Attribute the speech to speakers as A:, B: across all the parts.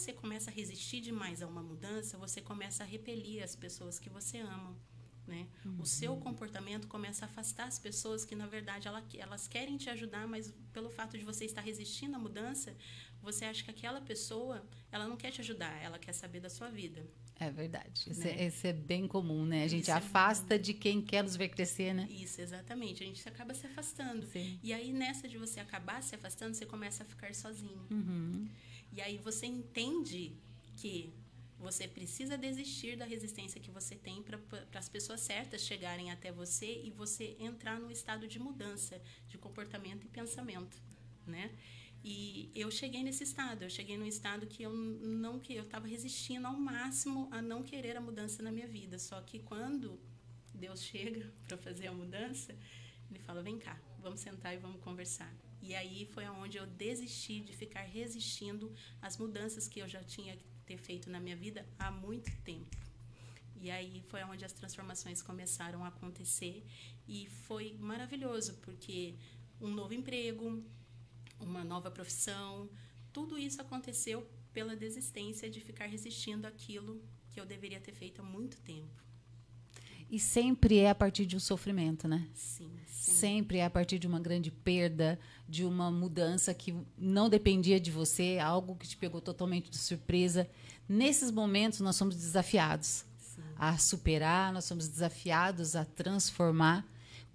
A: você começa a resistir demais a uma mudança, você começa a repelir as pessoas que você ama, né? O seu comportamento começa a afastar as pessoas que, na verdade, elas querem te ajudar, mas pelo fato de você estar resistindo à mudança, você acha que aquela pessoa, ela não quer te ajudar, ela quer saber da sua vida.
B: É verdade.
A: Né?
B: Isso é bem comum, né? A gente
A: Isso
B: afasta de quem quer nos ver crescer, né?
A: Isso, exatamente. A gente acaba se afastando.
B: Sim.
A: E aí, nessa de você acabar se afastando, você começa a ficar sozinho. E aí você entende que você precisa desistir da resistência que você tem para as pessoas certas chegarem até você e você entrar num estado de mudança de comportamento e pensamento, né? E eu cheguei nesse estado, eu cheguei num estado que eu estava resistindo ao máximo a não querer a mudança na minha vida. Só que quando Deus chega para fazer a mudança, Ele fala, vem cá, vamos sentar e vamos conversar. E aí foi onde eu desisti de ficar resistindo às mudanças que eu já tinha que ter feito na minha vida há muito tempo. E aí foi onde as transformações começaram a acontecer e foi maravilhoso, porque um novo emprego, uma nova profissão, tudo isso aconteceu pela desistência de ficar resistindo àquilo que eu deveria ter feito há muito tempo.
B: E sempre é a partir de um sofrimento, né?
A: Sim.
B: Sempre é a partir de uma grande perda, de uma mudança que não dependia de você, algo que te pegou totalmente de surpresa. Nesses momentos, nós somos desafiados a superar, nós somos desafiados a transformar.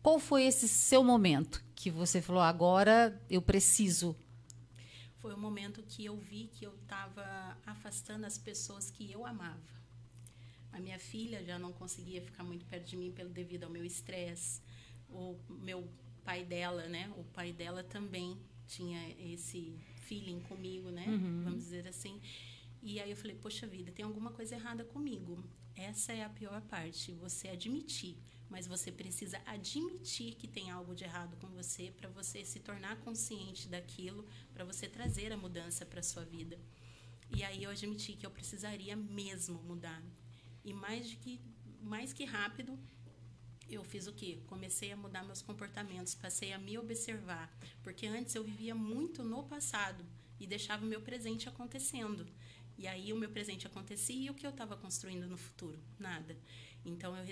B: Qual foi esse seu momento que você falou, agora eu preciso?
A: Foi o momento que eu vi que eu estava afastando as pessoas que eu amava. A minha filha já não conseguia ficar muito perto de mim devido ao meu estresse. O meu pai dela, né? O pai dela também tinha esse feeling comigo, né? Vamos dizer assim. E aí eu falei, poxa vida, tem alguma coisa errada comigo. Essa é a pior parte, você admitir. Mas você precisa admitir que tem algo de errado com você para você se tornar consciente daquilo, para você trazer a mudança para a sua vida. E aí eu admiti que eu precisaria mesmo mudar. E mais que rápido, eu fiz o quê? Comecei a mudar meus comportamentos, passei a me observar. Porque antes eu vivia muito no passado e deixava o meu presente acontecendo. E aí o meu presente acontecia e o que eu estava construindo no futuro? Nada. Então eu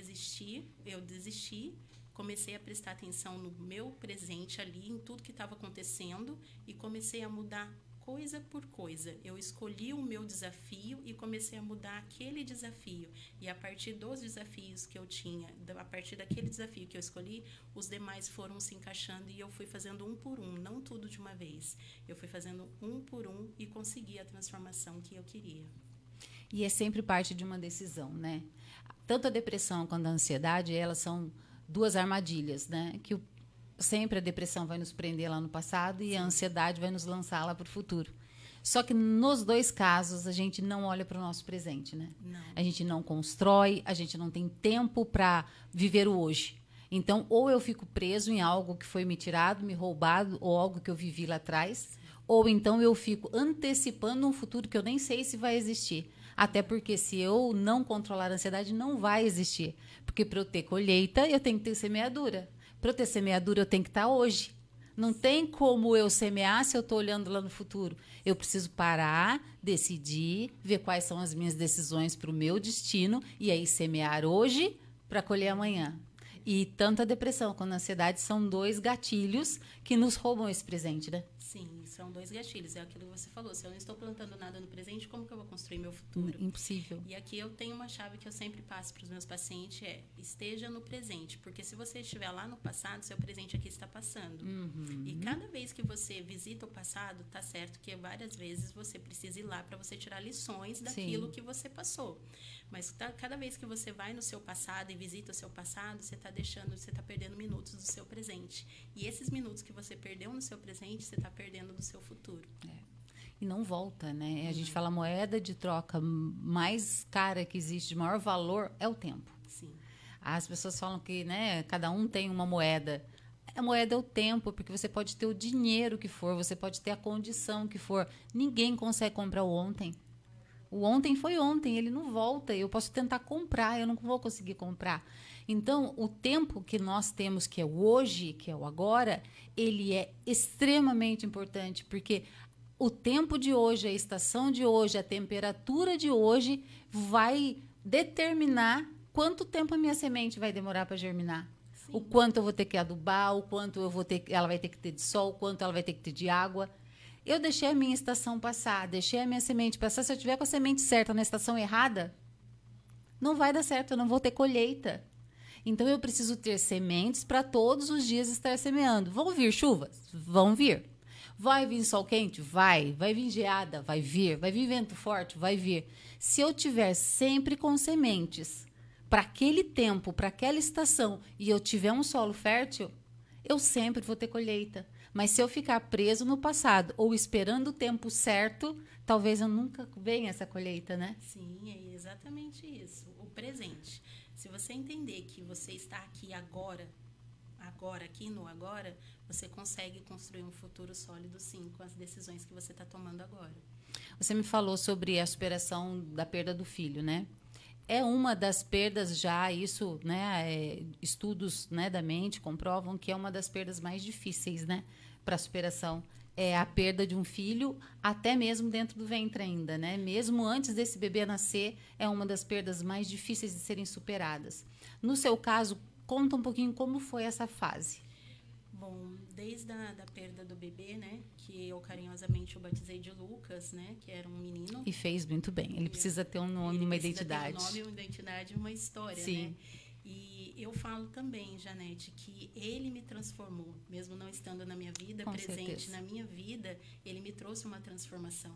A: desisti, comecei a prestar atenção no meu presente ali, em tudo que estava acontecendo e comecei a mudar coisa por coisa. Eu escolhi o meu desafio e comecei a mudar aquele desafio. E a partir dos desafios que eu tinha, a partir daquele desafio que eu escolhi, os demais foram se encaixando e eu fui fazendo um por um, não tudo de uma vez. Eu fui fazendo um por um e consegui a transformação que eu queria.
B: E é sempre parte de uma decisão, né? Tanto a depressão quanto a ansiedade, elas são duas armadilhas, né? Que sempre a depressão vai nos prender lá no passado e a ansiedade vai nos lançar lá para o futuro. Só que nos dois casos a gente não olha para o nosso presente, né?
A: Não.
B: A gente não constrói, a gente não tem tempo para viver o hoje. Então, ou eu fico preso em algo que foi me tirado, me roubado, ou algo que eu vivi lá atrás, ou então eu fico antecipando um futuro que eu nem sei se vai existir. Até porque se eu não controlar a ansiedade, não vai existir. Porque para eu ter colheita, eu tenho que ter semeadura. Para eu ter semeadura, eu tenho que estar hoje. Não tem como eu semear se eu estou olhando lá no futuro. Eu preciso parar, decidir, ver quais são as minhas decisões para o meu destino e aí semear hoje para colher amanhã. E tanto a depressão quanto a ansiedade são dois gatilhos que nos roubam esse presente, né?
A: Sim, são dois gatilhos. É aquilo que você falou. Se eu não estou plantando nada no presente, como que eu vou construir meu futuro?
B: Impossível.
A: E aqui eu tenho uma chave que eu sempre passo para os meus pacientes, esteja no presente. Porque se você estiver lá no passado, seu presente aqui está passando. E cada vez que você visita o passado, tá certo que várias vezes você precisa ir lá para você tirar lições daquilo que você passou. Mas cada vez que você vai no seu passado e visita o seu passado, você está perdendo minutos do seu presente. E esses minutos que você perdeu no seu presente, você está perdendo do seu futuro.
B: E não volta, né? A gente fala a moeda de troca mais cara que existe, de maior valor, é o tempo.
A: Sim.
B: As pessoas falam que, né, cada um tem uma moeda. A moeda é o tempo, porque você pode ter o dinheiro que for, você pode ter a condição que for. Ninguém consegue comprar o ontem. O ontem foi ontem, ele não volta. Eu posso tentar comprar, eu não vou conseguir comprar. Então, o tempo que nós temos, que é o hoje, que é o agora, ele é extremamente importante, porque o tempo de hoje, a estação de hoje, a temperatura de hoje vai determinar quanto tempo a minha semente vai demorar para germinar. Sim. O quanto eu vou ter que adubar, o quanto ela vai ter que ter de sol, o quanto ela vai ter que ter de água. Eu deixei a minha estação passar, deixei a minha semente passar. Se eu tiver com a semente certa na estação errada, não vai dar certo, eu não vou ter colheita. Então, eu preciso ter sementes para todos os dias estar semeando. Vão vir chuvas? Vão vir. Vai vir sol quente? Vai. Vai vir geada? Vai vir. Vai vir vento forte? Vai vir. Se eu tiver sempre com sementes para aquele tempo, para aquela estação, e eu tiver um solo fértil, eu sempre vou ter colheita. Mas se eu ficar preso no passado ou esperando o tempo certo, talvez eu nunca venha essa colheita, né?
A: Sim, é exatamente isso. O presente. Se você entender que você está aqui agora, aqui no agora, você consegue construir um futuro sólido, sim, com as decisões que você está tomando agora.
B: Você me falou sobre a superação da perda do filho, né? É uma das perdas já, isso, né? Estudos, né, da mente comprovam que é uma das perdas mais difíceis, né, para a superação. É a perda de um filho, até mesmo dentro do ventre ainda, né? Mesmo antes desse bebê nascer, é uma das perdas mais difíceis de serem superadas. No seu caso, conta um pouquinho como foi essa fase.
A: Bom, desde a perda do bebê, né? Que eu carinhosamente o batizei de Lucas, né? Que era um menino.
B: E fez muito bem. Ele precisa ter um nome, uma identidade.
A: Ter um nome, uma identidade, uma história,
B: sim,
A: né? E eu falo também, Janete, que ele me transformou, mesmo não estando na minha vida,
B: com
A: presente
B: certeza.
A: na minha vida, ele me trouxe uma transformação.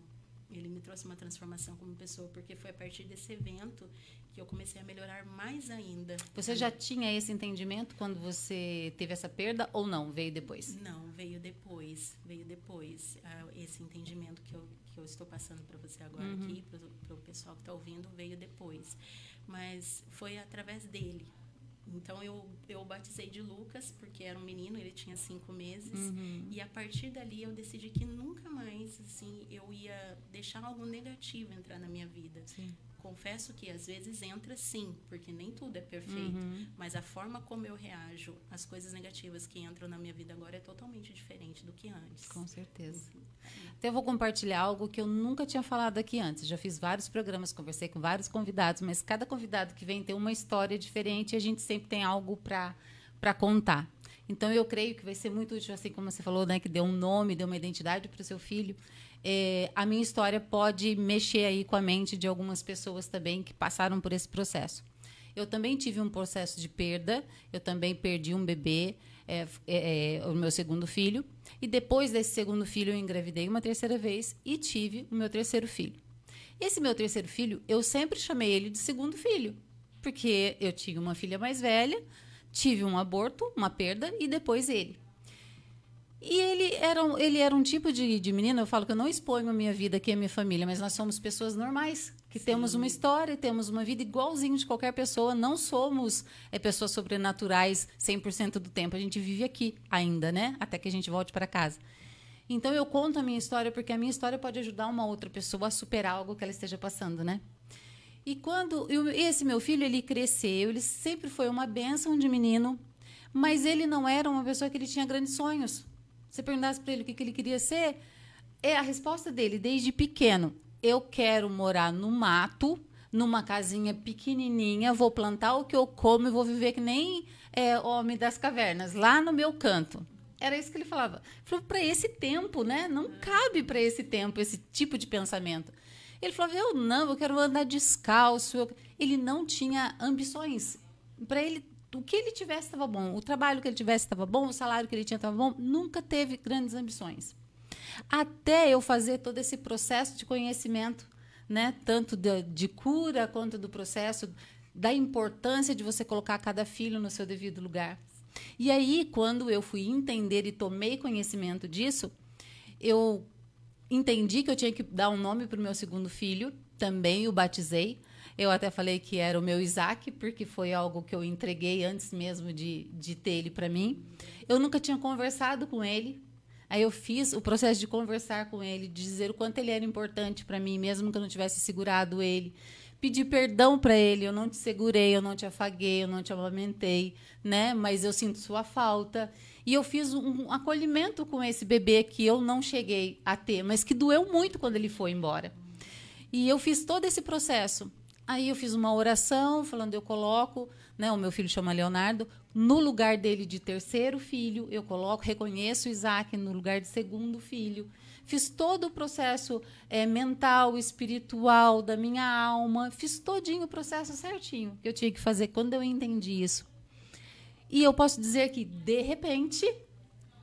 A: Ele me trouxe uma transformação como pessoa, porque foi a partir desse evento que eu comecei a melhorar mais ainda.
B: Você já tinha esse entendimento quando você teve essa perda ou não? Veio depois?
A: Não, veio depois. Veio depois. Esse entendimento que eu estou passando para você agora aqui, para o pessoal que está ouvindo, veio depois. Mas foi através dele. Então, eu batizei de Lucas, porque era um menino, ele tinha 5 meses. E a partir dali, eu decidi que nunca mais, assim, eu ia deixar algo negativo entrar na minha vida.
B: Sim.
A: Confesso que às vezes entra sim, porque nem tudo é perfeito. Mas a forma como eu reajo às coisas negativas que entram na minha vida agora é totalmente diferente do que antes.
B: Com certeza. Até eu vou compartilhar algo que eu nunca tinha falado aqui antes. Já fiz vários programas, conversei com vários convidados, mas cada convidado que vem tem uma história diferente e a gente sempre tem algo para contar. Então, eu creio que vai ser muito útil, assim como você falou, né, que deu um nome, deu uma identidade para o seu filho. A minha história pode mexer aí com a mente de algumas pessoas também que passaram por esse processo. Eu também tive um processo de perda, eu também perdi um bebê, o meu segundo filho, e depois desse segundo filho eu engravidei uma terceira vez e tive o meu terceiro filho. Esse meu terceiro filho, eu sempre chamei ele de segundo filho, porque eu tinha uma filha mais velha, tive um aborto, uma perda, e depois ele. E ele era um tipo de menino, eu falo que eu não exponho a minha vida aqui, a minha família, mas nós somos pessoas normais, que temos uma história, temos uma vida igualzinho de qualquer pessoa, não somos pessoas sobrenaturais 100% do tempo, a gente vive aqui ainda, né? Até que a gente volte para casa. Então, eu conto a minha história, porque a minha história pode ajudar uma outra pessoa a superar algo que ela esteja passando, né? E esse meu filho, ele cresceu, ele sempre foi uma bênção de menino, mas ele não era uma pessoa que ele tinha grandes sonhos. Se você perguntasse para ele o que ele queria ser, a resposta dele, desde pequeno, eu quero morar no mato, numa casinha pequenininha, vou plantar o que eu como e vou viver que nem homem das cavernas, lá no meu canto. Era isso que ele falava. Ele falou, para esse tempo, né? Não cabe para esse tempo, esse tipo de pensamento. Ele falava, eu quero andar descalço. Ele não tinha ambições. Para ele, o que ele tivesse estava bom. O trabalho que ele tivesse estava bom, o salário que ele tinha estava bom. Nunca teve grandes ambições. Até eu fazer todo esse processo de conhecimento, né? Tanto de cura quanto do processo da importância de você colocar cada filho no seu devido lugar. E aí, quando eu fui entender e tomei conhecimento disso, eu entendi que eu tinha que dar um nome para o meu segundo filho, também o batizei. Eu até falei que era o meu Isaac, porque foi algo que eu entreguei antes mesmo de ter ele para mim. Eu nunca tinha conversado com ele. Aí eu fiz o processo de conversar com ele, de dizer o quanto ele era importante para mim, mesmo que eu não tivesse segurado ele. pedir perdão para ele. Eu não te segurei, eu não te afaguei, eu não te amamentei, né? Mas eu sinto sua falta. E eu fiz um acolhimento com esse bebê que eu não cheguei a ter, mas que doeu muito quando ele foi embora. E eu fiz todo esse processo. Aí eu fiz uma oração falando, eu coloco, né, o meu filho chama Leonardo, no lugar dele de terceiro filho, eu coloco, reconheço Isaac no lugar de segundo filho. Fiz todo o processo mental, espiritual, da minha alma. Fiz todinho o processo certinho que eu tinha que fazer quando eu entendi isso. E eu posso dizer que, de repente,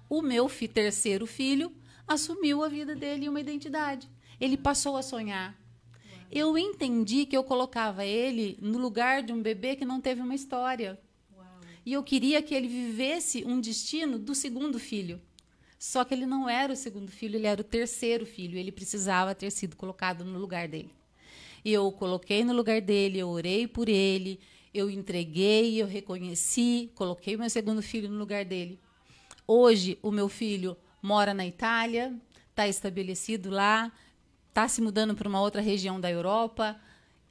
B: o meu terceiro filho assumiu a vida dele e uma identidade. Ele passou a sonhar. Eu entendi que eu colocava ele no lugar de um bebê que não teve uma história. Uau. E eu queria que ele vivesse um destino do segundo filho. Só que ele não era o segundo filho, ele era o terceiro filho. Ele precisava ter sido colocado no lugar dele. E eu o coloquei no lugar dele, eu orei por ele, eu entreguei, eu reconheci, coloquei meu segundo filho no lugar dele. Hoje, o meu filho mora na Itália, está estabelecido lá, está se mudando para uma outra região da Europa.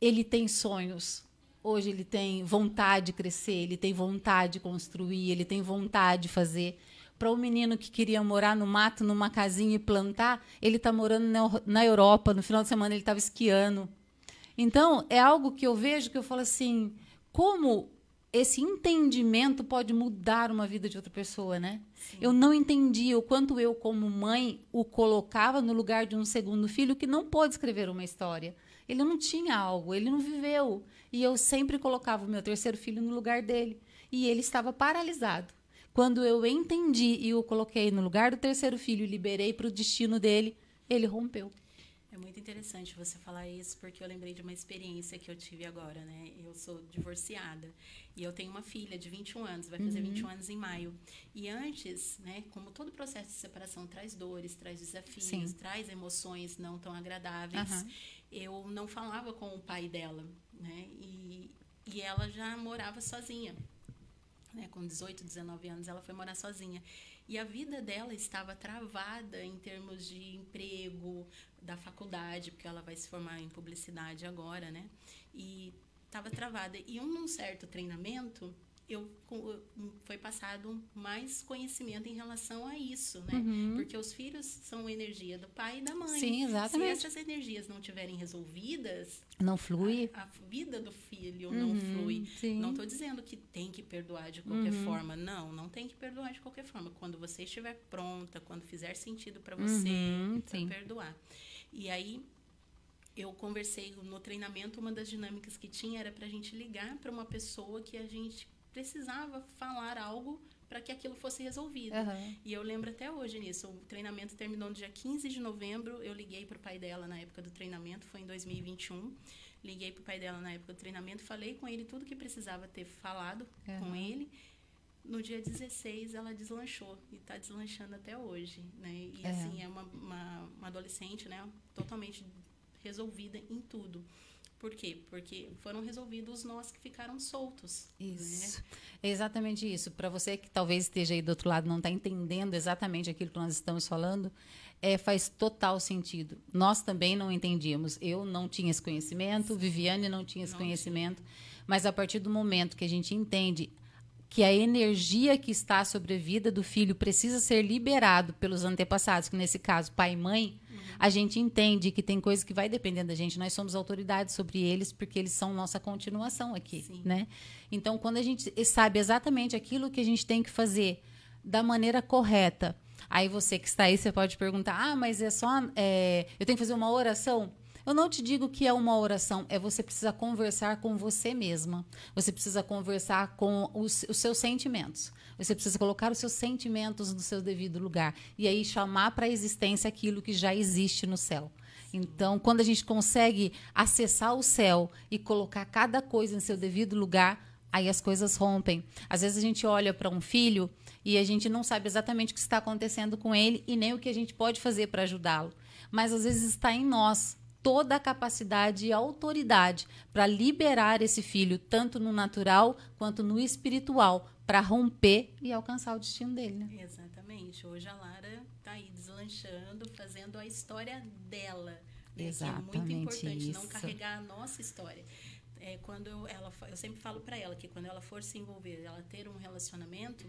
B: Ele tem sonhos. Hoje ele tem vontade de crescer, ele tem vontade de construir, ele tem vontade de fazer. Para um menino que queria morar no mato, numa casinha e plantar, ele está morando na Europa. No final de semana ele estava esquiando. Então, é algo que eu vejo que eu falo assim, como esse entendimento pode mudar uma vida de outra pessoa, né? Sim. Eu não entendia o quanto eu, como mãe, o colocava no lugar de um segundo filho que não pôde escrever uma história. Ele não tinha algo, ele não viveu. E eu sempre colocava o meu terceiro filho no lugar dele. E ele estava paralisado. Quando eu entendi e o coloquei no lugar do terceiro filho e liberei para o destino dele, ele rompeu.
A: É muito interessante você falar isso, porque eu lembrei de uma experiência que eu tive agora, né? Eu sou divorciada e eu tenho uma filha de 21 anos, vai fazer 21 anos em maio. E antes, né, como todo processo de separação traz dores, traz desafios, Sim. traz emoções não tão agradáveis, eu não falava com o pai dela, né? E ela já morava sozinha. Né, com 18, 19 anos, ela foi morar sozinha. E a vida dela estava travada em termos de emprego, da faculdade, porque ela vai se formar em publicidade agora, né? E estava travada. E num certo treinamento, foi passado mais conhecimento em relação a isso, né? Porque os filhos são energia do pai e da mãe.
B: Sim, exatamente.
A: Se essas energias não estiverem resolvidas,
B: não flui.
A: A vida do filho não flui.
B: Sim.
A: Não estou dizendo que tem que perdoar de qualquer forma. Não tem que perdoar de qualquer forma. Quando você estiver pronta, quando fizer sentido para você, para perdoar. E aí, eu conversei no treinamento, uma das dinâmicas que tinha era para a gente ligar para uma pessoa que a gente precisava falar algo para que aquilo fosse resolvido. E eu lembro até hoje nisso. O treinamento terminou no dia 15 de novembro. Eu liguei para o pai dela na época do treinamento, foi em 2021. Liguei para o pai dela na época do treinamento, falei com ele tudo que precisava ter falado com ele. No dia 16, ela deslanchou e está deslanchando até hoje, né? E assim, é uma adolescente, né, totalmente resolvida em tudo. Por quê? Porque foram resolvidos os nós que ficaram soltos.
B: Isso.
A: Né?
B: É exatamente isso. Para você que talvez esteja aí do outro lado, não está entendendo exatamente aquilo que nós estamos falando, faz total sentido. Nós também não entendíamos. Eu não tinha esse conhecimento, Viviane não tinha esse conhecimento, mas a partir do momento que a gente entende que a energia que está sobre a vida do filho precisa ser liberado pelos antepassados, que nesse caso, pai e mãe, a gente entende que tem coisa que vai dependendo da gente. Nós somos autoridades sobre eles, porque eles são nossa continuação aqui, né? Então, quando a gente sabe exatamente aquilo que a gente tem que fazer da maneira correta, aí você que está aí, você pode perguntar, mas eu tenho que fazer uma oração? Eu não te digo que é uma oração, você precisa conversar com você mesma. Você precisa conversar com os seus sentimentos. Você precisa colocar os seus sentimentos no seu devido lugar. E aí chamar para a existência aquilo que já existe no céu. Então, quando a gente consegue acessar o céu e colocar cada coisa em seu devido lugar, aí as coisas rompem. Às vezes a gente olha para um filho e a gente não sabe exatamente o que está acontecendo com ele e nem o que a gente pode fazer para ajudá-lo. Mas às vezes está em nós toda a capacidade e autoridade para liberar esse filho, tanto no natural quanto no espiritual, para romper e alcançar o destino dele. Né?
A: Exatamente. Hoje a Lara está aí deslanchando, fazendo a história dela né?
B: Exatamente,
A: que é muito importante,
B: isso.
A: não carregar a nossa história. Eu sempre falo para ela que quando ela for se envolver, ela ter um relacionamento,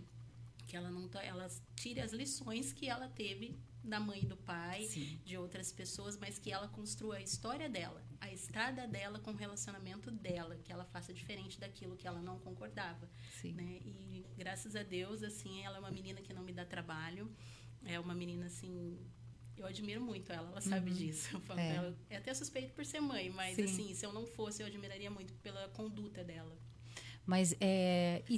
A: que ela tire as lições que ela teve da mãe e do pai,
B: Sim.
A: de outras pessoas, mas que ela construa a história dela, a estrada dela com o relacionamento dela, que ela faça diferente daquilo que ela não concordava,
B: Sim.
A: né? E graças a Deus, assim, ela é uma menina que não me dá trabalho, é uma menina, assim, eu admiro muito ela sabe disso. Eu falo pra ela, é até suspeito por ser mãe, mas
B: Sim.
A: assim, se eu não fosse, eu admiraria muito pela conduta dela.
B: Mas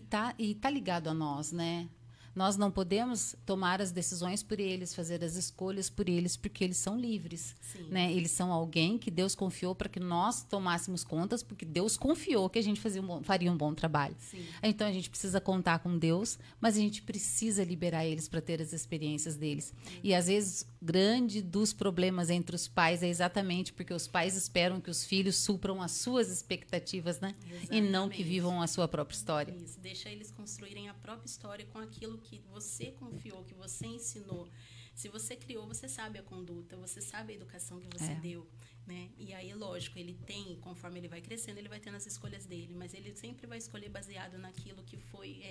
B: tá ligado a nós, né? Nós não podemos tomar as decisões por eles, fazer as escolhas por eles, porque eles são livres, né? Eles são alguém que Deus confiou para que nós tomássemos contas, porque Deus confiou que a gente faria um bom trabalho.
A: Sim.
B: Então a gente precisa contar com Deus, mas a gente precisa liberar eles para ter as experiências deles. E às vezes grande dos problemas entre os pais é exatamente porque os pais esperam que os filhos supram as suas expectativas, né?
A: Exatamente.
B: E não que vivam a sua própria história.
A: Isso, deixa eles construírem a própria história com aquilo que você confiou, que você ensinou. Se você criou, você sabe a conduta, você sabe a educação que você deu, né? E aí, lógico, ele tem, conforme ele vai crescendo, ele vai tendo as escolhas dele, mas ele sempre vai escolher baseado naquilo que foi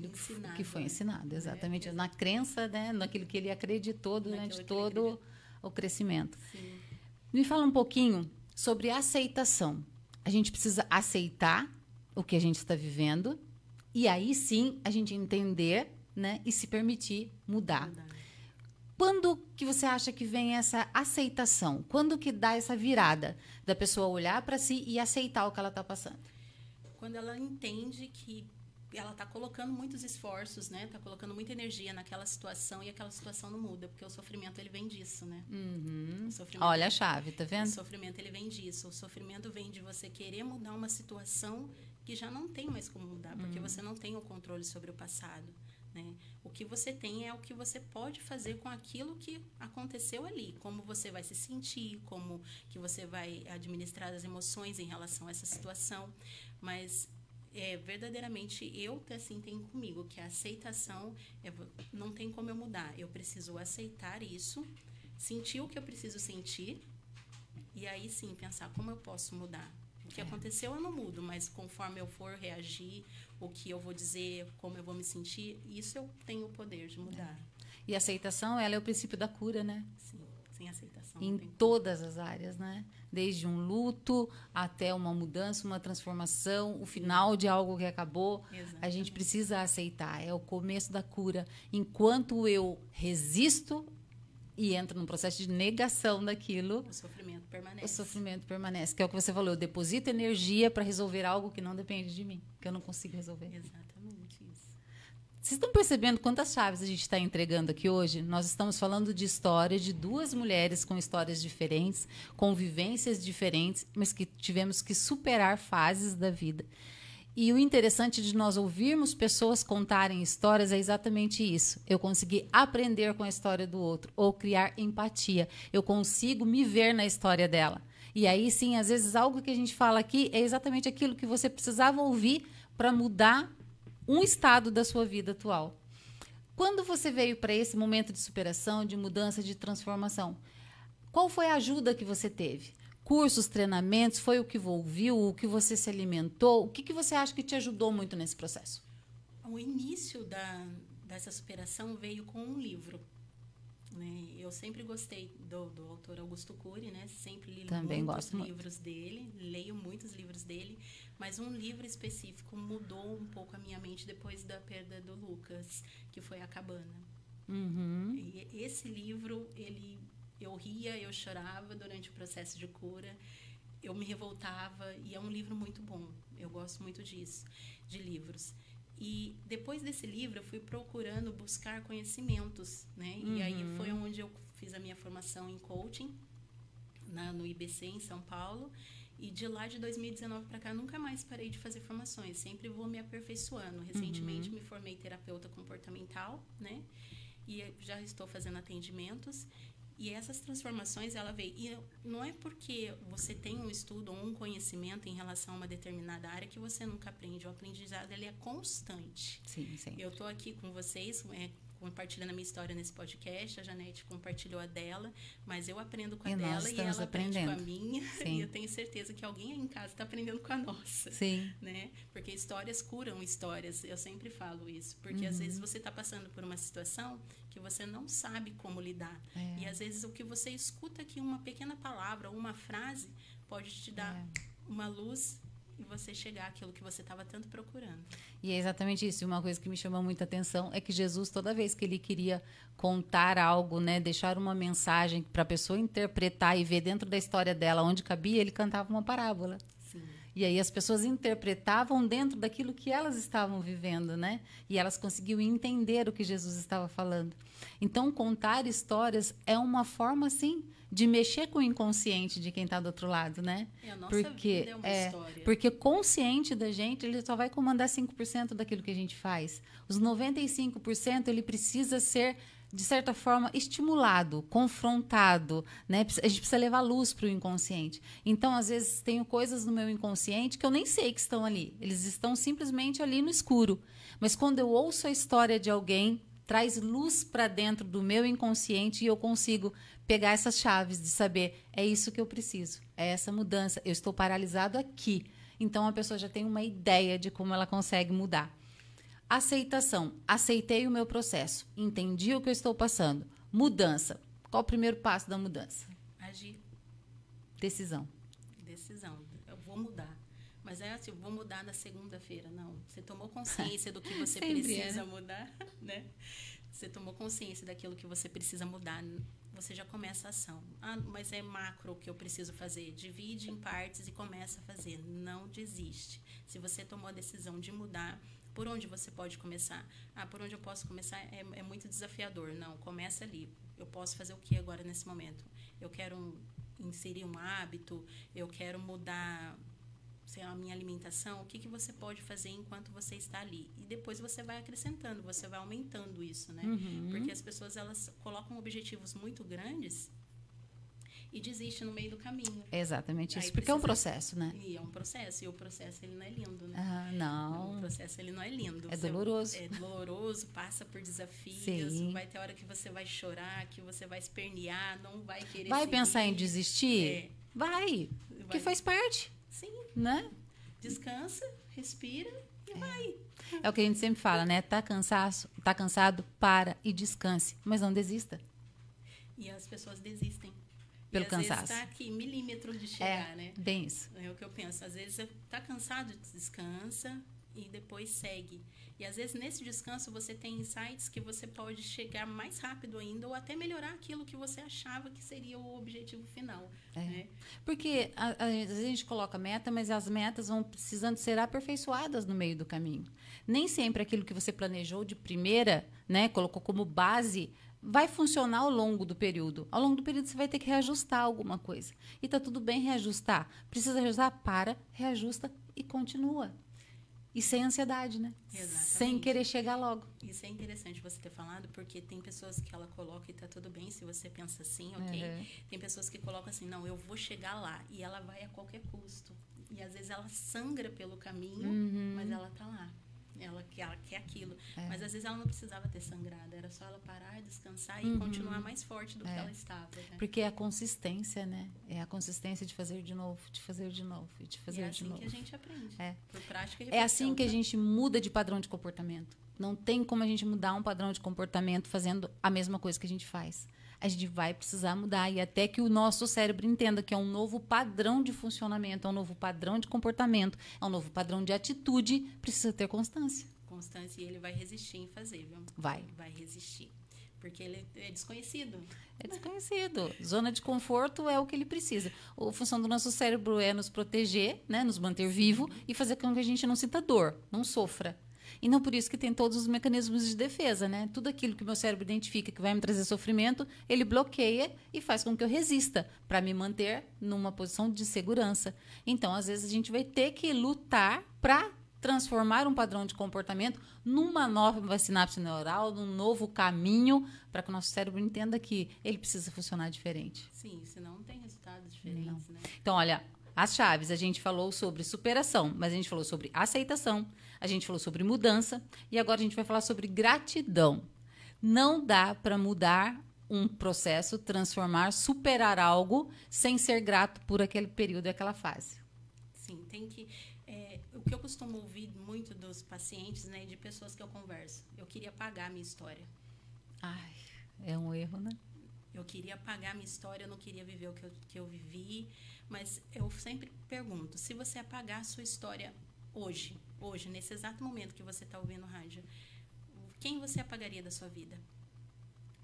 A: ensinado.
B: Que foi ensinado, exatamente. Na crença, né? Naquilo que ele acreditou durante todo o crescimento.
A: Sim.
B: Me fala um pouquinho sobre aceitação. A gente precisa aceitar o que a gente está vivendo e aí sim a gente entender, né, e se permitir mudar. Quando que você acha que vem essa aceitação? Quando que dá essa virada da pessoa olhar para si e aceitar o que ela está passando?
A: Quando ela entende que ela está colocando muitos esforços, né? Está colocando muita energia naquela situação e aquela situação não muda, porque o sofrimento ele vem disso, né?
B: Olha a chave, tá vendo?
A: O sofrimento ele vem disso. O sofrimento vem de você querer mudar uma situação que já não tem mais como mudar, porque você não tem o controle sobre o passado. Né? O que você tem é o que você pode fazer com aquilo que aconteceu ali, como você vai se sentir, como que você vai administrar as emoções em relação a essa situação, mas verdadeiramente eu assim tenho comigo que a aceitação não tem como eu mudar, eu preciso aceitar isso, sentir o que eu preciso sentir e aí sim pensar como eu posso mudar. O que aconteceu eu não mudo, mas conforme eu for reagir, o que eu vou dizer, como eu vou me sentir, isso eu tenho o poder de mudar.
B: E a aceitação, ela é o princípio da cura, né?
A: Sim, sem aceitação.
B: Em todas as áreas, né? Desde um luto até uma mudança, uma transformação, o final de algo que acabou.
A: Exatamente.
B: A gente precisa aceitar, é o começo da cura. Enquanto eu resisto e entro num processo de negação daquilo,
A: o sofrimento permanece.
B: O sofrimento permanece, que é o que você falou. Eu deposito energia para resolver algo que não depende de mim, que eu não consigo resolver.
A: Exatamente isso.
B: Vocês estão percebendo quantas chaves a gente está entregando aqui hoje? Nós estamos falando de histórias de duas mulheres com histórias diferentes, com vivências diferentes, mas que tivemos que superar fases da vida. E o interessante de nós ouvirmos pessoas contarem histórias é exatamente isso. Eu consegui aprender com a história do outro, ou criar empatia. Eu consigo me ver na história dela. E aí, sim, às vezes, algo que a gente fala aqui é exatamente aquilo que você precisava ouvir para mudar um estado da sua vida atual. Quando você veio para esse momento de superação, de mudança, de transformação, qual foi a ajuda que você teve? Cursos, treinamentos, foi o que ouviu, o que você se alimentou? O que você acha que te ajudou muito nesse processo?
A: O início dessa superação veio com um livro. Né? Eu sempre gostei do autor Augusto Cury, né? Sempre li muitos livros dele, leio muitos livros dele, mas um livro específico mudou um pouco a minha mente depois da perda do Lucas, que foi A Cabana. E esse livro, eu ria, eu chorava durante o processo de cura, eu me revoltava, e é um livro muito bom. Eu gosto muito disso, de livros. E depois desse livro, eu fui procurando buscar conhecimentos, né? E aí foi onde eu fiz a minha formação em coaching, no IBC, em São Paulo. E de lá, de 2019 para cá, nunca mais parei de fazer formações. Sempre vou me aperfeiçoando. Recentemente, me formei terapeuta comportamental, né? E já estou fazendo atendimentos. E essas transformações, ela veio. E não é porque você tem um estudo ou um conhecimento em relação a uma determinada área que você nunca aprende. O aprendizado, ele é constante.
B: Sim, sim.
A: Eu estou aqui com vocês, compartilhando a minha história nesse podcast, a Janete compartilhou a dela, mas eu aprendo com a
B: E nós
A: dela e
B: estamos
A: ela aprende com a
B: aprendendo.
A: minha.
B: Sim.
A: E eu tenho certeza que alguém aí em casa está aprendendo com a nossa.
B: Sim.
A: Né? Porque histórias curam histórias, eu sempre falo isso, porque às vezes você está passando por uma situação que você não sabe como lidar, e às vezes o que você escuta aqui, uma pequena palavra ou uma frase, pode te dar uma luz e você chegar àquilo que você estava tanto procurando.
B: E é exatamente isso. E uma coisa que me chamou muita atenção é que Jesus, toda vez que ele queria contar algo, né, deixar uma mensagem para a pessoa interpretar e ver dentro da história dela onde cabia, ele cantava uma parábola.
A: Sim.
B: E aí as pessoas interpretavam dentro daquilo que elas estavam vivendo, né? E elas conseguiam entender o que Jesus estava falando. Então, contar histórias é uma forma, assim, de mexer com o inconsciente de quem está do outro lado, né?
A: A nossa vida é uma história.
B: Porque consciente da gente, ele só vai comandar 5% daquilo que a gente faz. Os 95%, ele precisa ser, de certa forma, estimulado, confrontado, né? A gente precisa levar luz para o inconsciente. Então, às vezes, tenho coisas no meu inconsciente que eu nem sei que estão ali. Eles estão simplesmente ali no escuro. Mas quando eu ouço a história de alguém, traz luz para dentro do meu inconsciente e eu consigo pegar essas chaves de saber, é isso que eu preciso, é essa mudança, eu estou paralisado aqui. Então, a pessoa já tem uma ideia de como ela consegue mudar. Aceitação. Aceitei o meu processo. Entendi o que eu estou passando. Mudança. Qual o primeiro passo da mudança?
A: Agir.
B: Decisão.
A: Decisão. Eu vou mudar. Mas é assim, eu vou mudar na segunda-feira. Não. Você tomou consciência do que você precisa mudar, né? Você tomou consciência daquilo que você precisa mudar. Você já começa a ação. Ah, mas é macro o que eu preciso fazer. Divide em partes e começa a fazer. Não desiste. Se você tomou a decisão de mudar, por onde você pode começar? Ah, por onde eu posso começar é muito desafiador. Não, começa ali. Eu posso fazer o que agora nesse momento? Eu quero inserir um hábito, eu quero mudar, sei lá, a minha alimentação. O que você pode fazer enquanto você está ali? E depois você vai acrescentando, você vai aumentando isso, né? Porque as pessoas, elas colocam objetivos muito grandes e desistem no meio do caminho.
B: É exatamente isso,
A: Aí
B: porque é um processo, né?
A: E é um processo, e o processo, ele não é lindo, né?
B: Ah, não.
A: O processo, ele não é lindo.
B: É doloroso.
A: É doloroso, passa por desafios.
B: Sim.
A: Vai ter hora que você vai chorar, que você vai espernear, não vai querer
B: Vai
A: seguir.
B: pensar em desistir?
A: É.
B: Vai. Porque faz parte,
A: Sim.
B: né?
A: Descansa, respira e vai.
B: É o que a gente sempre fala, né? Tá cansado, para e descanse. Mas não desista.
A: E as pessoas desistem.
B: Pelo
A: e às
B: cansaço.
A: vezes tá aqui, milímetros de chegar, né?
B: Bem isso.
A: É o que eu penso. Às vezes tá cansado, descansa e depois segue. E às vezes nesse descanso você tem insights que você pode chegar mais rápido ainda ou até melhorar aquilo que você achava que seria o objetivo final. Né?
B: Porque a gente coloca meta, mas as metas vão precisando ser aperfeiçoadas no meio do caminho. Nem sempre aquilo que você planejou de primeira, né, colocou como base, vai funcionar ao longo do período. Ao longo do período você vai ter que reajustar alguma coisa. E tá tudo bem reajustar. Precisa reajustar? Para, reajusta e continua. E sem ansiedade, né?
A: Exatamente.
B: Sem querer chegar logo.
A: Isso é interessante você ter falado, porque tem pessoas que ela coloca e tá tudo bem se você pensa assim, ok? Tem pessoas que colocam assim, não, eu vou chegar lá. E ela vai a qualquer custo. E às vezes ela sangra pelo caminho, mas ela tá lá. Ela quer aquilo. Mas às vezes ela não precisava ter sangrado. Era só ela parar, descansar e continuar mais forte do que ela estava. Né?
B: Porque é a consistência, né? É a consistência de fazer de novo, de fazer de novo, e de fazer de novo.
A: É assim que a gente aprende. Por prática e
B: É
A: repetição.
B: assim que a gente muda de padrão de comportamento. Não tem como a gente mudar um padrão de comportamento fazendo a mesma coisa que a gente faz. A gente vai precisar mudar e até que o nosso cérebro entenda que é um novo padrão de funcionamento, é um novo padrão de comportamento, é um novo padrão de atitude, precisa ter constância.
A: Constância, e ele vai resistir em fazer, viu?
B: Vai resistir.
A: Porque ele é desconhecido.
B: É desconhecido. Zona de conforto é o que ele precisa. A função do nosso cérebro é nos proteger, né, nos manter vivo e fazer com que a gente não sinta dor, não sofra. E não por isso que tem todos os mecanismos de defesa, né? Tudo aquilo que o meu cérebro identifica que vai me trazer sofrimento, ele bloqueia e faz com que eu resista para me manter numa posição de segurança. Então, às vezes, a gente vai ter que lutar para transformar um padrão de comportamento numa nova sinapse neural, num novo caminho, para que o nosso cérebro entenda que ele precisa funcionar diferente.
A: Sim, senão não tem resultados diferentes, né?
B: Então, olha, as chaves, a gente falou sobre superação, mas a gente falou sobre aceitação, a gente falou sobre mudança e agora a gente vai falar sobre gratidão. Não dá para mudar um processo, transformar, superar algo sem ser grato por aquele período, aquela fase.
A: Sim, tem que... o que eu costumo ouvir muito dos pacientes, né, de pessoas que eu converso, eu queria apagar a minha história.
B: Ai, é um erro, né?
A: Eu queria apagar a minha história, eu não queria viver o que eu vivi, mas eu sempre pergunto, se você apagar a sua história hoje, nesse exato momento que você está ouvindo o rádio, quem você apagaria da sua vida?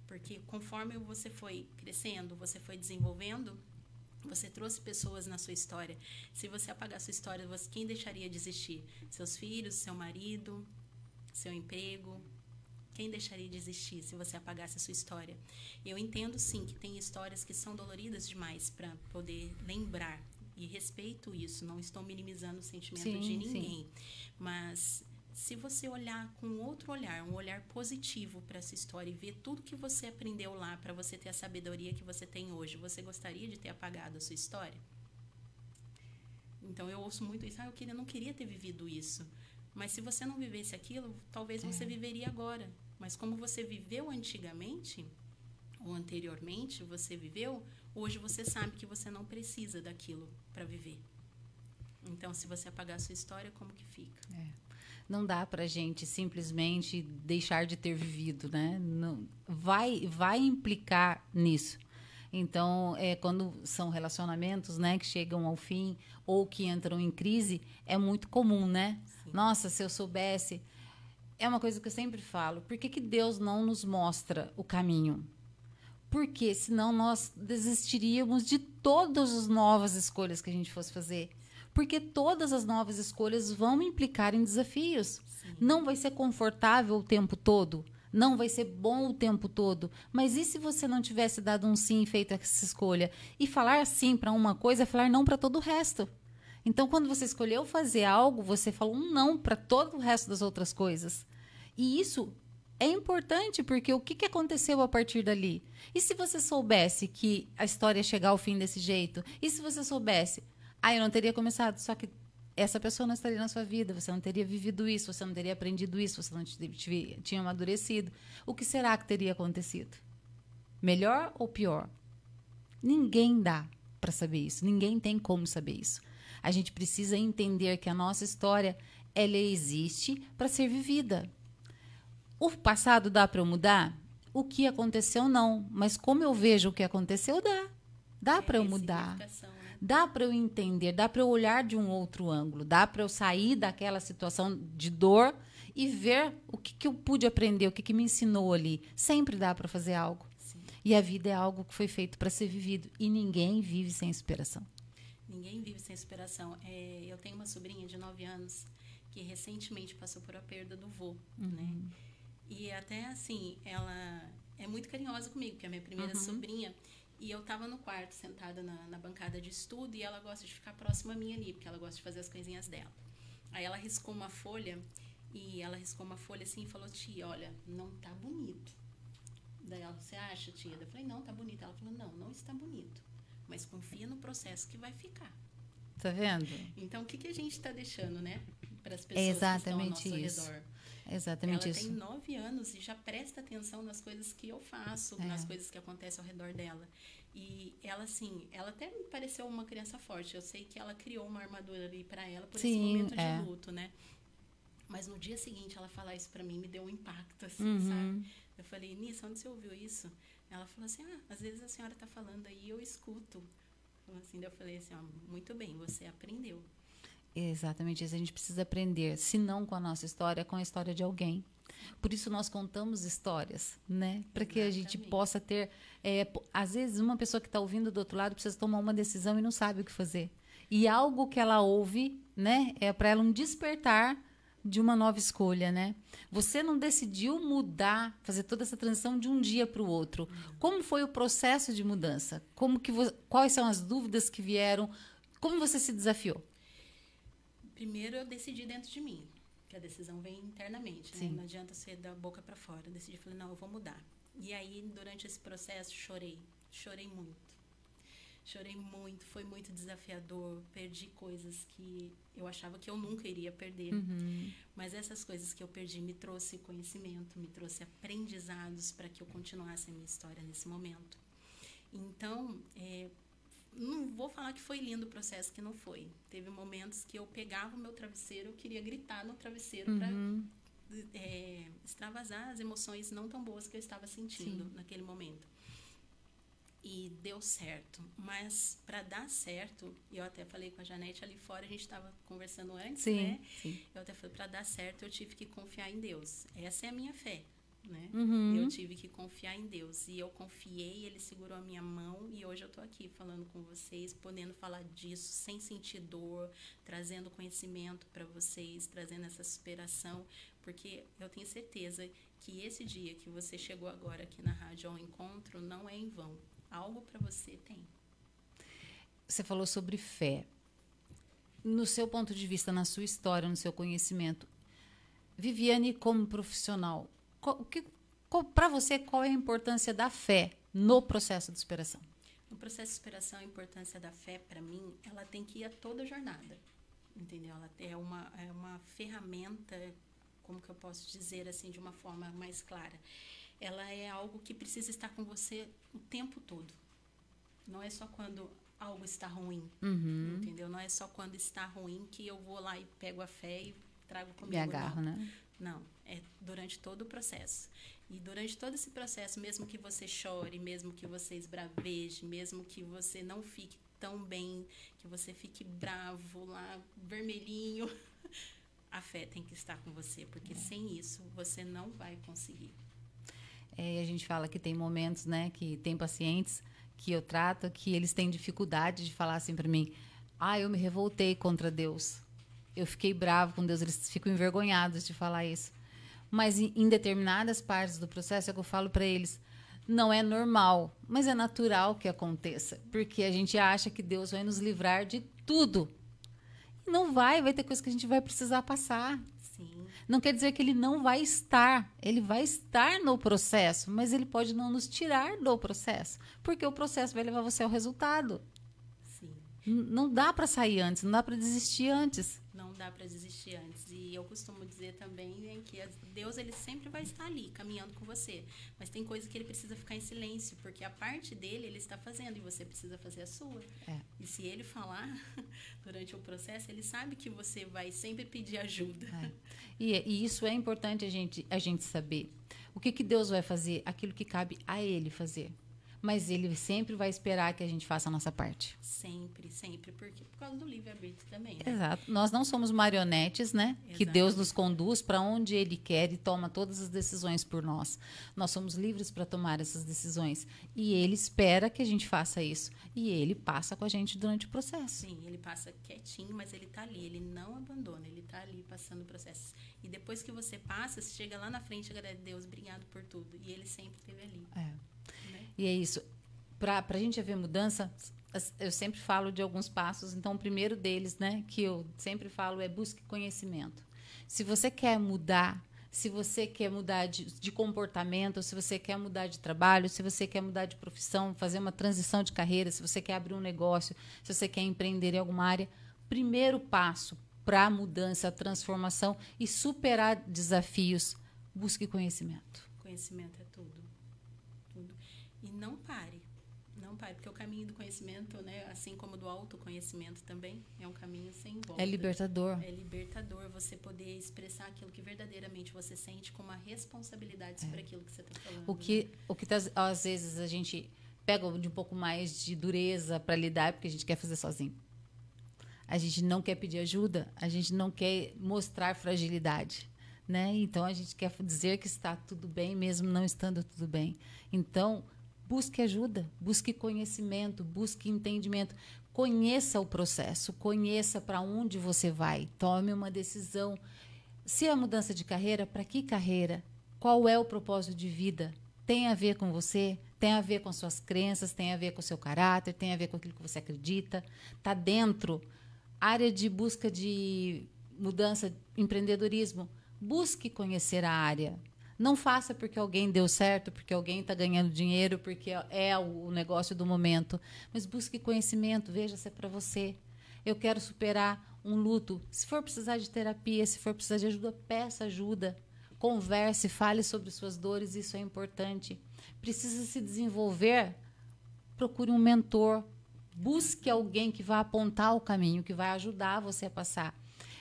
A: Porque conforme você foi crescendo, você foi desenvolvendo, você trouxe pessoas na sua história. Se você apagar a sua história, quem deixaria de existir? Seus filhos, seu marido, seu emprego? Quem deixaria de existir se você apagasse a sua história? Eu entendo, sim, que tem histórias que são doloridas demais para poder lembrar. E respeito isso, não estou minimizando o sentimento de ninguém. Sim. Mas se você olhar com outro olhar, um olhar positivo para essa história e ver tudo que você aprendeu lá para você ter a sabedoria que você tem hoje, você gostaria de ter apagado a sua história? Então, eu ouço muito isso. Eu não queria ter vivido isso. Mas se você não vivesse aquilo, talvez você viveria agora. Mas como você viveu antigamente, ou anteriormente, você viveu, hoje você sabe que você não precisa daquilo para viver. Então, se você apagar a sua história, como que fica?
B: Não dá pra gente simplesmente deixar de ter vivido, né? Não, vai implicar nisso. Então, quando são relacionamentos, né, que chegam ao fim ou que entram em crise, é muito comum, né? Sim. Nossa, se eu soubesse... É uma coisa que eu sempre falo. Por que Deus não nos mostra o caminho? Porque senão nós desistiríamos de todas as novas escolhas que a gente fosse fazer. Porque todas as novas escolhas vão implicar em desafios. Sim. Não vai ser confortável o tempo todo. Não vai ser bom o tempo todo. Mas e se você não tivesse dado um sim e feito essa escolha? E falar sim para uma coisa é falar não para todo o resto. Então, quando você escolheu fazer algo, você falou um não para todo o resto das outras coisas. E isso é importante, porque o que aconteceu a partir dali? E se você soubesse que a história ia chegar ao fim desse jeito? E se você soubesse... eu não teria começado, só que essa pessoa não estaria na sua vida, você não teria vivido isso, você não teria aprendido isso, você não tinha amadurecido. O que será que teria acontecido? Melhor ou pior? Ninguém dá para saber isso, ninguém tem como saber isso. A gente precisa entender que a nossa história, ela existe para ser vivida. O passado dá para eu mudar? O que aconteceu, não. Mas como eu vejo o que aconteceu, dá. Dá para eu mudar. Dá para eu entender, dá para eu olhar de um outro ângulo, dá para eu sair daquela situação de dor e ver o que eu pude aprender, o que me ensinou ali. Sempre dá para fazer algo. Sim. E a vida é algo que foi feito para ser vivido. E ninguém vive sem inspiração.
A: Ninguém vive sem inspiração. Eu tenho uma sobrinha de 9 anos que recentemente passou por a perda do vô, né? E até assim, ela é muito carinhosa comigo, que é a minha primeira sobrinha. E eu estava no quarto, sentada na bancada de estudo, e ela gosta de ficar próxima a mim ali, porque ela gosta de fazer as coisinhas dela. Aí ela riscou uma folha, assim e falou, tia, olha, não tá bonito. Daí ela, você acha, tia? Eu falei, não, tá bonito. Ela falou, não está bonito, mas confia no processo que vai ficar.
B: Tá vendo?
A: Então, o que a gente está deixando, né, para as pessoas que estão ao nosso redor?
B: Exatamente isso.
A: Ela tem 9 anos e já presta atenção nas coisas que eu faço, nas coisas que acontecem ao redor dela. E ela, assim, ela até me pareceu uma criança forte. Eu sei que ela criou uma armadura ali para ela por esse momento de luto, né? Mas no dia seguinte, ela falar isso para mim me deu um impacto, assim, sabe? Eu falei, Nissa, onde você ouviu isso? Ela falou assim, às vezes a senhora tá falando aí e eu escuto. Assim, eu falei assim, muito bem, você aprendeu.
B: Exatamente isso, a gente precisa aprender, se não com a nossa história, com a história de alguém. Por isso nós contamos histórias, né? Para que a gente possa ter... às vezes, uma pessoa que está ouvindo do outro lado precisa tomar uma decisão e não sabe o que fazer. E algo que ela ouve, né? É para ela um despertar de uma nova escolha, né? Você não decidiu mudar, fazer toda essa transição de um dia para o outro. Como foi o processo de mudança? Quais são as dúvidas que vieram? Como você se desafiou?
A: Primeiro, eu decidi dentro de mim, que a decisão vem internamente, né? Não adianta ser da boca para fora. Eu decidi, falei, não, eu vou mudar. E aí, durante esse processo, chorei muito. Chorei muito, foi muito desafiador. Perdi coisas que eu achava que eu nunca iria perder. Mas essas coisas que eu perdi me trouxe conhecimento, me trouxe aprendizados para que eu continuasse a minha história nesse momento. Então, não vou falar que foi lindo o processo, que não foi. Teve momentos que eu pegava o meu travesseiro, eu queria gritar no travesseiro para extravasar as emoções não tão boas que eu estava sentindo naquele momento. E deu certo. Mas para dar certo, eu até falei com a Janete ali fora, a gente estava conversando antes, né? Sim. Eu até falei, para dar certo eu tive que confiar em Deus. Essa é a minha fé, né? Eu tive que confiar em Deus. E eu confiei, Ele segurou a minha mão e hoje eu estou aqui falando com vocês, podendo falar disso sem sentir dor, trazendo conhecimento para vocês, trazendo essa superação, porque eu tenho certeza que esse dia que você chegou agora aqui na rádio ao encontro não é em vão. Algo para você tem.
B: Você falou sobre fé. No seu ponto de vista, na sua história, no seu conhecimento, Viviane, como profissional, para você, qual é a importância da fé no processo de superação?
A: No processo de superação, a importância da fé, para mim, ela tem que ir a toda a jornada. Entendeu? Ela é uma ferramenta, como que eu posso dizer assim, de uma forma mais clara. Ela é algo que precisa estar com você o tempo todo. Não é só quando algo está ruim, entendeu? Não é só quando está ruim que eu vou lá e pego a fé e trago comigo.
B: Me agarro, né?
A: Não, é durante todo o processo. E durante todo esse processo, mesmo que você chore, mesmo que você esbraveje, mesmo que você não fique tão bem, que você fique bravo lá, vermelhinho, a fé tem que estar com você, porque sem isso você não vai conseguir.
B: E a gente fala que tem momentos, né, que tem pacientes que eu trato que eles têm dificuldade de falar assim para mim: eu me revoltei contra Deus, eu fiquei bravo com Deus. Eles ficam envergonhados de falar isso. Mas em determinadas partes do processo é que eu falo para eles: não é normal, mas é natural que aconteça, porque a gente acha que Deus vai nos livrar de tudo. E não vai ter coisa que a gente vai precisar passar. Não quer dizer que ele não vai estar. Ele vai estar no processo, mas ele pode não nos tirar do processo, porque o processo vai levar você ao resultado.
A: Sim.
B: Não dá para sair antes, não dá para desistir antes.
A: Não dá para desistir antes. E eu costumo dizer também que Deus, ele sempre vai estar ali, caminhando com você. Mas tem coisa que ele precisa ficar em silêncio, porque a parte dele, ele está fazendo, e você precisa fazer a sua. E se ele falar durante o processo, ele sabe que você vai sempre pedir ajuda.
B: E isso é importante a gente saber. O que Deus vai fazer? Aquilo que cabe a ele fazer. Mas ele sempre vai esperar que a gente faça a nossa parte.
A: Sempre, sempre. Porque, por causa do livre-arbítrio também, né?
B: Exato. Nós não somos marionetes, né? Exatamente. Que Deus nos conduz para onde Ele quer e toma todas as decisões por nós. Nós somos livres para tomar essas decisões. E Ele espera que a gente faça isso. E Ele passa com a gente durante o processo.
A: Sim, Ele passa quietinho, mas Ele está ali. Ele não abandona. Ele está ali passando o processo. E depois que você passa, você chega lá na frente e agradece a Deus, obrigado por tudo. E Ele sempre esteve ali.
B: E é isso. Para a gente haver mudança, eu sempre falo de alguns passos. Então, o primeiro deles, né, que eu sempre falo, é busque conhecimento. Se você quer mudar, se você quer mudar de comportamento, se você quer mudar de trabalho, se você quer mudar de profissão, fazer uma transição de carreira, se você quer abrir um negócio, se você quer empreender em alguma área, primeiro passo para a mudança, a transformação e superar desafios, busque conhecimento.
A: Conhecimento é tudo. E não pare, porque o caminho do conhecimento, né, assim como do autoconhecimento também, é um caminho sem volta.
B: É libertador.
A: É libertador você poder expressar aquilo que verdadeiramente você sente com uma responsabilidade sobre aquilo que você está falando.
B: O que às vezes a gente pega de um pouco mais de dureza para lidar, porque a gente quer fazer sozinho. A gente não quer pedir ajuda, a gente não quer mostrar fragilidade. Né? Então, a gente quer dizer que está tudo bem, mesmo não estando tudo bem. Então, busque ajuda, busque conhecimento, busque entendimento. Conheça o processo, conheça para onde você vai. Tome uma decisão. Se é mudança de carreira, para que carreira? Qual é o propósito de vida? Tem a ver com você? Tem a ver com suas crenças? Tem a ver com o seu caráter? Tem a ver com aquilo que você acredita? Está dentro. Área de busca de mudança, empreendedorismo. Busque conhecer a área. Não faça porque alguém deu certo, porque alguém está ganhando dinheiro, porque é o negócio do momento. Mas busque conhecimento, veja se é para você. Eu quero superar um luto. Se for precisar de terapia, se for precisar de ajuda, peça ajuda. Converse, fale sobre suas dores, isso é importante. Precisa se desenvolver, procure um mentor. Busque alguém que vai apontar o caminho, que vai ajudar você a passar.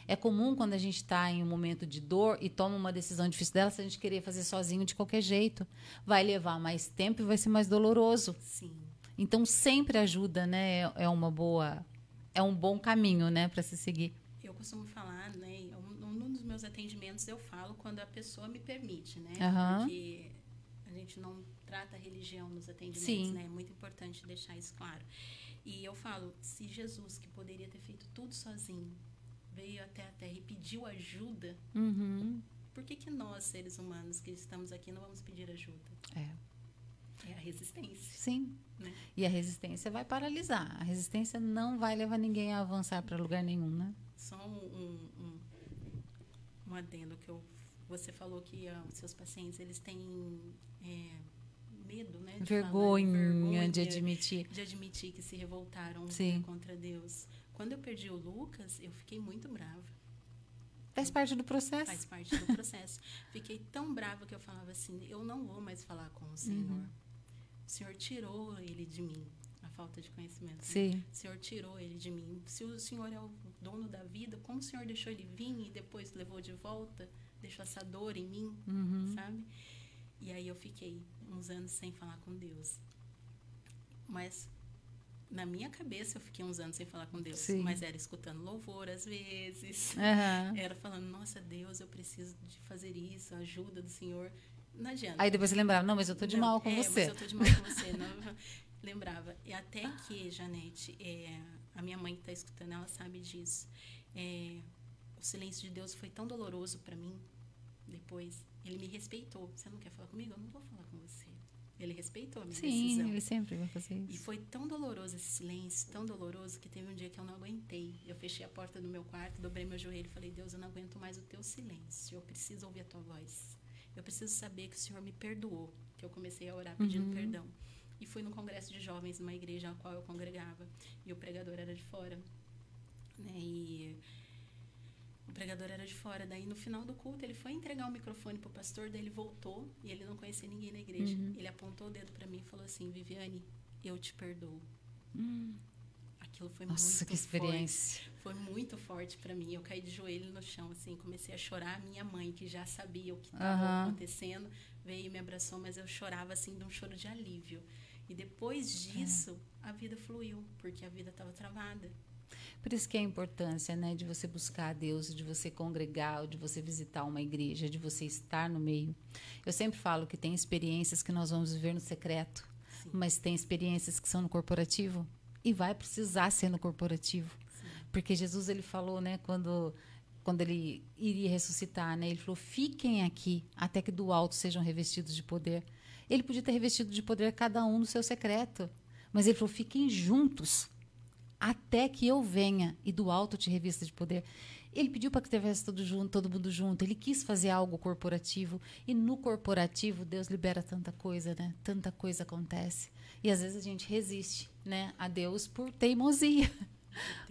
B: É comum quando a gente está em um momento de dor e toma uma decisão difícil dela, se a gente querer fazer sozinho de qualquer jeito. Vai levar mais tempo e vai ser mais doloroso.
A: Sim.
B: Então, sempre ajuda, né? É um bom caminho, né, para se seguir.
A: Eu costumo falar, né? Um dos meus atendimentos eu falo quando a pessoa me permite, né?
B: Aham.
A: Porque a gente não trata a religião nos atendimentos,
B: Sim.
A: né? É muito importante deixar isso claro. E eu falo, se Jesus, que poderia ter feito tudo sozinho, veio até a Terra e pediu ajuda,
B: Uhum.
A: por que nós, seres humanos que estamos aqui, não vamos pedir ajuda? É a resistência.
B: Sim.
A: Né?
B: E a resistência vai paralisar. A resistência não vai levar ninguém a avançar para lugar nenhum, né?
A: Só um adendo que você falou que os seus pacientes eles têm medo, né?
B: Vergonha de admitir.
A: De admitir que se revoltaram,
B: Sim.
A: contra Deus. Quando eu perdi o Lucas, eu fiquei muito brava.
B: Faz parte do processo.
A: Faz parte do processo. Fiquei tão brava que eu falava assim, eu não vou mais falar com o Senhor.
B: Uhum.
A: O Senhor tirou ele de mim. A falta de conhecimento.
B: Sim.
A: Né? O Senhor tirou ele de mim. Se o Senhor é o dono da vida, como o Senhor deixou ele vir e depois levou de volta, deixou essa dor em mim, sabe? E aí eu fiquei uns anos sem falar com Deus. Mas na minha cabeça eu fiquei uns anos sem falar com Deus.
B: Sim.
A: Mas era escutando louvor às vezes.
B: Uhum.
A: Era falando, nossa, Deus, eu preciso de fazer isso, a ajuda do Senhor. Não adianta.
B: Aí depois você lembrava, não, mas eu tô de mal com você.
A: Mas eu tô de mal com você. Não, lembrava. E até que, Janete, a minha mãe que está escutando, ela sabe disso. O silêncio de Deus foi tão doloroso para mim. Depois, ele me respeitou. Você não quer falar comigo? Eu não vou falar com você. Ele respeitou a minha decisão.
B: Sim, ele sempre vai fazer isso.
A: E foi tão doloroso esse silêncio, tão doloroso, que teve um dia que eu não aguentei. Eu fechei a porta do meu quarto, dobrei meu joelho e falei, Deus, eu não aguento mais o teu silêncio. Eu preciso ouvir a tua voz. Eu preciso saber que o Senhor me perdoou. Que eu comecei a orar pedindo perdão. E fui no congresso de jovens, numa igreja a qual eu congregava. E o pregador era de fora. Né? E o pregador era de fora. Daí, no final do culto, ele foi entregar o microfone pro pastor. Daí, ele voltou e ele não conhecia ninguém na igreja. Ele apontou o dedo para mim e falou assim, Viviane, eu te perdoo. Aquilo foi
B: Nossa, que experiência.
A: forte. Foi muito forte para mim. Eu caí de joelho no chão, assim, comecei a chorar. Minha mãe, que já sabia o que estava acontecendo, veio e me abraçou, mas eu chorava, assim, de um choro de alívio. E depois disso, a vida fluiu, porque a vida estava travada.
B: Por isso que é a importância, né, de você buscar a Deus, de você congregar, de você visitar uma igreja, de você estar no meio. Eu sempre falo que tem experiências que nós vamos viver no secreto, mas tem experiências que são no corporativo e vai precisar ser no corporativo. Sim. Porque Jesus, ele falou, né, quando ele iria ressuscitar, né, ele falou, fiquem aqui até que do alto sejam revestidos de poder. Ele podia ter revestido de poder cada um no seu secreto, mas ele falou, fiquem juntos até que eu venha e do alto te revista de poder. Ele pediu para que tivesse todo mundo junto. Ele quis fazer algo corporativo. E no corporativo, Deus libera tanta coisa, né? Tanta coisa acontece. E às vezes a gente resiste, né, a Deus por teimosia.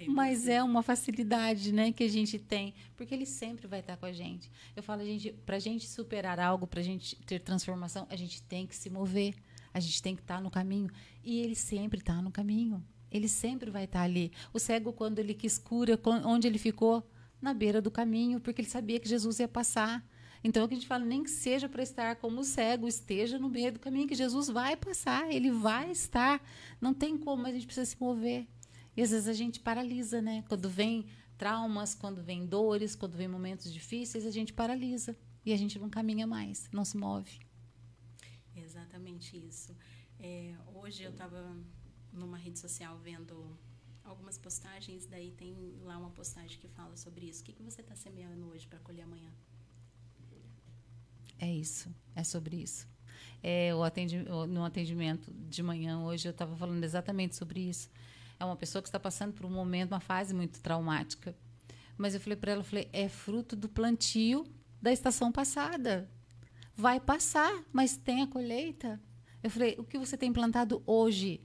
B: Mas é uma facilidade, né, que a gente tem. Porque Ele sempre vai estar com a gente. Eu falo, para a gente superar algo, para a gente ter transformação, a gente tem que se mover. A gente tem que estar no caminho. E Ele sempre está no caminho. Ele sempre vai estar ali. O cego, quando ele quis cura, onde ele ficou? Na beira do caminho, porque ele sabia que Jesus ia passar. Então, é o que a gente fala, nem que seja para estar como o cego, esteja no meio do caminho, que Jesus vai passar, ele vai estar. Não tem como, mas a gente precisa se mover. E às vezes a gente paralisa, né? Quando vem traumas, quando vem dores, quando vem momentos difíceis, a gente paralisa. E a gente não caminha mais, não se move.
A: Exatamente isso. Hoje eu estava numa rede social vendo algumas postagens, daí tem lá uma postagem que fala sobre isso. O que você está semeando hoje para colher amanhã?
B: É isso, é sobre isso. No atendimento de manhã hoje eu estava falando exatamente sobre isso. É uma pessoa que está passando por um momento, uma fase muito traumática. Mas eu falei para ela, é fruto do plantio da estação passada. vai passar, mas tem a colheita. Eu falei, o que você tem plantado hoje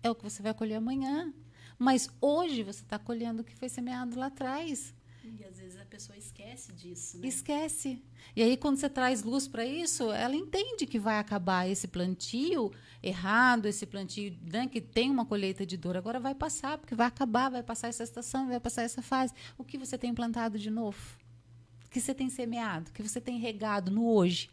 B: é o que você vai colher amanhã. Mas hoje você está colhendo o que foi semeado lá atrás.
A: E às vezes a pessoa esquece disso, né?
B: Esquece. E aí, quando você traz luz para isso, ela entende que vai acabar esse plantio errado, esse plantio, né, que tem uma colheita de dor. Agora vai passar, porque vai acabar, vai passar essa estação, vai passar essa fase. O que você tem plantado de novo? O que você tem semeado? O que você tem regado no hoje?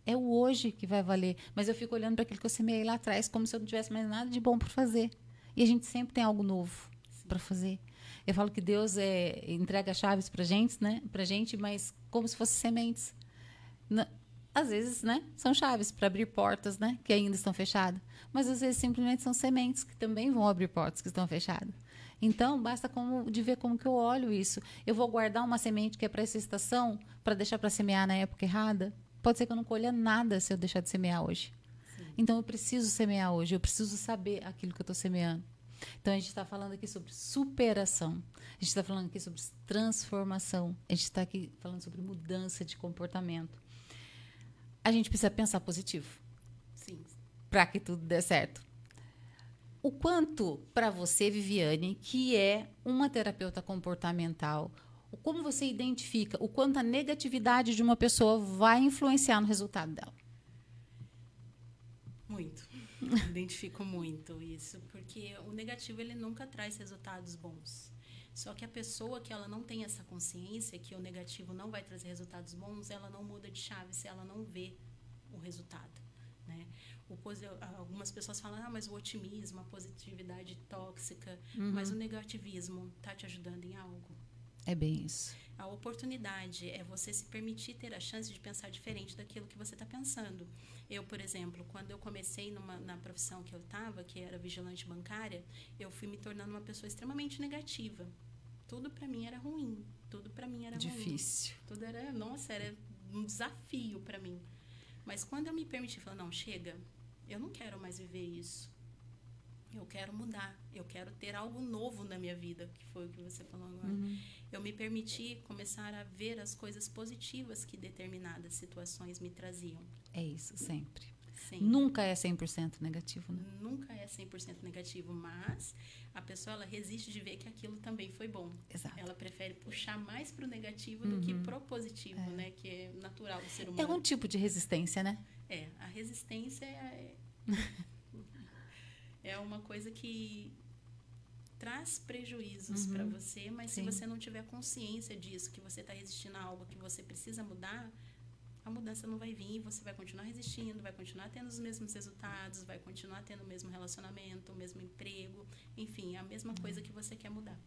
B: É o hoje que vai valer. Mas eu fico olhando para aquilo que eu semeei lá atrás, como se eu não tivesse mais nada de bom para fazer. E a gente sempre tem algo novo para fazer. Eu falo que Deus entrega chaves para gente, né? Para gente, mas como se fossem sementes. Às vezes, né? São chaves para abrir portas, né? Que ainda estão fechadas. Mas às vezes simplesmente são sementes que também vão abrir portas que estão fechadas. Então, basta de ver como que eu olho isso. Eu vou guardar uma semente que é para essa estação, para deixar para semear na época errada. Pode ser que eu não colha nada se eu deixar de semear hoje. Sim. Então, eu preciso semear hoje. Eu preciso saber aquilo que eu estou semeando. Então, a gente está falando aqui sobre superação. A gente está falando aqui sobre transformação. A gente está aqui falando sobre mudança de comportamento. A gente precisa pensar positivo.
A: Sim.
B: Para que tudo dê certo. O quanto, para você, Viviane, que é uma terapeuta comportamental, como você identifica o quanto a negatividade de uma pessoa vai influenciar no resultado dela?
A: Muito. Identifico muito isso, porque o negativo ele nunca traz resultados bons. Só que a pessoa que ela não tem essa consciência que o negativo não vai trazer resultados bons, ela não muda de chave se ela não vê o resultado, né? Algumas pessoas falam, mas o otimismo, a positividade tóxica, mas o negativismo está te ajudando em algo?
B: É bem isso.
A: A oportunidade é você se permitir ter a chance de pensar diferente daquilo que você está pensando. Eu, por exemplo, quando eu comecei na profissão que eu estava, que era vigilante bancária, eu fui me tornando uma pessoa extremamente negativa. Tudo para mim era ruim. Tudo para mim era
B: difícil.
A: Ruim. Tudo era, era um desafio para mim. Mas quando eu me permiti, falar, não, chega, eu não quero mais viver isso. Eu quero mudar, eu quero ter algo novo na minha vida, que foi o que você falou agora. Eu me permiti começar a ver as coisas positivas que determinadas situações me traziam.
B: É isso, sempre.
A: Sempre.
B: Nunca é 100% negativo, né?
A: Nunca é 100% negativo, mas a pessoa ela resiste de ver que aquilo também foi bom.
B: Exato.
A: Ela prefere puxar mais para o negativo do que para o positivo, né? Que é natural do ser humano.
B: É um tipo de resistência, né?
A: A resistência é uma coisa que traz prejuízos para você, mas se você não tiver consciência disso, que você está resistindo a algo que você precisa mudar, a mudança não vai vir, você vai continuar resistindo, vai continuar tendo os mesmos resultados, vai continuar tendo o mesmo relacionamento, o mesmo emprego, enfim, a mesma coisa que você quer mudar.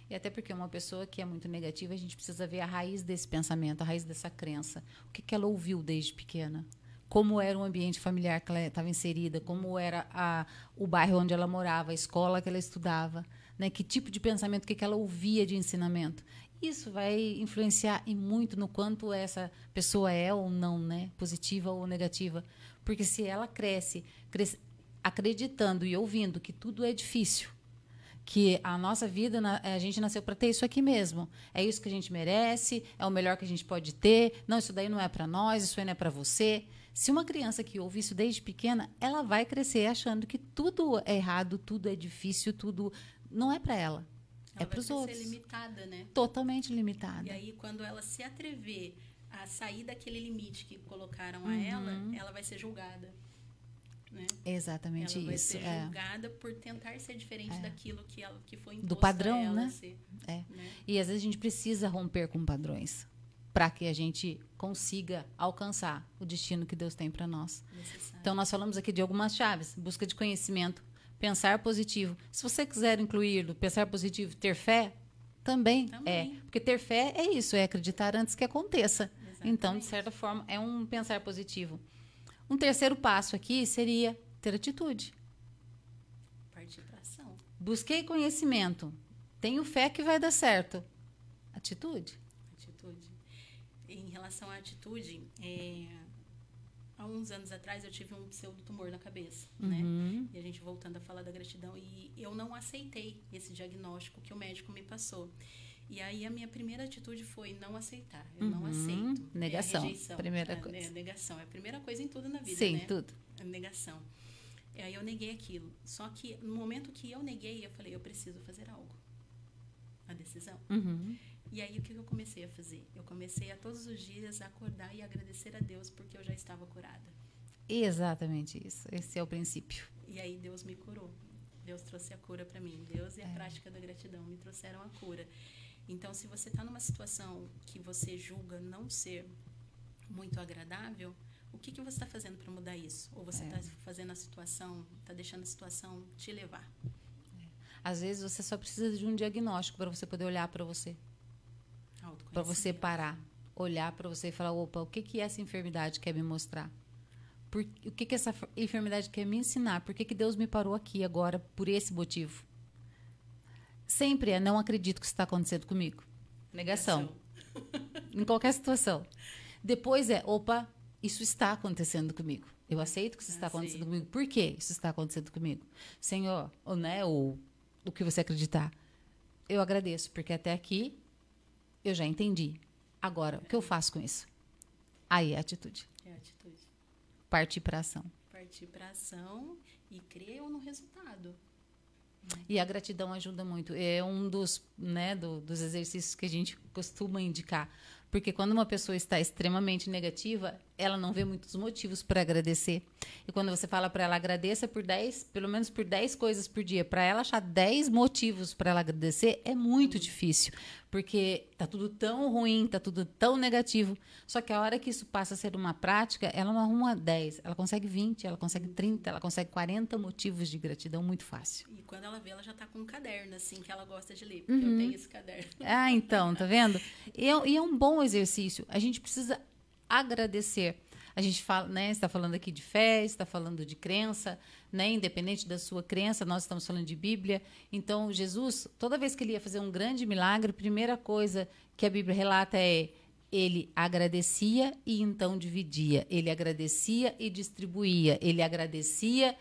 B: E até porque uma pessoa que é muito negativa, a gente precisa ver a raiz desse pensamento, a raiz dessa crença. O que ela ouviu desde pequena? Como era o ambiente familiar que ela estava inserida, como era o bairro onde ela morava, a escola que ela estudava, né? Que tipo de pensamento, o que ela ouvia de ensinamento. Isso vai influenciar e muito no quanto essa pessoa é ou não, né? Positiva ou negativa. Porque se ela cresce acreditando e ouvindo que tudo é difícil, que a nossa vida, a gente nasceu para ter isso aqui mesmo. É isso que a gente merece, é o melhor que a gente pode ter. Não, isso daí não é para nós, isso aí não é para você. Se uma criança que ouve isso desde pequena, ela vai crescer achando que tudo é errado, tudo é difícil, tudo não é para ela. É para os outros.
A: Ela vai ser limitada, né?
B: Totalmente limitada.
A: E aí, quando ela se atrever a sair daquele limite que colocaram a ela vai ser julgada. Né?
B: Exatamente
A: ela
B: isso.
A: Ela vai ser julgada por tentar ser diferente daquilo que foi imposto
B: do padrão,
A: a ela
B: né?
A: Ser,
B: né?
A: E
B: às vezes a gente precisa romper com padrões para que a gente consiga alcançar o destino que Deus tem para nós.
A: Necessário.
B: Então, nós falamos aqui de algumas chaves. Busca de conhecimento, pensar positivo. Se você quiser incluir do pensar positivo, ter fé, também é. Porque ter fé é isso, é acreditar antes que aconteça.
A: Exatamente.
B: Então, de certa forma, é um pensar positivo. Um terceiro passo aqui seria ter atitude.
A: Partir para ação.
B: Busquei conhecimento. Tenho fé que vai dar certo. Atitude.
A: Em relação à atitude, há uns anos atrás eu tive um pseudotumor na cabeça, né? E a gente voltando a falar da gratidão, e eu não aceitei esse diagnóstico que o médico me passou. E aí a minha primeira atitude foi não aceitar. Eu não aceito.
B: Negação.
A: É a rejeição.
B: Primeira coisa.
A: É a negação. É a primeira coisa em tudo na vida,
B: Sim,
A: né?
B: tudo.
A: A negação. E aí eu neguei aquilo. Só que no momento que eu neguei, eu falei, eu preciso fazer algo. A decisão. E aí o que eu comecei a fazer? Eu comecei a todos os dias acordar e agradecer a Deus porque eu já estava curada.
B: Exatamente isso. Esse é o princípio.
A: E aí Deus me curou. Deus trouxe a cura para mim. Deus e a prática da gratidão me trouxeram a cura. Então, se você está numa situação que você julga não ser muito agradável, o que você está fazendo para mudar isso? Ou você está fazendo a situação, está deixando a situação te levar?
B: Às vezes você só precisa de um diagnóstico para você poder olhar para você. Para você parar, olhar para você e falar, opa, o que essa enfermidade quer me mostrar? O que essa enfermidade quer me ensinar? Por que Deus me parou aqui agora por esse motivo? Sempre é não acredito que isso está acontecendo comigo. Negação. Em qualquer situação. Depois é, opa, isso está acontecendo comigo. Eu aceito que isso está acontecendo comigo. Por que isso está acontecendo comigo? Senhor, ou o que você acreditar. Eu agradeço, porque até aqui eu já entendi. Agora, o que eu faço com isso? Aí é a atitude.
A: É a atitude.
B: Partir para ação.
A: Partir para ação e crer no resultado.
B: E a gratidão ajuda muito. É um dos, dos exercícios que a gente costuma indicar. Porque quando uma pessoa está extremamente negativa, ela não vê muitos motivos para agradecer. E quando você fala para ela, agradeça por 10, pelo menos por 10 coisas por dia, para ela achar 10 motivos para ela agradecer, é muito difícil. Porque tá tudo tão ruim, tá tudo tão negativo. Só que a hora que isso passa a ser uma prática, ela não arruma 10, ela consegue 20, ela consegue 30, ela consegue 40 motivos de gratidão muito fácil.
A: E quando ela vê, ela já tá com um caderno, assim, que ela gosta de ler, porque eu tenho esse caderno.
B: Ah, então, tá vendo? E é um bom exercício. A gente precisa agradecer. A gente fala, está falando aqui de fé, está falando de crença, independente da sua crença, nós estamos falando de Bíblia. Então, Jesus, toda vez que ele ia fazer um grande milagre, a primeira coisa que a Bíblia relata é ele agradecia e então dividia. Ele agradecia e distribuía. Ele agradecia.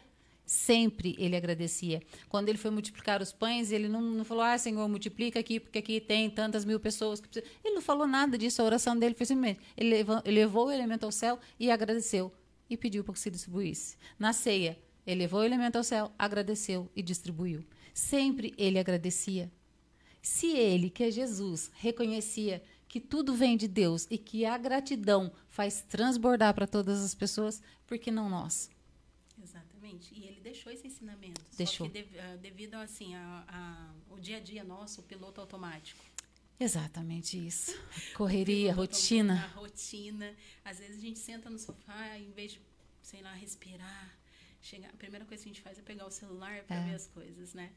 B: Sempre ele agradecia. Quando ele foi multiplicar os pães, ele não falou, Senhor, multiplica aqui, porque aqui tem tantas mil pessoas que precisam. Ele não falou nada disso, a oração dele foi simplesmente, ele levou o elemento ao céu e agradeceu, e pediu para que se distribuísse. Na ceia, ele levou o elemento ao céu, agradeceu e distribuiu. Sempre ele agradecia. Se ele, que é Jesus, reconhecia que tudo vem de Deus e que a gratidão faz transbordar para todas as pessoas, por que não nós?
A: Exatamente. E ele deixou esse ensinamento.
B: Deixou.
A: Só que devido assim, o dia a dia nosso, o piloto automático.
B: Exatamente isso. Correria, rotina.
A: A rotina. Às vezes a gente senta no sofá, em vez de, sei lá, respirar, a primeira coisa que a gente faz é pegar o celular para ver as coisas, né?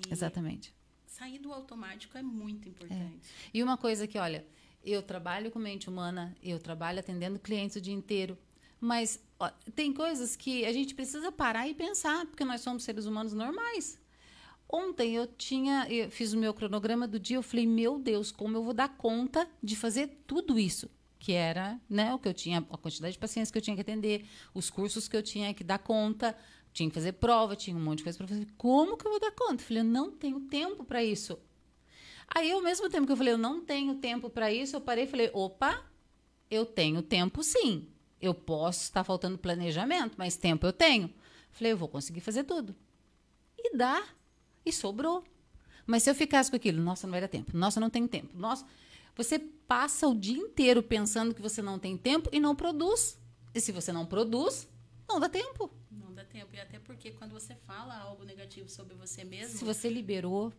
B: Exatamente.
A: Sair do automático é muito importante.
B: E uma coisa que, olha, eu trabalho com mente humana, eu trabalho atendendo clientes o dia inteiro, mas tem coisas que a gente precisa parar e pensar, porque nós somos seres humanos normais. Ontem eu fiz o meu cronograma do dia, eu falei, meu Deus, como eu vou dar conta de fazer tudo isso? Que era, o que eu tinha, a quantidade de pacientes que eu tinha que atender, os cursos que eu tinha que dar conta, tinha que fazer prova, tinha um monte de coisa para fazer. Como que eu vou dar conta? Eu falei, eu não tenho tempo para isso. Aí, ao mesmo tempo que eu falei, eu não tenho tempo para isso, eu parei e falei, opa, eu tenho tempo sim. Eu posso estar faltando planejamento, mas tempo eu tenho. Falei, eu vou conseguir fazer tudo. E dá. E sobrou. Mas se eu ficasse com aquilo, nossa, não vai dar tempo. Nossa, não tenho tempo. Nossa, você passa o dia inteiro pensando que você não tem tempo e não produz. E se você não produz, não dá tempo.
A: Não dá tempo. E até porque quando você fala algo negativo sobre você mesmo...
B: Se você liberou...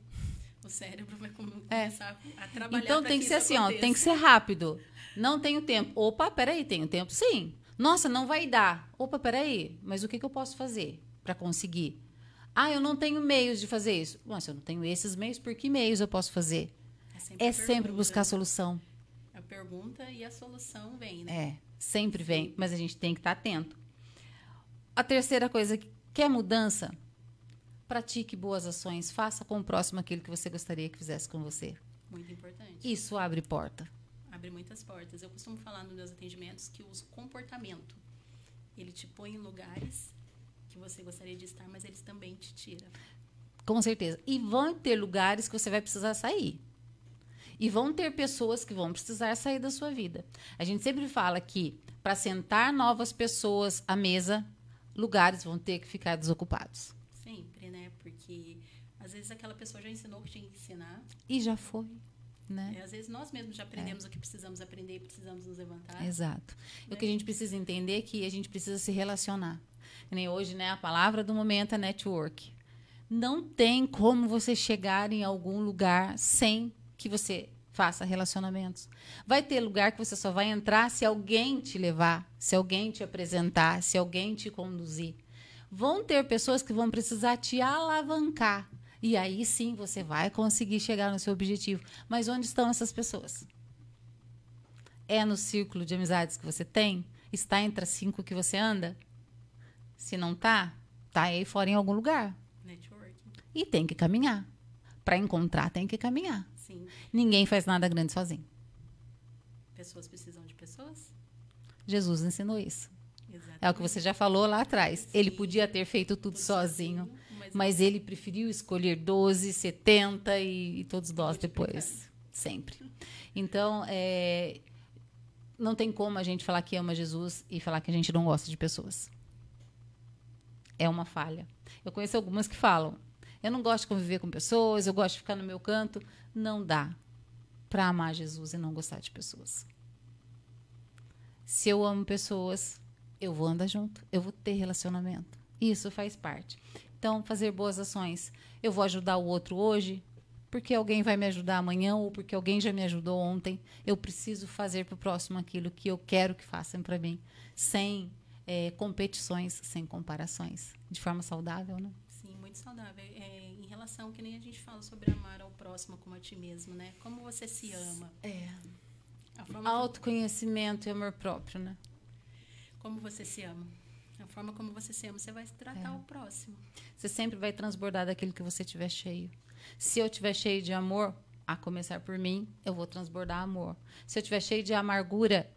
A: O cérebro vai começar a trabalhar.
B: Então tem que ser assim, tem que ser rápido. Não tenho tempo. Opa, peraí, tenho tempo sim. Nossa, não vai dar. Opa, peraí, mas o que eu posso fazer para conseguir? Eu não tenho meios de fazer isso. Nossa, eu não tenho esses meios, por que meios eu posso fazer? É sempre buscar a solução.
A: A pergunta e a solução vem, né?
B: Sempre vem, mas a gente tem que estar atento. A terceira coisa, quer mudança? Pratique boas ações, faça com o próximo aquilo que você gostaria que fizesse com você.
A: Muito importante.
B: Isso abre porta.
A: Abre muitas portas. Eu costumo falar nos meus atendimentos que o comportamento, ele te põe em lugares que você gostaria de estar, mas eles também te tiram.
B: Com certeza. E vão ter lugares que você vai precisar sair. E vão ter pessoas que vão precisar sair da sua vida. A gente sempre fala que para sentar novas pessoas à mesa, lugares vão ter que ficar desocupados.
A: Sempre, né? Porque às vezes aquela pessoa já ensinou o que tinha que ensinar.
B: E já foi, né?
A: Às vezes nós mesmos já aprendemos o que precisamos aprender e precisamos nos levantar.
B: Exato.
A: Né?
B: O que a gente precisa entender é que a gente precisa se relacionar. Que nem hoje, né? A palavra do momento é network. Não tem como você chegar em algum lugar sem que você faça relacionamentos. Vai ter lugar que você só vai entrar se alguém te levar, se alguém te apresentar, se alguém te conduzir. Vão ter pessoas que vão precisar te alavancar. E aí sim você vai conseguir chegar no seu objetivo. Mas onde estão essas pessoas? É no círculo de amizades que você tem? Está entre as 5 que você anda? Se não tá aí fora em algum lugar.
A: Networking.
B: E tem que caminhar. Para encontrar, tem que caminhar.
A: Sim.
B: Ninguém faz nada grande sozinho.
A: Pessoas precisam de pessoas?
B: Jesus ensinou isso.
A: Exatamente.
B: É o que você já falou lá atrás.
A: Sim.
B: Ele podia ter feito tudo sozinho, mas ele preferiu escolher 12, 70 e todos nós depois. Sempre. Então, não tem como a gente falar que ama Jesus e falar que a gente não gosta de pessoas. É uma falha. Eu conheço algumas que falam, eu não gosto de conviver com pessoas, eu gosto de ficar no meu canto. Não dá para amar Jesus e não gostar de pessoas. Se eu amo pessoas, eu vou andar junto, eu vou ter relacionamento. Isso faz parte. Então, fazer boas ações. Eu vou ajudar o outro hoje, porque alguém vai me ajudar amanhã ou porque alguém já me ajudou ontem. Eu preciso fazer para o próximo aquilo que eu quero que façam para mim, sem competições, sem comparações. De forma saudável, né?
A: Sim, muito saudável. Em relação, que nem a gente fala sobre amar ao próximo como a ti mesmo, né? Como você se ama.
B: Autoconhecimento e amor próprio, né?
A: Como você se ama. A forma como você se ama, você vai tratar o próximo.
B: Você sempre vai transbordar daquilo que você tiver cheio. Se eu tiver cheio de amor, a começar por mim, eu vou transbordar amor. Se eu tiver cheio de amargura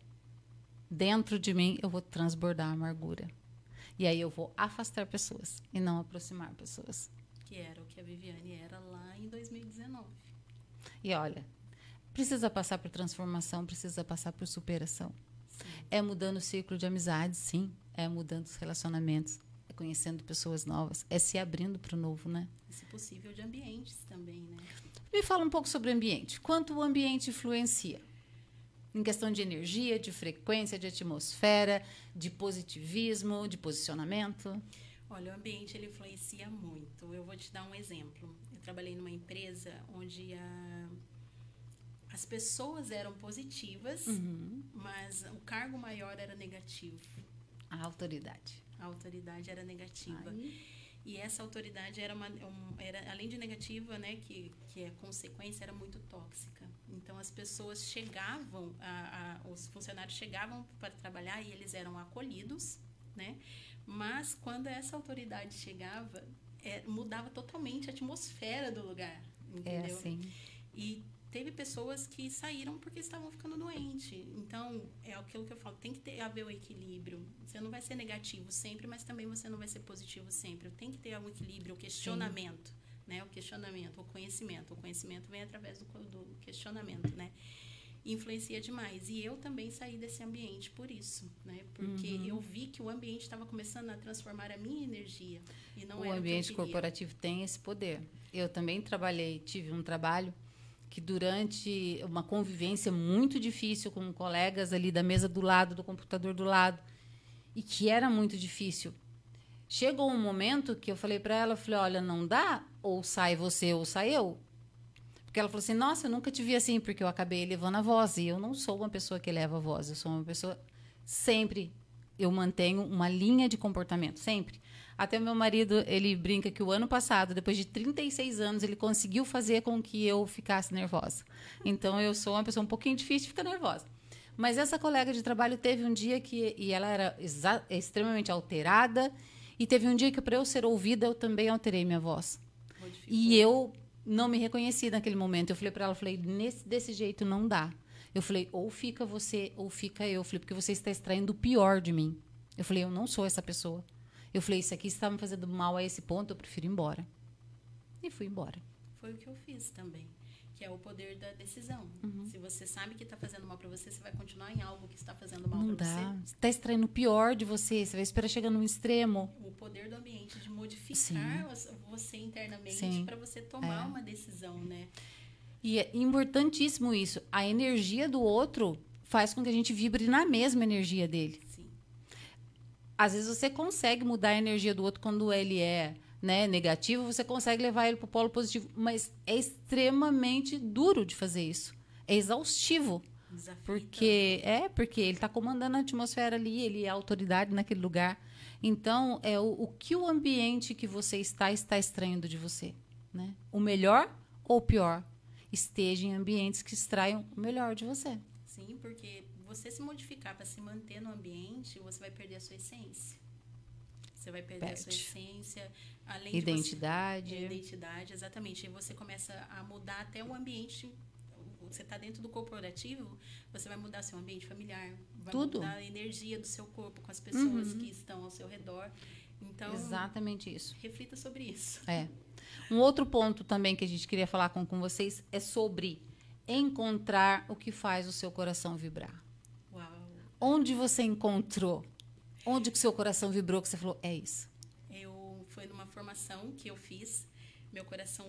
B: dentro de mim, eu vou transbordar amargura. E aí eu vou afastar pessoas e não aproximar pessoas.
A: Que era o que a Viviane era lá em 2019.
B: E olha, precisa passar por transformação, precisa passar por superação.
A: Sim.
B: É mudando o ciclo de amizades, sim. É mudando os relacionamentos, é conhecendo pessoas novas, é se abrindo para o novo, né?
A: E, se possível, de ambientes também, né?
B: Me fala um pouco sobre o ambiente. Quanto o ambiente influencia? Em questão de energia, de frequência, de atmosfera, de positivismo, de posicionamento?
A: Olha, o ambiente ele influencia muito. Eu vou te dar um exemplo. Eu trabalhei numa empresa onde as pessoas eram positivas, mas o cargo maior era negativo.
B: A autoridade.
A: A autoridade era negativa. E essa autoridade era além de negativa, né, que é consequência, era muito tóxica. Então, as pessoas chegavam, os funcionários chegavam para trabalhar e eles eram acolhidos, né? Mas, quando essa autoridade chegava, mudava totalmente a atmosfera do lugar, entendeu?
B: É assim.
A: E teve pessoas que saíram porque estavam ficando doentes. Então, é aquilo que eu falo, tem que haver o equilíbrio. Você não vai ser negativo sempre, mas também você não vai ser positivo sempre. Tem que ter um equilíbrio, o questionamento, né? O questionamento, o conhecimento. O conhecimento vem através do questionamento, né? Influencia demais. E eu também saí desse ambiente por isso, né? Porque eu vi que o ambiente estava começando a transformar a minha energia. E não era o
B: ambiente corporativo tem esse poder. Eu também tive um trabalho que durante uma convivência muito difícil com colegas ali da mesa do lado, do computador do lado, e que era muito difícil. Chegou um momento que eu falei para ela, olha, não dá, ou sai você ou sai eu. Porque ela falou assim, nossa, eu nunca te vi assim, porque eu acabei elevando a voz, e eu não sou uma pessoa que eleva a voz, eu sou uma pessoa, sempre eu mantenho uma linha de comportamento, sempre. Até meu marido, ele brinca que o ano passado, depois de 36 anos, ele conseguiu fazer com que eu ficasse nervosa. Então, eu sou uma pessoa um pouquinho difícil de ficar nervosa. Mas essa colega de trabalho teve um dia e ela era extremamente alterada, e teve um dia que, para eu ser ouvida, eu também alterei minha voz. E eu não me reconheci naquele momento. Eu falei para ela, desse jeito não dá. Eu falei, ou fica você, ou fica eu. Eu falei, porque você está extraindo o pior de mim. Eu falei, eu não sou essa pessoa. Eu falei, isso aqui está me fazendo mal a esse ponto, eu prefiro ir embora. E fui embora.
A: Foi o que eu fiz também. que é o poder da decisão. Se você sabe que está fazendo mal para você, você vai continuar em algo que está fazendo mal
B: Não
A: para
B: dá.
A: você.
B: Você está extraindo o pior de você. Você vai esperar chegar num extremo.
A: O poder do ambiente de modificar você internamente
B: Sim.
A: para você tomar uma decisão, né?
B: E é importantíssimo isso. A energia do outro faz com que a gente vibre na mesma energia dele.
A: Sim.
B: Às vezes você consegue mudar a energia do outro quando ele é, né, negativo, você consegue levar ele para o polo positivo, mas é extremamente duro de fazer isso. É exaustivo.
A: Desafio.
B: Porque ele está comandando a atmosfera ali, ele é a autoridade naquele lugar. Então, o que o ambiente que você está extraindo de você, né? O melhor ou o pior? Esteja em ambientes que extraiam o melhor de você.
A: Sim, porque você se modificar para se manter no ambiente, você vai perder a sua essência. Você vai perder a sua essência, além
B: identidade.
A: de você, identidade, exatamente. E você começa a mudar até o ambiente. Você está dentro do corporativo, você vai mudar seu ambiente familiar, vai mudar a energia do seu corpo com as pessoas que estão ao seu redor. Então,
B: exatamente isso.
A: Reflita sobre isso.
B: Um outro ponto também que a gente queria falar com vocês é sobre encontrar o que faz o seu coração vibrar.
A: Uau.
B: Onde você encontrou? Onde que o seu coração vibrou que você falou, é isso?
A: Foi numa formação que eu fiz, meu coração,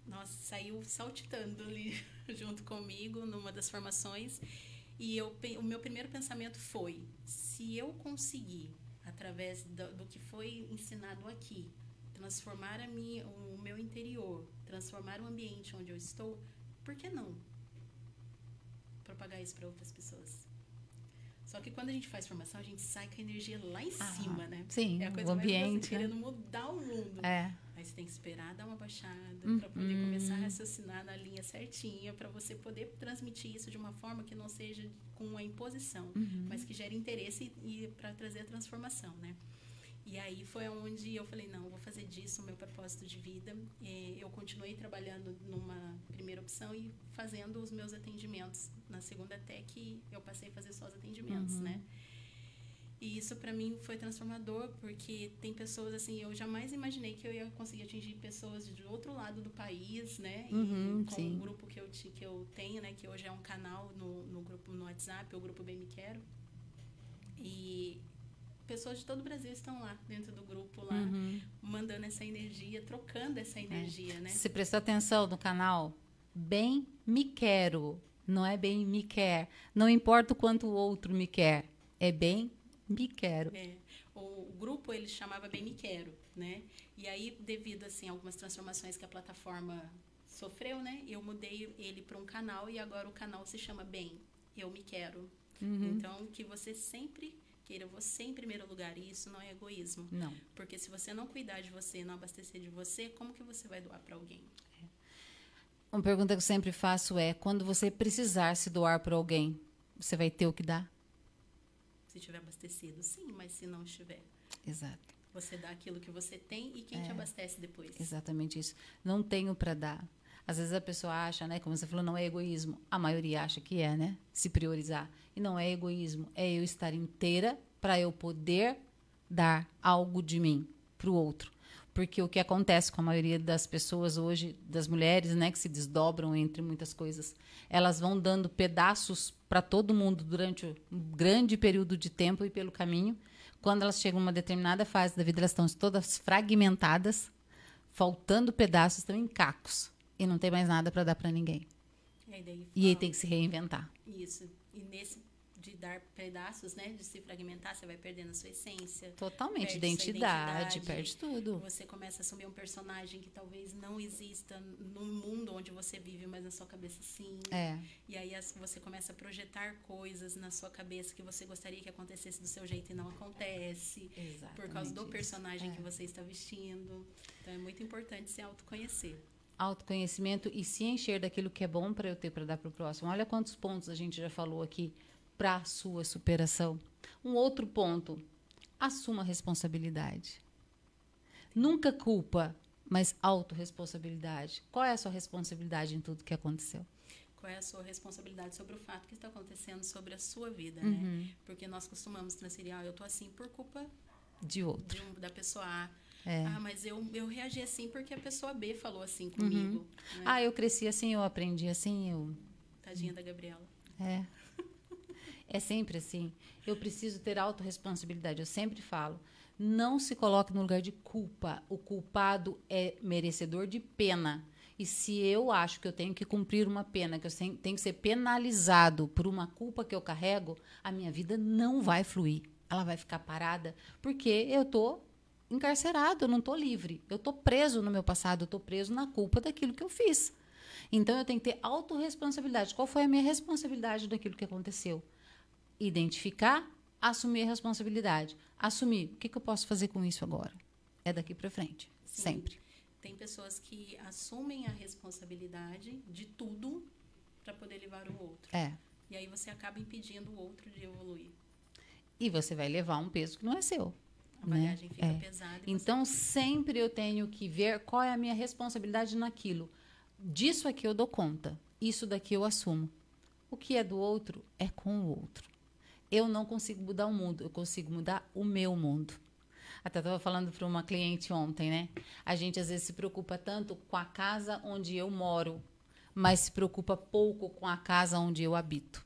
A: nossa, saiu saltitando ali junto comigo numa das formações. E o meu primeiro pensamento foi, se eu conseguir, através do que foi ensinado aqui, transformar o meu interior, transformar o ambiente onde eu estou, por que não propagar isso para outras pessoas? Só que quando a gente faz formação, a gente sai com a energia lá em cima, né?
B: Sim,
A: é a coisa
B: o ambiente,
A: mais querendo mudar o mundo. Aí você tem que esperar dar uma baixada para poder começar a raciocinar na linha certinha, para você poder transmitir isso de uma forma que não seja com uma imposição, mas que gere interesse e para trazer a transformação, né? E aí foi onde eu falei, não, eu vou fazer disso o meu propósito de vida. Eu continuei trabalhando numa primeira opção e fazendo os meus atendimentos. Na segunda até que eu passei a fazer só os atendimentos, né? E isso para mim foi transformador, porque tem pessoas assim, eu jamais imaginei que eu ia conseguir atingir pessoas de outro lado do país, né? E com o grupo que eu tenho, né? Que hoje é um canal no grupo no WhatsApp, o grupo Bem Me Quero. E pessoas de todo o Brasil estão lá, dentro do grupo, lá, mandando essa energia, trocando essa energia, né?
B: Se prestar atenção no canal, Bem Me Quero, não é Bem Me Quer. Não importa o quanto o outro me quer, é Bem Me Quero.
A: O grupo, ele chamava Bem Me Quero, né? E aí, devido, assim, a algumas transformações que a plataforma sofreu, né? Eu mudei ele para um canal e agora o canal se chama Bem, Eu Me Quero. Então, que você sempre queira você em primeiro lugar, e isso não é egoísmo.
B: Não.
A: Porque se você não cuidar de você, não abastecer de você, como que você vai doar para alguém?
B: Uma pergunta que eu sempre faço é, quando você precisar se doar para alguém, você vai ter o que dar?
A: Se estiver abastecido, sim, mas se não estiver.
B: Exato.
A: Você dá aquilo que você tem e quem te abastece depois.
B: Exatamente isso. Não tenho para dar. Às vezes a pessoa acha, né, como você falou, não é egoísmo. A maioria acha que é, né? Se priorizar. E não é egoísmo. É eu estar inteira para eu poder dar algo de mim para o outro. Porque o que acontece com a maioria das pessoas hoje, das mulheres, né, que se desdobram entre muitas coisas, elas vão dando pedaços para todo mundo durante um grande período de tempo e pelo caminho. Quando elas chegam a uma determinada fase da vida, elas estão todas fragmentadas, faltando pedaços, estão em cacos. E não tem mais nada para dar para ninguém. E aí tem que se reinventar.
A: Isso. E nesse de dar pedaços, né, de se fragmentar, você vai perdendo a sua essência.
B: Totalmente. Identidade, perde tudo.
A: Você começa a assumir um personagem que talvez não exista no mundo onde você vive, mas na sua cabeça sim. E aí você começa a projetar coisas na sua cabeça que você gostaria que acontecesse do seu jeito e não acontece.
B: Exatamente.
A: Por causa do personagem que você está vestindo. Então é muito importante se autoconhecer.
B: Autoconhecimento e se encher daquilo que é bom para eu ter para dar para o próximo. Olha quantos pontos a gente já falou aqui para a sua superação. Um outro ponto, assuma a responsabilidade. Nunca culpa, mas autorresponsabilidade. Qual é a sua responsabilidade em tudo que aconteceu?
A: Qual é a sua responsabilidade sobre o fato que está acontecendo sobre a sua vida, né? Porque nós costumamos transferir, eu tô assim por culpa
B: de outro.
A: Da pessoa A. Ah, mas eu reagi assim porque a pessoa B falou assim comigo. Né?
B: Ah, eu cresci assim, eu aprendi assim, eu...
A: Tadinha da Gabriela.
B: É. É sempre assim. Eu preciso ter autorresponsabilidade. Eu sempre falo, não se coloque no lugar de culpa. O culpado é merecedor de pena. E se eu acho que eu tenho que cumprir uma pena, que eu tenho que ser penalizado por uma culpa que eu carrego, a minha vida não vai fluir. Ela vai ficar parada, porque eu estou encarcerado, eu não estou livre. Eu estou preso no meu passado, eu estou preso na culpa daquilo que eu fiz. Então, eu tenho que ter autorresponsabilidade. Qual foi a minha responsabilidade daquilo que aconteceu? Identificar, assumir a responsabilidade. Assumir, o que eu posso fazer com isso agora? É daqui para frente,
A: Sim.
B: sempre.
A: Tem pessoas que assumem a responsabilidade de tudo para poder levar o outro.
B: É.
A: E aí você acaba impedindo o outro de evoluir.
B: E você vai levar um peso que não é seu.
A: A bagagem fica pesada.
B: Então, sempre eu tenho que ver qual é a minha responsabilidade naquilo. Disso aqui eu dou conta. Isso daqui eu assumo. O que é do outro é com o outro. Eu não consigo mudar o mundo, eu consigo mudar o meu mundo. Até estava falando para uma cliente ontem, né? A gente às vezes se preocupa tanto com a casa onde eu moro, mas se preocupa pouco com a casa onde eu habito.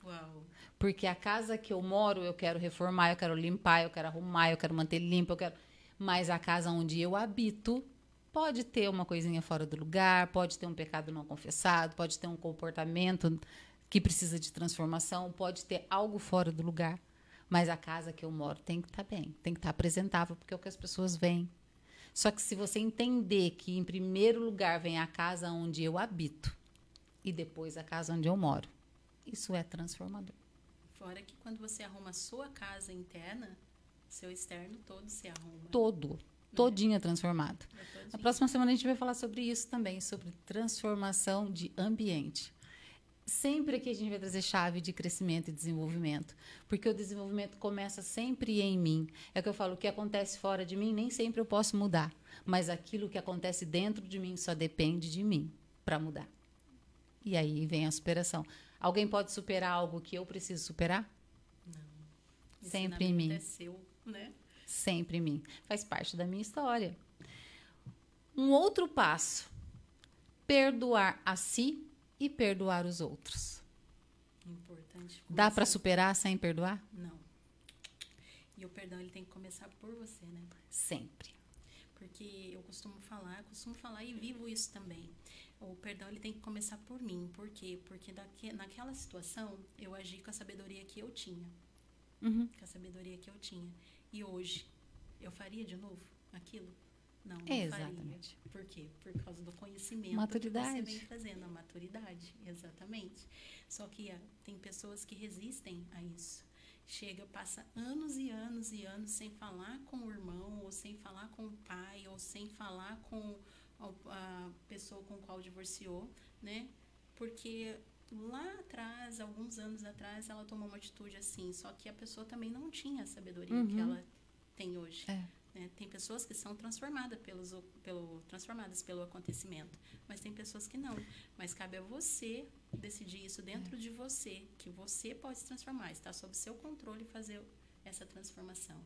A: Uau.
B: Porque a casa que eu moro, eu quero reformar, eu quero limpar, eu quero arrumar, eu quero manter limpa, mas a casa onde eu habito pode ter uma coisinha fora do lugar, pode ter um pecado não confessado, pode ter um comportamento que precisa de transformação, pode ter algo fora do lugar. Mas a casa que eu moro tem que estar bem, tem que estar apresentável, porque é o que as pessoas veem. Só que se você entender que, em primeiro lugar, vem a casa onde eu habito e depois a casa onde eu moro, isso é transformador.
A: Fora que quando você arruma a sua casa interna, seu externo todo se arruma.
B: Todinho transformado. Na próxima semana a gente vai falar sobre isso também, sobre transformação de ambiente. Sempre aqui a gente vai trazer chave de crescimento e desenvolvimento, porque o desenvolvimento começa sempre em mim. É o que eu falo, o que acontece fora de mim nem sempre eu posso mudar, mas aquilo que acontece dentro de mim só depende de mim para mudar. E aí vem a superação. Alguém pode superar algo que eu preciso superar?
A: Não.
B: Sempre em mim.
A: É seu, né?
B: Sempre em mim. Faz parte da minha história. Um outro passo, perdoar a si e perdoar os outros.
A: Importante.
B: Dá para superar sem perdoar?
A: Não. E o perdão ele tem que começar por você, né?
B: Sempre.
A: Porque eu costumo falar e vivo isso também. O perdão ele tem que começar por mim. Por quê? Porque naquela situação eu agi com a sabedoria que eu tinha.
B: Uhum.
A: Com a sabedoria que eu tinha. E hoje, eu faria de novo aquilo? Não
B: Exatamente.
A: faria. Por quê? Por causa do conhecimento
B: maturidade.
A: que você vem trazendo. A maturidade, exatamente. Só que tem pessoas que resistem a isso. Passa anos e anos e anos sem falar com o irmão, ou sem falar com o pai, ou sem falar com a pessoa com a qual divorciou, né? Porque lá atrás, alguns anos atrás, ela tomou uma atitude assim, só que a pessoa também não tinha a sabedoria que ela tem hoje. Né? Tem pessoas que são transformadas pelo acontecimento, mas tem pessoas que não. Mas cabe a você decidir isso dentro de você, que você pode se transformar, está sob seu controle fazer essa transformação.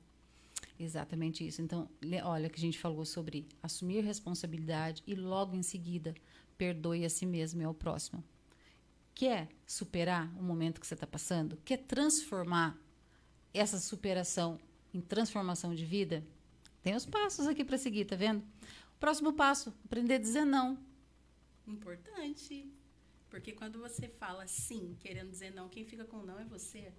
B: Exatamente isso. Então, olha que a gente falou sobre assumir responsabilidade e logo em seguida perdoe a si mesmo e ao próximo. Quer superar o momento que você está passando? Quer transformar essa superação em transformação de vida? Tem os passos aqui para seguir, tá vendo? O próximo passo, aprender a dizer não.
A: Importante. Porque quando você fala sim, querendo dizer não, quem fica com não é você.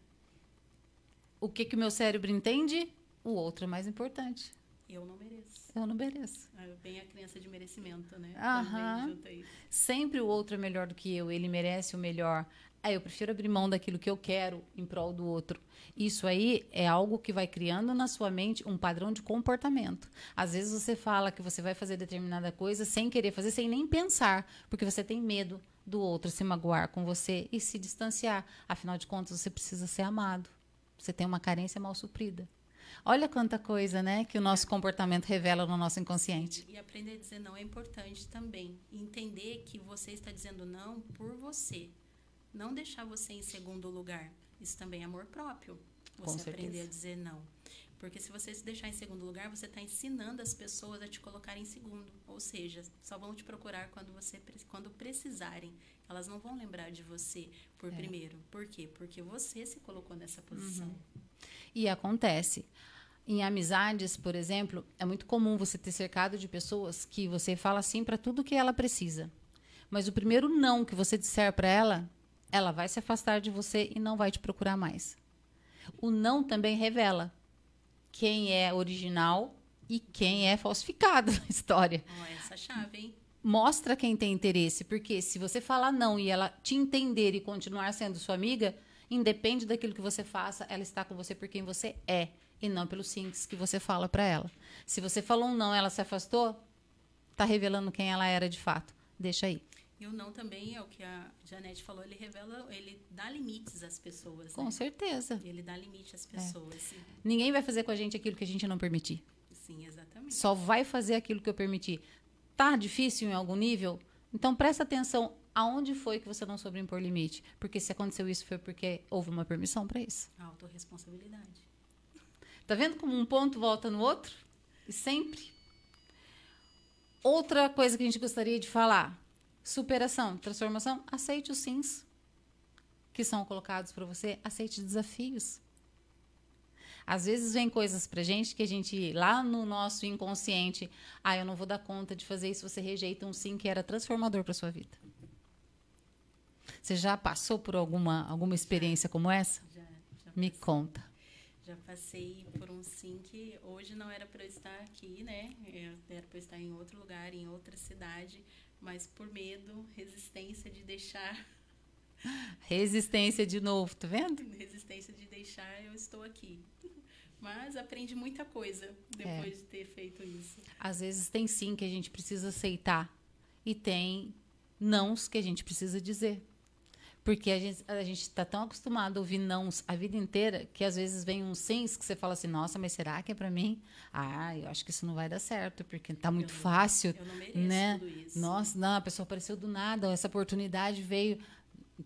B: O que o meu cérebro entende? O outro é mais importante.
A: Eu não mereço.
B: Eu não mereço.
A: Bem a crença de merecimento, né?
B: Aham.
A: Junta isso.
B: Sempre o outro é melhor do que eu, ele merece o melhor. Eu prefiro abrir mão daquilo que eu quero em prol do outro. Isso aí é algo que vai criando na sua mente um padrão de comportamento. Às vezes você fala que você vai fazer determinada coisa sem querer fazer, sem nem pensar, porque você tem medo do outro se magoar com você e se distanciar. Afinal de contas, você precisa ser amado. Você tem uma carência mal suprida. Olha quanta coisa, né, que o nosso comportamento revela no nosso inconsciente.
A: E aprender a dizer não é importante também. Entender que você está dizendo não por você. Não deixar você em segundo lugar. Isso também é amor próprio. Você aprender a dizer não. Porque se você se deixar em segundo lugar, você está ensinando as pessoas a te colocar em segundo. Ou seja, só vão te procurar quando precisarem. Elas não vão lembrar de você por primeiro. Por quê? Porque você se colocou nessa posição.
B: E acontece. Em amizades, por exemplo, é muito comum você ter cercado de pessoas que você fala sim para tudo que ela precisa. Mas o primeiro não que você disser para ela vai se afastar de você e não vai te procurar mais. O não também revela quem é original e quem é falsificado na história.
A: Essa chave, hein?
B: Mostra quem tem interesse, porque se você falar não e ela te entender e continuar sendo sua amiga, independe daquilo que você faça, ela está com você por quem você é e não pelos sims que você fala para ela. Se você falou um não, ela se afastou, está revelando quem ela era de fato. Deixa aí.
A: E o não também é o que a Janete falou, ele dá limites às pessoas.
B: Com certeza.
A: Ele dá limite às pessoas.
B: Ninguém vai fazer com a gente aquilo que a gente não permitir.
A: Sim, exatamente.
B: Só vai fazer aquilo que eu permitir. Tá difícil em algum nível? Então presta atenção aonde foi que você não soube impor limite. Porque se aconteceu isso foi porque houve uma permissão para isso.
A: Autorresponsabilidade.
B: Tá vendo como um ponto volta no outro? E sempre. Outra coisa que a gente gostaria de falar. Superação, transformação, aceite os sims que são colocados para você, aceite desafios. Às vezes vem coisas pra gente que a gente, lá no nosso inconsciente, eu não vou dar conta de fazer isso, você rejeita um sim que era transformador para sua vida. Você já passou por alguma experiência como essa?
A: Já
B: Me conta.
A: Já passei por um sim que hoje não era para eu estar aqui, né? Era para eu estar em outro lugar, em outra cidade, mas por medo, resistência de deixar.
B: Resistência de novo, tá vendo?
A: Resistência de deixar, eu estou aqui. Mas aprendi muita coisa depois de ter feito isso.
B: Às vezes tem sim que a gente precisa aceitar e tem nãos que a gente precisa dizer. Porque a gente está tão acostumado a ouvir nãos a vida inteira que às vezes vem uns sims que você fala assim, nossa, mas será que é para mim? Eu acho que isso não vai dar certo, porque tá muito fácil.
A: Eu não mereço
B: né?
A: tudo isso.
B: Nossa, não, a pessoa apareceu do nada, essa oportunidade veio.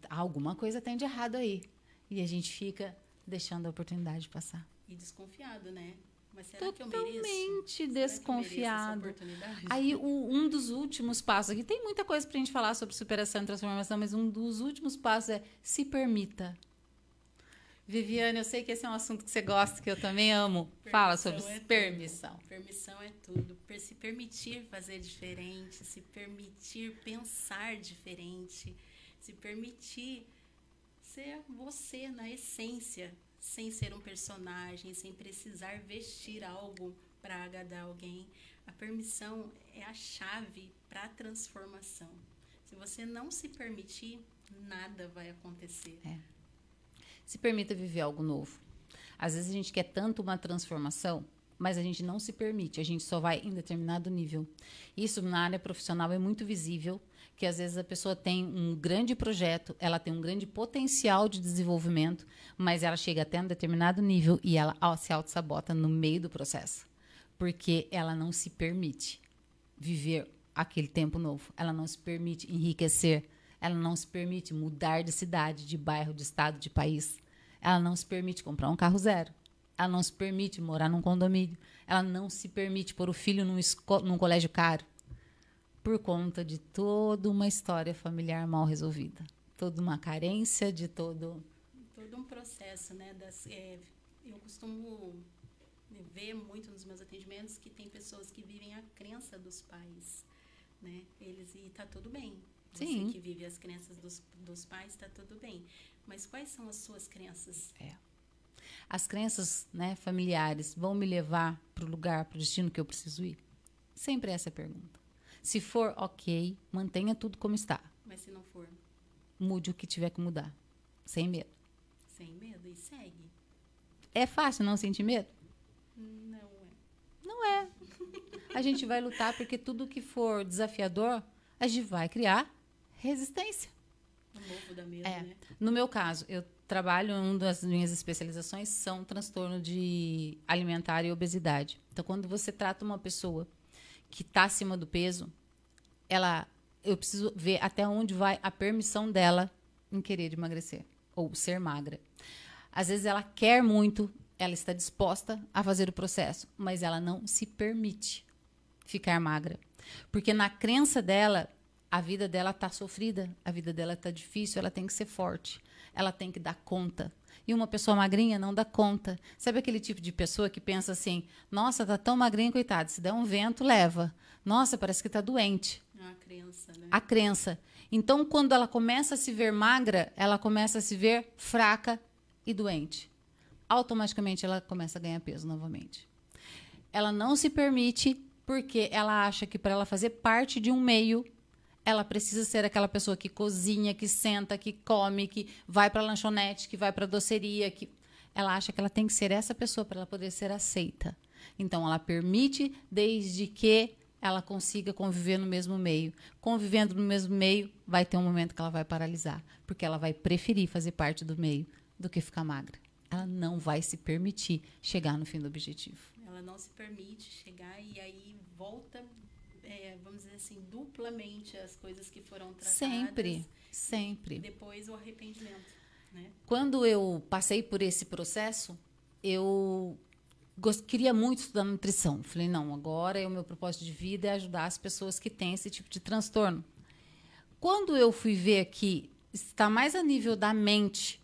B: Alguma coisa tem de errado aí. E a gente fica deixando a oportunidade passar.
A: E desconfiado, né? Mas será que eu mereço?
B: Totalmente desconfiado.
A: Será que eu mereço essa oportunidade?
B: Aí, um dos últimos passos, aqui tem muita coisa pra gente falar sobre superação e transformação, mas um dos últimos passos é se permita. Viviane, eu sei que esse é um assunto que você gosta, que eu também amo. Fala sobre permissão.
A: Permissão é tudo. Se permitir fazer diferente, se permitir pensar diferente, se permitir ser você na essência, sem ser um personagem, sem precisar vestir algo para agradar alguém. A permissão é a chave para a transformação. Se você não se permitir, nada vai acontecer.
B: Se permita viver algo novo. Às vezes a gente quer tanto uma transformação, mas a gente não se permite, a gente só vai em determinado nível. Isso na área profissional é muito visível, que às vezes a pessoa tem um grande projeto, ela tem um grande potencial de desenvolvimento, mas ela chega até um determinado nível e ela se auto-sabota no meio do processo, porque ela não se permite viver aquele tempo novo, ela não se permite enriquecer, ela não se permite mudar de cidade, de bairro, de estado, de país, ela não se permite comprar um carro zero, ela não se permite morar num condomínio, ela não se permite pôr o filho num colégio caro, por conta de toda uma história familiar mal resolvida. Toda uma carência de todo
A: um processo, né? Eu costumo ver muito nos meus atendimentos que tem pessoas que vivem a crença dos pais, né? E tá tudo bem.
B: Sim.
A: Você que vive as crenças dos pais, tá tudo bem. Mas quais são as suas crenças?
B: As crenças, né, familiares vão me levar para o lugar, para o destino que eu preciso ir? Sempre essa é a pergunta. Se for ok, mantenha tudo como está.
A: Mas se não for?
B: Mude o que tiver que mudar. Sem medo.
A: Sem medo e segue.
B: É fácil não sentir medo?
A: Não é.
B: Não é. A gente vai lutar porque tudo que for desafiador, a gente vai criar resistência.
A: O novo da medo, né?
B: No meu caso, eu trabalho, uma das minhas especializações são transtorno de alimentar e obesidade. Então, quando você trata uma pessoa que está acima do peso, eu preciso ver até onde vai a permissão dela em querer emagrecer ou ser magra. Às vezes ela quer muito, ela está disposta a fazer o processo, mas ela não se permite ficar magra. Porque na crença dela, a vida dela está sofrida, a vida dela está difícil, ela tem que ser forte, ela tem que dar conta. E uma pessoa magrinha não dá conta. Sabe aquele tipo de pessoa que pensa assim, nossa, tá tão magrinha, coitada, se der um vento, leva. Nossa, parece que tá doente.
A: A crença, né?
B: A crença. Então, quando ela começa a se ver magra, ela começa a se ver fraca e doente. Automaticamente, ela começa a ganhar peso novamente. Ela não se permite porque ela acha que para ela fazer parte de um meio, ela precisa ser aquela pessoa que cozinha, que senta, que come, que vai para a lanchonete, que vai para a doceria. Ela acha que ela tem que ser essa pessoa para ela poder ser aceita. Então, ela permite desde que ela consiga conviver no mesmo meio. Convivendo no mesmo meio, vai ter um momento que ela vai paralisar, porque ela vai preferir fazer parte do meio do que ficar magra. Ela não vai se permitir chegar no fim do objetivo.
A: Ela não se permite chegar e aí volta, vamos dizer assim, duplamente as coisas que foram tratadas.
B: Sempre, sempre.
A: E depois o arrependimento, né?
B: Quando eu passei por esse processo, eu queria muito estudar nutrição. Falei, não, agora o meu propósito de vida é ajudar as pessoas que têm esse tipo de transtorno. Quando eu fui ver que está mais a nível da mente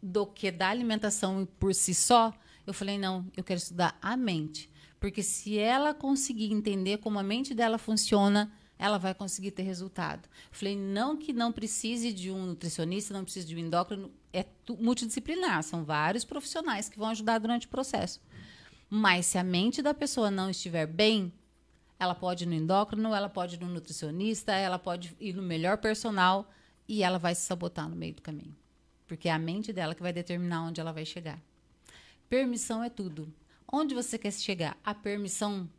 B: do que da alimentação por si só, eu falei, não, eu quero estudar a mente. Porque se ela conseguir entender como a mente dela funciona, ela vai conseguir ter resultado. Falei, não que não precise de um nutricionista, não precise de um endócrino, é multidisciplinar, são vários profissionais que vão ajudar durante o processo. Mas se a mente da pessoa não estiver bem, ela pode ir no endócrino, ela pode ir no nutricionista, ela pode ir no melhor personal e ela vai se sabotar no meio do caminho. Porque é a mente dela que vai determinar onde ela vai chegar. Permissão é tudo. Onde você quer chegar? A permissão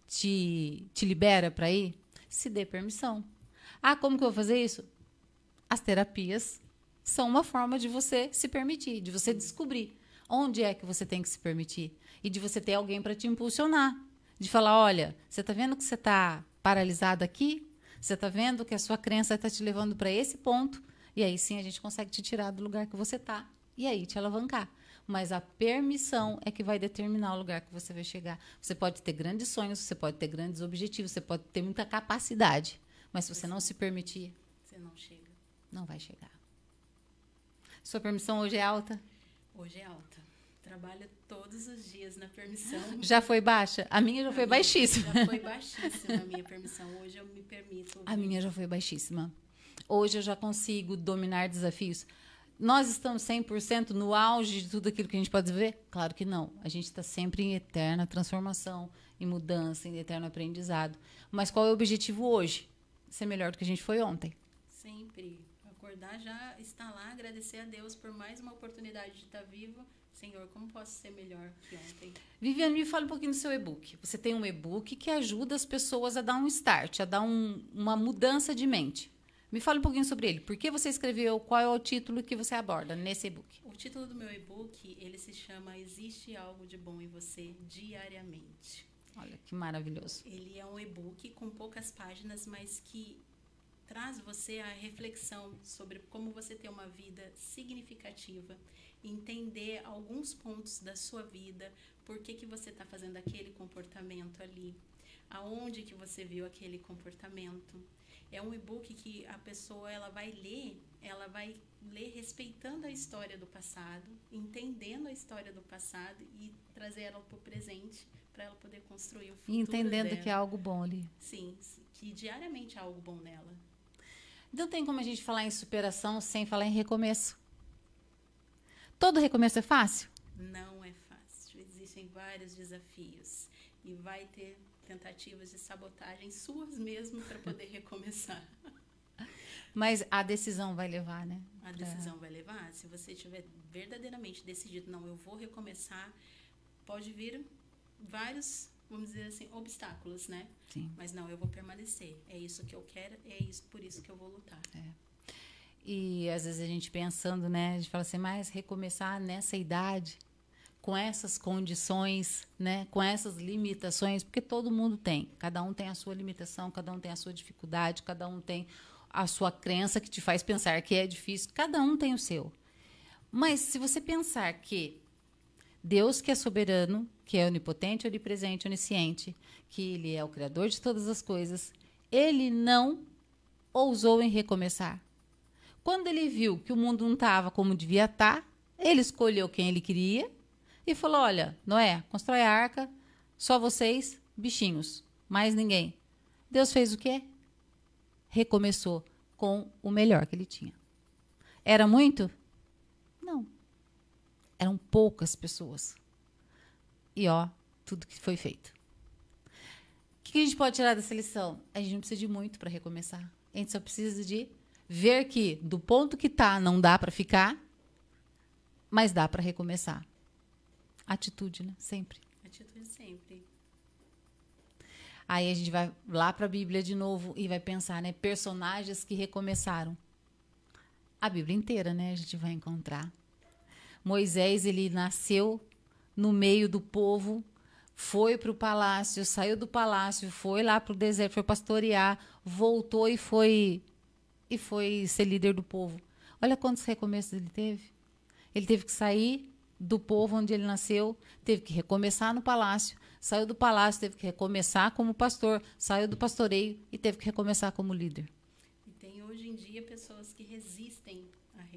B: te libera para ir? Se dê permissão. Ah, como que eu vou fazer isso? As terapias são uma forma de você se permitir, de você descobrir onde é que você tem que se permitir e de você ter alguém para te impulsionar. De falar, olha, você está vendo que você está paralisado aqui? Você está vendo que a sua crença está te levando para esse ponto? E aí sim a gente consegue te tirar do lugar que você está e aí te alavancar. Mas a permissão é que vai determinar o lugar que você vai chegar. Você pode ter grandes sonhos, você pode ter grandes objetivos, você pode ter muita capacidade. Mas se você não se permitir,
A: você não chega.
B: Não vai chegar. Sua permissão hoje é alta?
A: Hoje é alta. Trabalho todos os dias na permissão.
B: Já foi baixa? A minha já foi baixíssima.
A: Já foi baixíssima a minha permissão. Hoje eu me permito.
B: A minha já foi baixíssima. Hoje eu já consigo dominar desafios. Nós estamos 100% no auge de tudo aquilo que a gente pode ver? Claro que não. A gente está sempre em eterna transformação, em mudança, em eterno aprendizado. Mas qual é o objetivo hoje? Ser melhor do que a gente foi ontem.
A: Sempre. Acordar já, estar lá, agradecer a Deus por mais uma oportunidade de estar vivo. Senhor, como posso ser melhor que ontem?
B: Viviane, me fala um pouquinho do seu e-book. Você tem um e-book que ajuda as pessoas a dar um start, a dar uma mudança de mente. Me fala um pouquinho sobre ele. Por que você escreveu? Qual é o título que você aborda nesse e-book?
A: O título do meu e-book, ele se chama Existe Algo de Bom em Você Diariamente.
B: Olha, que maravilhoso.
A: Ele é um e-book com poucas páginas, mas que traz você a reflexão sobre como você ter uma vida significativa, entender alguns pontos da sua vida, por que você está fazendo aquele comportamento ali, aonde que você viu aquele comportamento. É um e-book que a pessoa ela vai ler respeitando a história do passado, entendendo a história do passado e trazer ela para o presente para ela poder construir o futuro
B: E entendendo
A: dela.
B: que é algo bom ali.
A: Sim, que diariamente há algo bom nela.
B: Não tem como a gente falar em superação sem falar em recomeço. Todo recomeço é fácil?
A: Não é fácil. Existem vários desafios e vai ter tentativas de sabotagem suas mesmo para poder recomeçar.
B: Mas a decisão vai levar, né?
A: A decisão vai levar. Se você estiver verdadeiramente decidido, não, eu vou recomeçar, pode vir vários, vamos dizer assim, obstáculos, né?
B: Sim.
A: Mas não, eu vou permanecer. É isso que eu quero, é isso, por isso que eu vou lutar.
B: E às vezes a gente pensando, né? A gente fala assim, mas recomeçar nessa idade, com essas condições, né? Com essas limitações, porque todo mundo tem. Cada um tem a sua limitação, cada um tem a sua dificuldade, cada um tem a sua crença que te faz pensar que é difícil. Cada um tem o seu. Mas se você pensar que Deus que é soberano, que é onipotente, onipresente, onisciente, que ele é o criador de todas as coisas, ele não ousou em recomeçar. Quando ele viu que o mundo não estava como devia estar, ele escolheu quem ele queria e falou, olha, Noé, constrói a arca, só vocês, bichinhos, mais ninguém. Deus fez o quê? Recomeçou com o melhor que ele tinha. Era muito? Não. Eram poucas pessoas. E ó, tudo que foi feito. O que a gente pode tirar dessa lição? A gente não precisa de muito para recomeçar. A gente só precisa de ver que do ponto que tá não dá para ficar, mas dá para recomeçar. Atitude, né? Sempre.
A: Atitude sempre.
B: Aí a gente vai lá para a Bíblia de novo e vai pensar, né? Personagens que recomeçaram. A Bíblia inteira, né? A gente vai encontrar. Moisés, ele nasceu no meio do povo, foi para o palácio, saiu do palácio, foi lá para o deserto, foi pastorear, voltou e foi ser líder do povo. Olha quantos recomeços ele teve. Ele teve que sair do povo onde ele nasceu, teve que recomeçar no palácio, saiu do palácio, teve que recomeçar como pastor, saiu do pastoreio e teve que recomeçar como líder.
A: E tem hoje em dia pessoas que resistem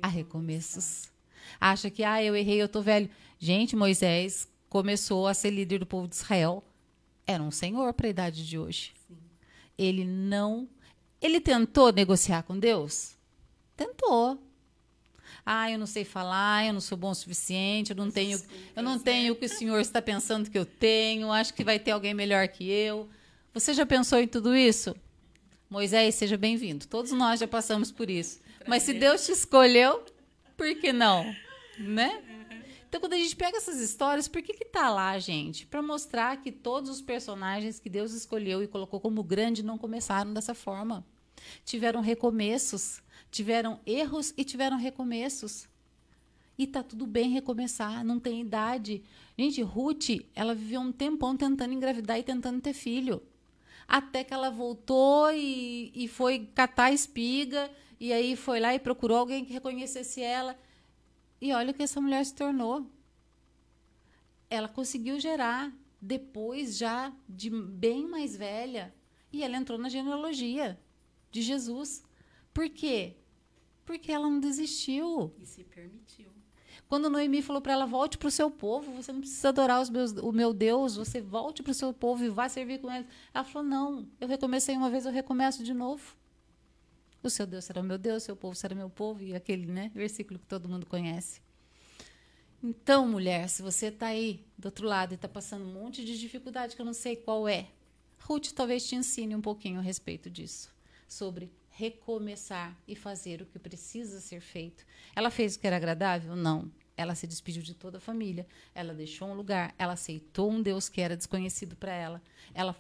B: a recomeços. Acha que, eu errei, eu tô velho. Gente, Moisés começou a ser líder do povo de Israel. Era um senhor para a idade de hoje.
A: Sim.
B: Ele tentou negociar com Deus? Tentou. Eu não sei falar, eu não sou bom o suficiente, eu não tenho o que o senhor está pensando que eu tenho, acho que vai ter alguém melhor que eu. Você já pensou em tudo isso? Moisés, seja bem-vindo. Todos nós já passamos por isso. Mas se Deus te escolheu, por que não? Né? Então, quando a gente pega essas histórias, por que tá lá, gente? Para mostrar que todos os personagens que Deus escolheu e colocou como grande não começaram dessa forma. Tiveram recomeços, tiveram erros e tiveram recomeços. E tá tudo bem recomeçar, não tem idade. Gente, Ruth, ela viveu um tempão tentando engravidar e tentando ter filho. Até que ela voltou e foi catar a espiga, e aí foi lá e procurou alguém que reconhecesse ela. E olha o que essa mulher se tornou. Ela conseguiu gerar depois já de bem mais velha. E ela entrou na genealogia de Jesus. Por quê? Porque ela não desistiu.
A: E se permitiu.
B: Quando Noemi falou para ela, volte para o seu povo, você não precisa adorar o meu Deus, você volte para o seu povo e vá servir com eles. Ela falou, não, eu recomecei uma vez, eu recomeço de novo. O seu Deus será o meu Deus, o seu povo será meu povo, e aquele, né, versículo que todo mundo conhece. Então, mulher, se você está aí do outro lado e está passando um monte de dificuldade que eu não sei qual é, Ruth talvez te ensine um pouquinho a respeito disso, sobre recomeçar e fazer o que precisa ser feito. Ela fez o que era agradável? Não. Ela se despediu de toda a família, ela deixou um lugar, ela aceitou um Deus que era desconhecido para ela, ela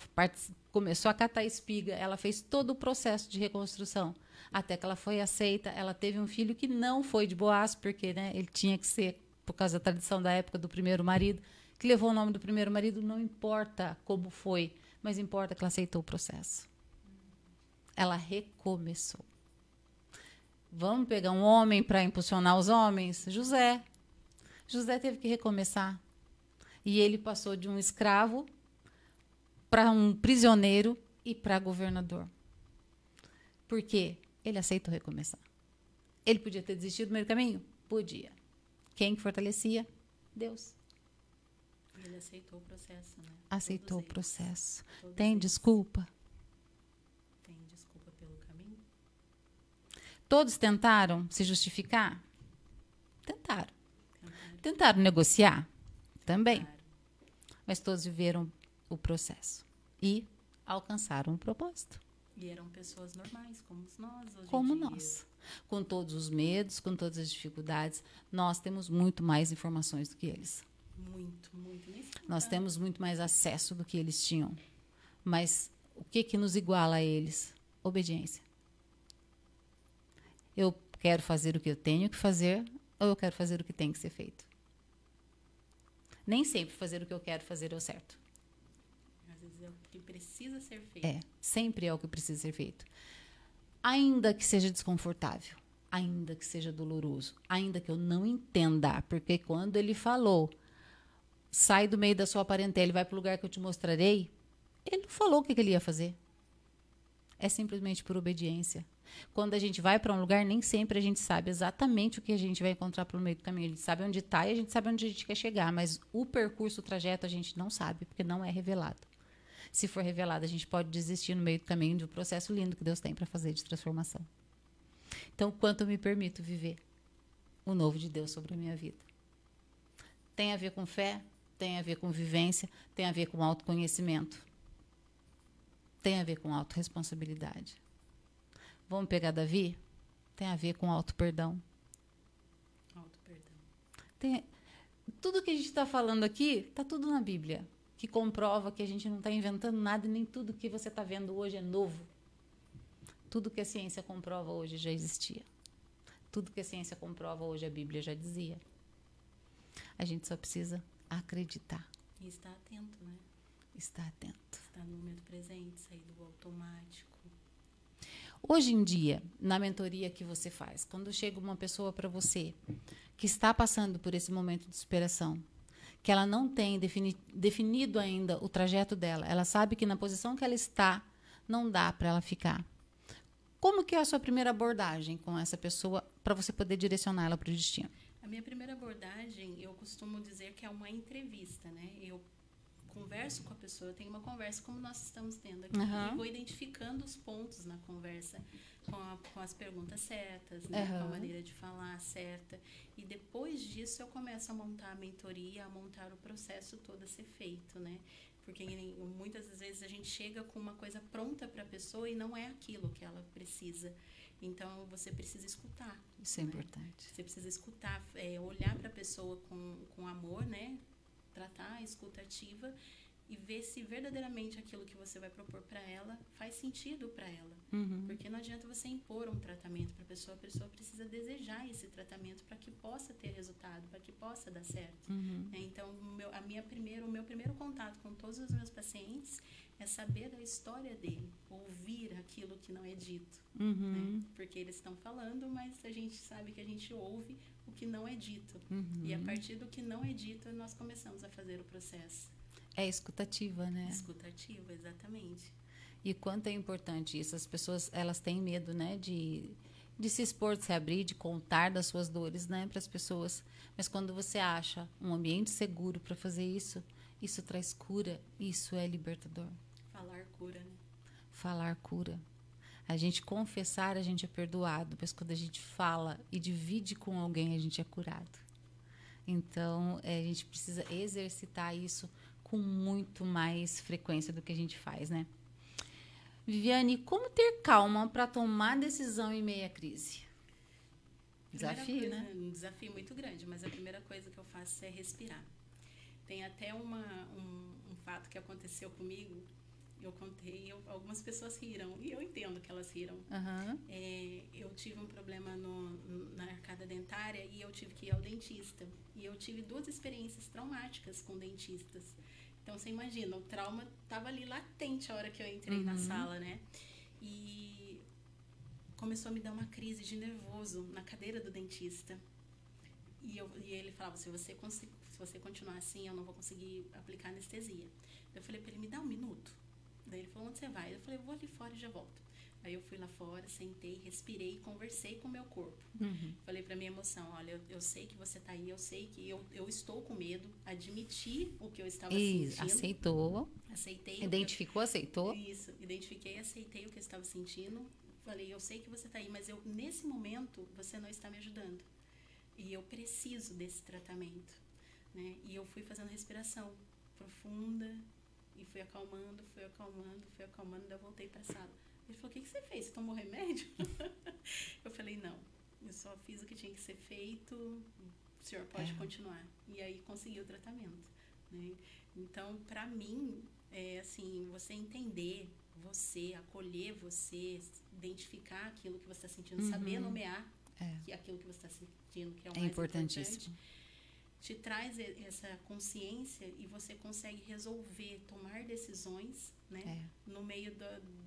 B: começou a catar espiga, ela fez todo o processo de reconstrução, até que ela foi aceita, ela teve um filho que não foi de Boaz, porque, né, ele tinha que ser, por causa da tradição da época do primeiro marido, que levou o nome do primeiro marido, não importa como foi, mas importa que ela aceitou o processo. Ela recomeçou. Vamos pegar um homem para impulsionar os homens? José. José teve que recomeçar. E ele passou de um escravo para um prisioneiro e para governador. Por quê? Ele aceitou recomeçar. Ele podia ter desistido no meio do caminho? Podia. Quem que fortalecia? Deus.
A: Ele aceitou o processo, né?
B: Aceitou o processo. Tem desculpa?
A: Tem desculpa pelo caminho?
B: Todos tentaram se justificar? Tentaram. Tentaram negociar? Também. Mas todos viveram o processo. E alcançaram o propósito.
A: E eram pessoas normais, como nós hoje
B: como
A: em dia.
B: nós. Com todos os medos, com todas as dificuldades, nós temos muito mais informações do que eles.
A: Muito, muito.
B: Nós temos muito mais acesso do que eles tinham. Mas o que nos iguala a eles? Obediência. Eu quero fazer o que eu tenho que fazer ou eu quero fazer o que tem que ser feito? Nem sempre fazer o que eu quero fazer é o certo.
A: Às vezes é o que precisa ser feito.
B: Sempre é o que precisa ser feito. Ainda que seja desconfortável, ainda que seja doloroso, ainda que eu não entenda, porque quando ele falou, sai do meio da sua parentela e vai para o lugar que eu te mostrarei, ele não falou o que ele ia fazer. É simplesmente por obediência. Quando a gente vai para um lugar, nem sempre a gente sabe exatamente o que a gente vai encontrar pelo meio do caminho. A gente sabe onde está e a gente sabe onde a gente quer chegar, mas o percurso, o trajeto, a gente não sabe, porque não é revelado. Se for revelado, a gente pode desistir no meio do caminho de um processo lindo que Deus tem para fazer de transformação. Então, quanto eu me permito viver o novo de Deus sobre a minha vida? Tem a ver com fé, tem a ver com vivência, tem a ver com autoconhecimento, tem a ver com autorresponsabilidade. Vamos pegar Davi? Tem a ver com auto-perdão. Auto-perdão. Tudo que a gente está falando aqui, está tudo na Bíblia, que comprova que a gente não está inventando nada e nem tudo que você está vendo hoje é novo. Tudo que a ciência comprova hoje já existia. Tudo que a ciência comprova hoje a Bíblia já dizia. A gente só precisa acreditar.
A: E estar atento, né?
B: Estar atento.
A: Estar no momento presente, sair do automático.
B: Hoje em dia, na mentoria que você faz, quando chega uma pessoa para você que está passando por esse momento de superação, que ela não tem definido ainda o trajeto dela, ela sabe que na posição que ela está, não dá para ela ficar. Como que é a sua primeira abordagem com essa pessoa para você poder direcionar ela para o destino?
A: A minha primeira abordagem, eu costumo dizer que é uma entrevista, né? Eu converso com a pessoa, eu tenho uma conversa como nós estamos tendo aqui, e vou identificando os pontos na conversa com as perguntas certas, né? Com a maneira de falar certa. E depois disso eu começo a montar a mentoria, a montar o processo todo a ser feito, né? Porque muitas vezes a gente chega com uma coisa pronta para a pessoa e não é aquilo que ela precisa. Então, você precisa escutar.
B: Isso é importante.
A: Você precisa escutar, olhar para a pessoa com amor, né? Tratar a escuta ativa e ver se verdadeiramente aquilo que você vai propor para ela faz sentido para ela. Porque não adianta você impor um tratamento para a pessoa precisa desejar esse tratamento para que possa ter resultado, para que possa dar certo. Então, o meu primeiro contato com todos os meus pacientes é saber da história dele, ouvir aquilo que não é dito. Né? Porque eles estão falando, mas a gente sabe que a gente ouve o que não é dito. E a partir do que não é dito, nós começamos a fazer o processo.
B: É escutativa, né?
A: Escutativa, exatamente.
B: E quanto é importante isso. As pessoas, elas têm medo, né, de se expor, de se abrir, de contar das suas dores, né, para as pessoas. Mas quando você acha um ambiente seguro para fazer isso, isso traz cura, isso é libertador.
A: Falar cura, né?
B: Falar cura. A gente confessar, a gente é perdoado, mas quando a gente fala e divide com alguém, a gente é curado. Então, a gente precisa exercitar isso com muito mais frequência do que a gente faz, né? Viviane, como ter calma para tomar decisão em meio à crise? Desafio, né?
A: Um desafio muito grande, mas a primeira coisa que eu faço é respirar. Tem até um fato que aconteceu comigo, eu contei, algumas pessoas riram, e eu entendo que elas riram. Eu tive um problema na arcada dentária e eu tive que ir ao dentista. E eu tive 2 experiências traumáticas com dentistas. Então, você imagina, o trauma estava ali latente a hora que eu entrei na sala, né? E começou a me dar uma crise de nervoso na cadeira do dentista. E ele falava, se você continuar assim, eu não vou conseguir aplicar anestesia. Eu falei para ele, me dá 1 minuto. Daí ele falou, onde você vai? Eu falei, eu vou ali fora e já volto. Aí eu fui lá fora, sentei, respirei e conversei com o meu corpo. Falei pra minha emoção, olha, eu sei que você tá aí, eu sei que eu estou com medo, admiti o que eu estava sentindo.
B: Aceitou.
A: Aceitei.
B: Identificou, aceitou.
A: Isso, identifiquei, aceitei o que eu estava sentindo. Falei, eu sei que você tá aí, mas nesse momento você não está me ajudando. E eu preciso desse tratamento. Né? E eu fui fazendo respiração profunda e fui acalmando, daí eu voltei pra sala. Ele falou, o que você fez? Você tomou remédio? Eu falei, não, eu só fiz o que tinha que ser feito, o senhor pode continuar. E aí consegui o tratamento. Né? Então, para mim, assim, você entender você, acolher você, identificar aquilo que você está sentindo, saber nomear aquilo que você está sentindo, que é o mais importantíssimo. te traz essa consciência e você consegue resolver, tomar decisões, né? No meio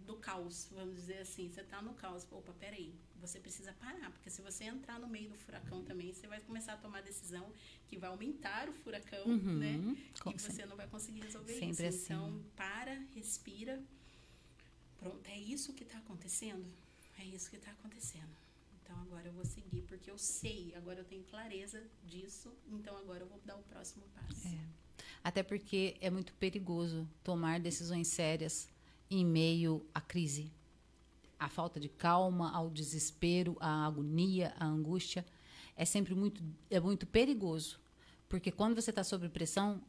A: do caos, vamos dizer assim. Você está no caos, opa, peraí, você precisa parar, porque se você entrar no meio do furacão também, você vai começar a tomar decisão que vai aumentar o furacão, né? E você não vai conseguir resolver
B: sempre
A: isso.
B: assim.
A: Então, para, respira. Pronto, é isso que está acontecendo? É isso que está acontecendo. Então, agora eu vou seguir, porque eu sei, agora eu tenho clareza disso, então agora eu vou dar o próximo passo.
B: Até porque é muito perigoso tomar decisões sérias em meio à crise. A falta de calma, ao desespero, à agonia, à angústia, é sempre muito perigoso. Porque quando você está sob pressão,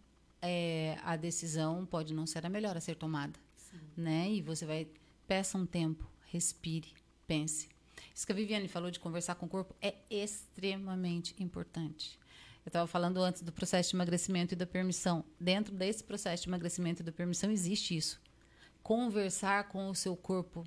B: a decisão pode não ser a melhor a ser tomada. Né? E você vai, peça um tempo, respire, pense. Isso que a Viviane falou de conversar com o corpo é extremamente importante. Eu estava falando antes do processo de emagrecimento e da permissão. Dentro desse processo de emagrecimento e da permissão existe isso. Conversar com o seu corpo.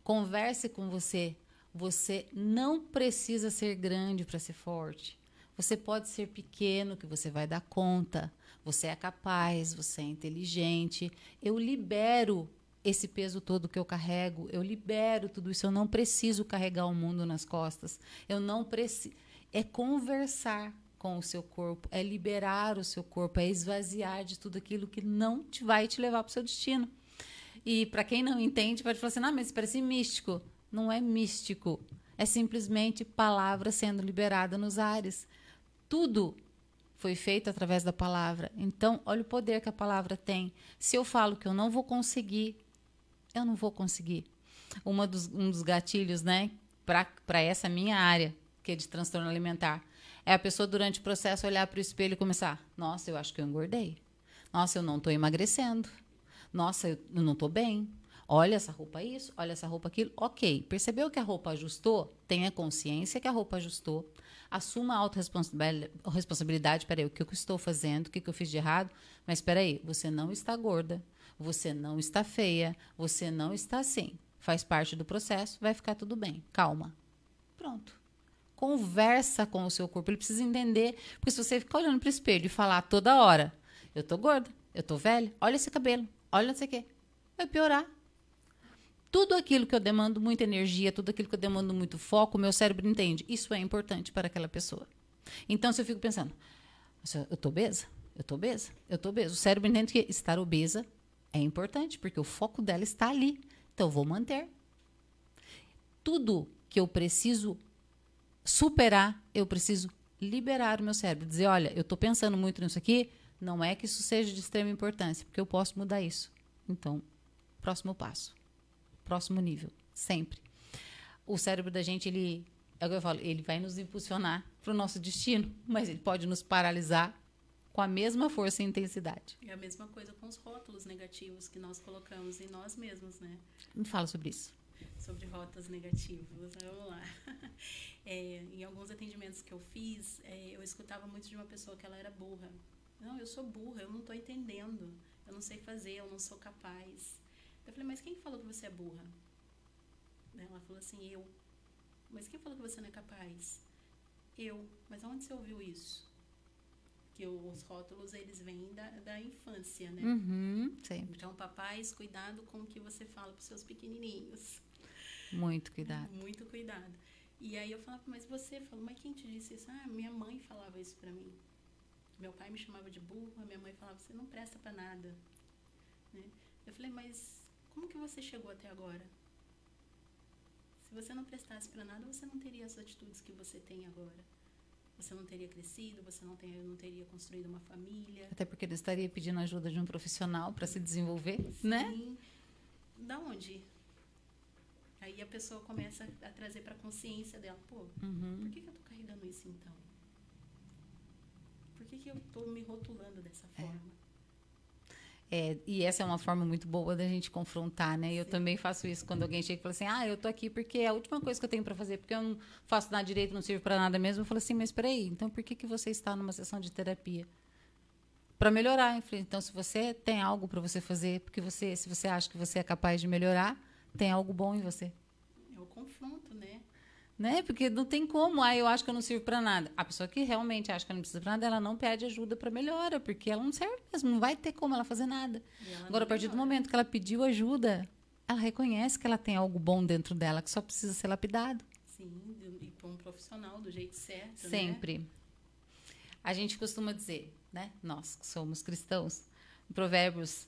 B: Converse com você. Você não precisa ser grande para ser forte. Você pode ser pequeno, que você vai dar conta. Você é capaz, você é inteligente. Eu libero esse peso todo que eu carrego. Eu libero tudo isso. Eu não preciso carregar o mundo nas costas. Eu não preciso. É conversar com o seu corpo, é liberar o seu corpo, é esvaziar de tudo aquilo que não vai te levar para o seu destino. E para quem não entende, pode falar assim, mas isso parece místico. Não é místico. É simplesmente palavra sendo liberada nos ares. Tudo foi feito através da palavra. Então, olha o poder que a palavra tem. Se eu falo que eu não vou conseguir, eu não vou conseguir. Um dos gatilhos, né, para essa minha área, que é de transtorno alimentar, é a pessoa durante o processo olhar para o espelho e começar, nossa, eu acho que eu engordei. Nossa, eu não estou emagrecendo. Nossa, eu não estou bem. Olha essa roupa isso, olha essa roupa aquilo. Ok, percebeu que a roupa ajustou? Tenha consciência que a roupa ajustou. Assuma a autorresponsabilidade. Peraí, o que eu estou fazendo? O que eu fiz de errado? Mas peraí, você não está gorda. Você não está feia. Você não está assim. Faz parte do processo, vai ficar tudo bem. Calma. Pronto. Conversa com o seu corpo. Ele precisa entender. Porque se você ficar olhando para o espelho e falar toda hora, eu tô gorda, eu tô velha, olha esse cabelo, olha não sei o quê, vai piorar. Tudo aquilo que eu demando muita energia, tudo aquilo que eu demando muito foco, o meu cérebro entende. Isso é importante para aquela pessoa. Então, se eu fico pensando, eu tô obesa? Eu tô obesa? Eu tô obesa. O cérebro entende que estar obesa é importante, porque o foco dela está ali. Então, eu vou manter. Tudo que eu preciso superar, eu preciso liberar o meu cérebro. Dizer, olha, eu tô pensando muito nisso aqui, não é que isso seja de extrema importância, porque eu posso mudar isso. Então, próximo passo. Próximo nível, sempre. O cérebro da gente, é o que eu falo, ele vai nos impulsionar para o nosso destino, mas ele pode nos paralisar com a mesma força e intensidade.
A: É a mesma coisa com os rótulos negativos que nós colocamos em nós mesmos, né?
B: Me fala sobre isso.
A: Sobre rótulos negativos, vamos lá. Em alguns atendimentos que eu fiz, eu escutava muito de uma pessoa que ela era burra. Não, eu sou burra, eu não estou entendendo, eu não sei fazer, eu não sou capaz. Eu falei, mas quem falou que você é burra? Ela falou assim, eu. Mas quem falou que você não é capaz? Eu. Mas aonde você ouviu isso? Que os rótulos, eles vêm da infância, né?
B: Sempre.
A: Então, papais, cuidado com o que você fala para os seus pequenininhos.
B: Muito cuidado.
A: Muito cuidado. E aí eu falava, mas você falou, mas quem te disse isso? Minha mãe falava isso para mim. Meu pai me chamava de burra, minha mãe falava, você não presta para nada. Né? Eu falei, mas como que você chegou até agora? Se você não prestasse para nada, você não teria as atitudes que você tem agora. Você não teria crescido, você não teria construído uma família.
B: Até porque ele estaria pedindo ajuda de um profissional para se desenvolver,
A: Sim.
B: né?
A: Da onde? Aí a pessoa começa a trazer para a consciência dela, pô, por que eu tô carregando isso então? Por que eu tô me rotulando dessa forma?
B: E essa é uma forma muito boa da gente confrontar, né? Eu também faço isso quando alguém chega e fala assim, eu tô aqui porque é a última coisa que eu tenho para fazer, porque eu não faço nada direito, não sirvo para nada mesmo. Eu falo assim, mas peraí, então por que você está numa sessão de terapia? Para melhorar. Eu falei, então, se você tem algo para você fazer, porque se você acha que você é capaz de melhorar, tem algo bom em você.
A: É o confronto, né?
B: né? Porque não tem como, eu acho que eu não sirvo para nada. A pessoa que realmente acha que não precisa para nada, ela não pede ajuda para melhora, porque ela não serve mesmo, não vai ter como ela fazer nada. Agora, a partir do momento que ela pediu ajuda, ela reconhece que ela tem algo bom dentro dela, que só precisa ser lapidado.
A: Sim, e para um profissional do jeito certo,
B: sempre. Né? A gente costuma dizer, né? Nós que somos cristãos, em Provérbios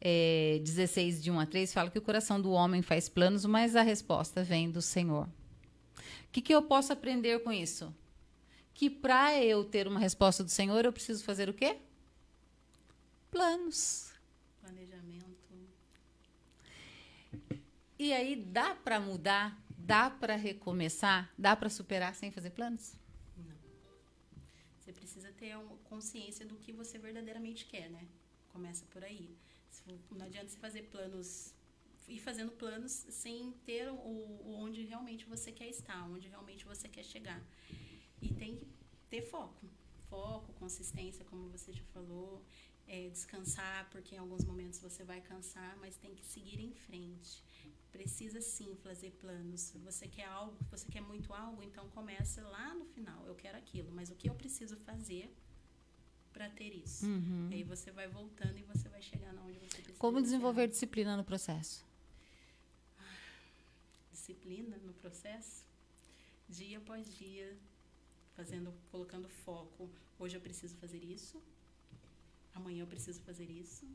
B: 16, de 1 a 3, fala que o coração do homem faz planos, mas a resposta vem do Senhor. O que eu posso aprender com isso? Que para eu ter uma resposta do Senhor, eu preciso fazer o quê? Planos.
A: Planejamento.
B: E aí, dá para mudar? Dá para recomeçar? Dá para superar sem fazer planos?
A: Não. Você precisa ter uma consciência do que você verdadeiramente quer, né? Começa por aí. Não adianta você fazer planos, ir fazendo planos sem ter onde realmente você quer estar, onde realmente você quer chegar. E tem que ter foco. Foco, consistência, como você já falou. Descansar, porque em alguns momentos você vai cansar, mas tem que seguir em frente. Precisa sim fazer planos. Você quer algo, você quer muito algo, então começa lá no final. Eu quero aquilo, mas o que eu preciso fazer para ter isso?
B: Uhum.
A: Aí você vai voltando e você vai chegar onde você precisa.
B: Como desenvolver disciplina no processo?
A: Disciplina no processo? Dia após dia, colocando foco. Hoje eu preciso fazer isso. Amanhã eu preciso fazer isso.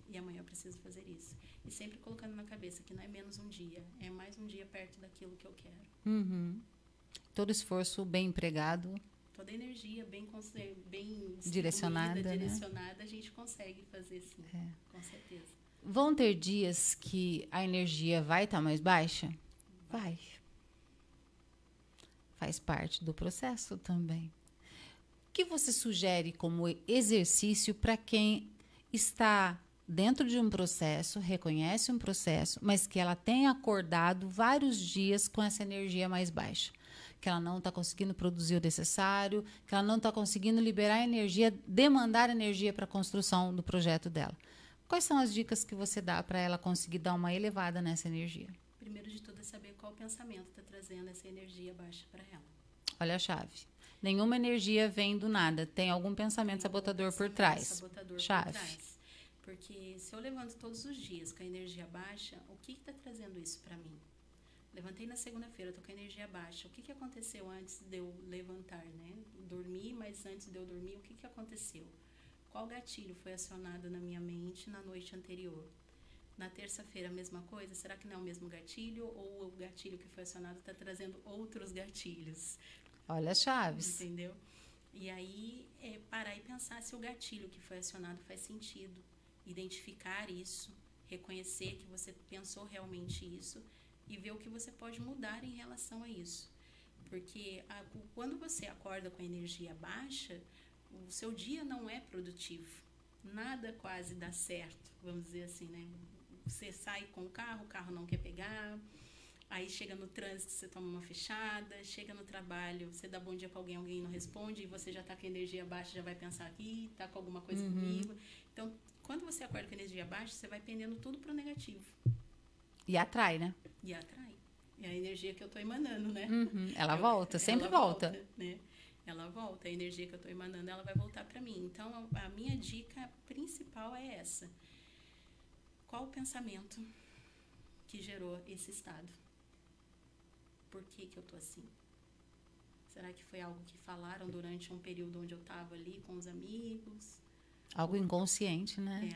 A: E amanhã eu preciso fazer isso. E sempre colocando na cabeça que não é menos um dia, é mais um dia perto daquilo que eu quero.
B: Uhum. Todo esforço bem empregado.
A: Toda energia bem
B: direcionada,
A: né? A gente consegue fazer sim, com certeza.
B: Vão ter dias que a energia vai estar mais baixa? Vai. Faz parte do processo também. O que você sugere como exercício para quem está dentro de um processo, reconhece um processo, mas que ela tem acordado vários dias com essa energia mais baixa? Que ela não está conseguindo produzir o necessário, que ela não está conseguindo liberar energia, demandar energia para a construção do projeto dela. Quais são as dicas que você dá para ela conseguir dar uma elevada nessa energia?
A: Primeiro de tudo é saber qual pensamento está trazendo essa energia baixa para ela.
B: Olha a chave. Nenhuma energia vem do nada. Tem algum pensamento sabotador por trás. Chave. Por trás.
A: Porque se eu levanto todos os dias com a energia baixa, o que está trazendo isso para mim? Levantei na segunda-feira, estou com a energia baixa. O que aconteceu antes de eu levantar, né? Dormi, mas antes de eu dormir, o que aconteceu? Qual gatilho foi acionado na minha mente na noite anterior? Na terça-feira, a mesma coisa? Será que não é o mesmo gatilho? Ou o gatilho que foi acionado está trazendo outros gatilhos?
B: Olha as chaves.
A: Entendeu? E aí, parar e pensar se o gatilho que foi acionado faz sentido. Identificar isso, reconhecer que você pensou realmente isso e ver o que você pode mudar em relação a isso. Porque quando você acorda com a energia baixa, o seu dia não é produtivo. Nada quase dá certo, vamos dizer assim, né? Você sai com o carro não quer pegar, aí chega no trânsito, você toma uma fechada, chega no trabalho, você dá bom dia para alguém não responde, e você já está com a energia baixa, já vai pensar aqui, está com alguma coisa comigo. Então, quando você acorda com a energia baixa, você vai pendendo tudo para o negativo.
B: E atrai, né?
A: E atrai. É a energia que eu estou emanando, né?
B: Ela volta, sempre volta.
A: Né? Ela volta, a energia que eu estou emanando, ela vai voltar para mim. Então, a minha dica principal é essa. Qual o pensamento que gerou esse estado? Por que eu estou assim? Será que foi algo que falaram durante um período onde eu estava ali com os amigos?
B: Algo inconsciente, né?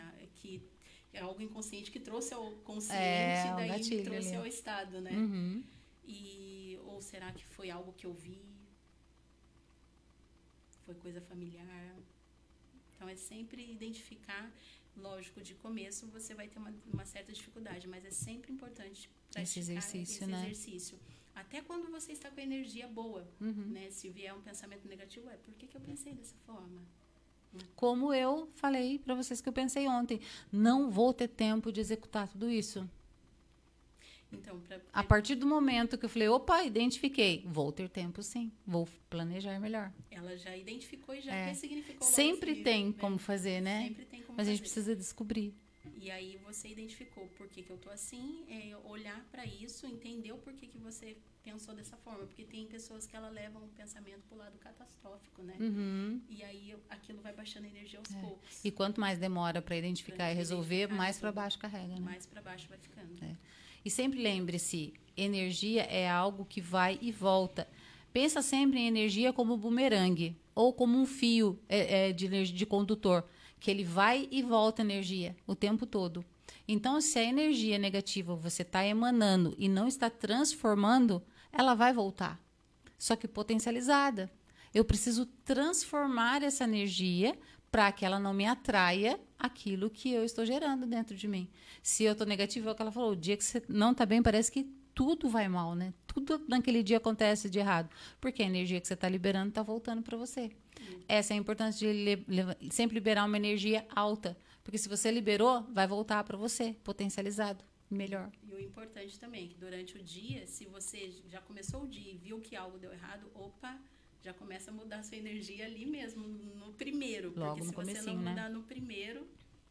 A: É algo inconsciente que trouxe ao consciente, daí me trouxe ao estado, né? Ou será que foi algo que eu vi? Foi coisa familiar? Então, é sempre identificar. Lógico, de começo você vai ter uma certa dificuldade, mas é sempre importante
B: esse exercício.
A: Até quando você está com a energia boa, né? Se vier um pensamento negativo, por que eu pensei dessa forma?
B: Como eu falei para vocês que eu pensei ontem, não vou ter tempo de executar tudo isso.
A: Então,
B: a partir do momento que eu falei, opa, identifiquei, vou ter tempo sim, vou planejar melhor.
A: Ela já identificou e já ressignificou.
B: Sempre tem como fazer, né?
A: Sempre tem como
B: Mas
A: fazer.
B: A gente precisa descobrir.
A: E aí você identificou por que que eu tô assim, olhar para isso, entender o porquê que você pensou dessa forma. Porque tem pessoas que ela levam o pensamento pro lado catastrófico, né? E aí aquilo vai baixando a energia aos poucos.
B: E quanto mais demora para identificar e resolver, mais para baixo carrega, né?
A: Mais para baixo vai ficando.
B: E sempre lembre-se, energia é algo que vai e volta. Pensa sempre em energia como bumerangue ou como um fio de condutor, que ele vai e volta energia o tempo todo. Então, se a energia negativa você está emanando e não está transformando, ela vai voltar, só que potencializada. Eu preciso transformar essa energia para que ela não me atraia aquilo que eu estou gerando dentro de mim. Se eu estou negativa, é o que ela falou, o dia que você não está bem, parece que tudo vai mal, né? Tudo naquele dia acontece de errado, porque a energia que você está liberando está voltando para você. Essa é a importância de sempre liberar uma energia alta, porque se você liberou, vai voltar para você, potencializado, melhor.
A: E o importante também, que durante o dia, se você já começou o dia e viu que algo deu errado, já começa a mudar a sua energia ali mesmo, no primeiro.
B: Logo
A: porque se você não mudar no primeiro,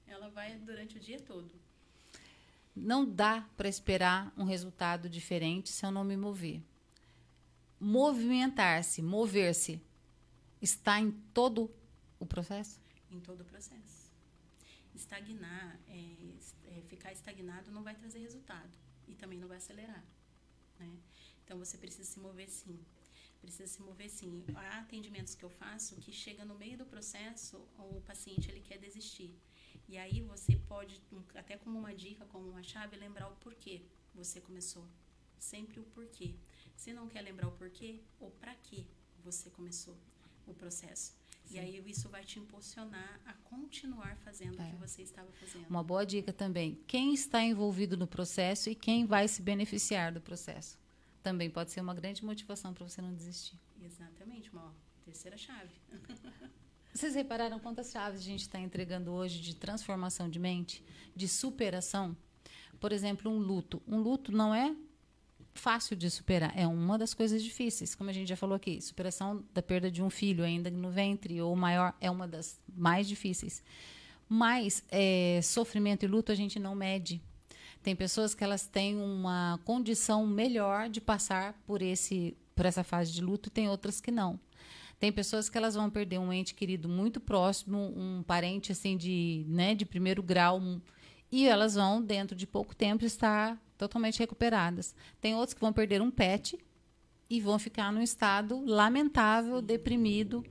A: ela vai durante o dia todo.
B: Não dá para esperar um resultado diferente se eu não me mover. Movimentar-se, mover-se, está em todo o processo?
A: Em todo o processo. Estagnar, ficar estagnado não vai trazer resultado. E também não vai acelerar. Né? Então, você precisa se mover sim. Há atendimentos que eu faço que chega no meio do processo, o paciente ele quer desistir. E aí você pode, até como uma dica, como uma chave, lembrar o porquê você começou. Sempre o porquê. Se não quer lembrar o porquê, ou para que você começou o processo. Sim. E aí isso vai te impulsionar a continuar fazendo o que você estava fazendo.
B: Uma boa dica também. Quem está envolvido no processo e quem vai se beneficiar do processo. Também pode ser uma grande motivação para você não desistir.
A: Exatamente, uma terceira chave.
B: Vocês repararam quantas chaves a gente está entregando hoje de transformação de mente, de superação? Por exemplo, um luto. Um luto não é fácil de superar, é uma das coisas difíceis. Como a gente já falou aqui, superação da perda de um filho ainda no ventre ou maior é uma das mais difíceis. Mas sofrimento e luto a gente não mede. Tem pessoas que elas têm uma condição melhor de passar por essa fase de luto e tem outras que não. Tem pessoas que elas vão perder um ente querido muito próximo, um parente assim de primeiro grau, e elas vão, dentro de pouco tempo, estar totalmente recuperadas. Tem outros que vão perder um pet e vão ficar num estado lamentável, deprimido.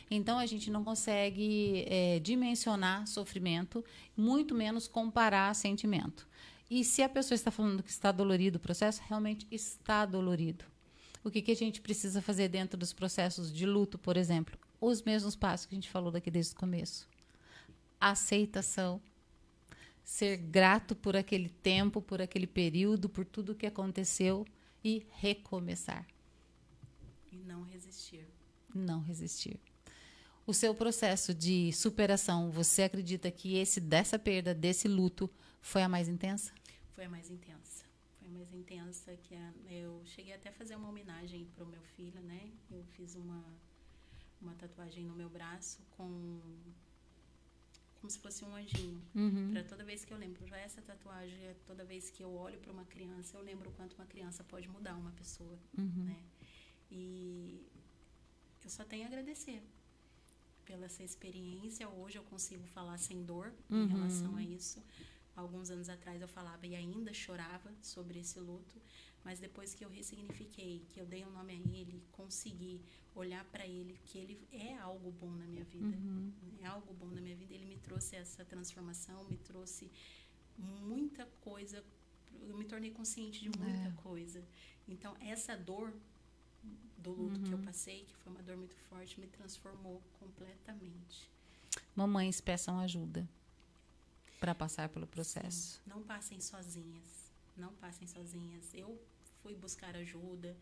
B: Então, a gente não consegue dimensionar sofrimento, muito menos comparar sentimento. E se a pessoa está falando que está dolorido o processo, realmente está dolorido. O que a gente precisa fazer dentro dos processos de luto, por exemplo? Os mesmos passos que a gente falou daqui desde o começo. Aceitação. Ser grato por aquele tempo, por aquele período, por tudo que aconteceu e recomeçar.
A: E não resistir.
B: Não resistir. O seu processo de superação, você acredita que dessa perda, desse luto, foi a mais intensa?
A: Foi a mais intensa. Foi a mais intensa que eu cheguei até a fazer uma homenagem para o meu filho, né? Eu fiz uma tatuagem no meu braço como se fosse um anjinho. Para toda vez que eu lembro, essa tatuagem, toda vez que eu olho para uma criança, eu lembro o quanto uma criança pode mudar uma pessoa, né? E eu só tenho a agradecer pela essa experiência. Hoje eu consigo falar sem dor em relação a isso. Alguns anos atrás eu falava e ainda chorava sobre esse luto, mas depois que eu ressignifiquei, que eu dei um nome a ele, consegui olhar para ele, que ele é algo bom na minha vida, é algo bom na minha vida, ele me trouxe essa transformação, me trouxe muita coisa, eu me tornei consciente de muita coisa. Então, essa dor do luto que eu passei, que foi uma dor muito forte, me transformou completamente.
B: Mamães, peçam ajuda para passar pelo processo.
A: Sim, não passem sozinhas. Não passem sozinhas. Eu fui buscar ajuda.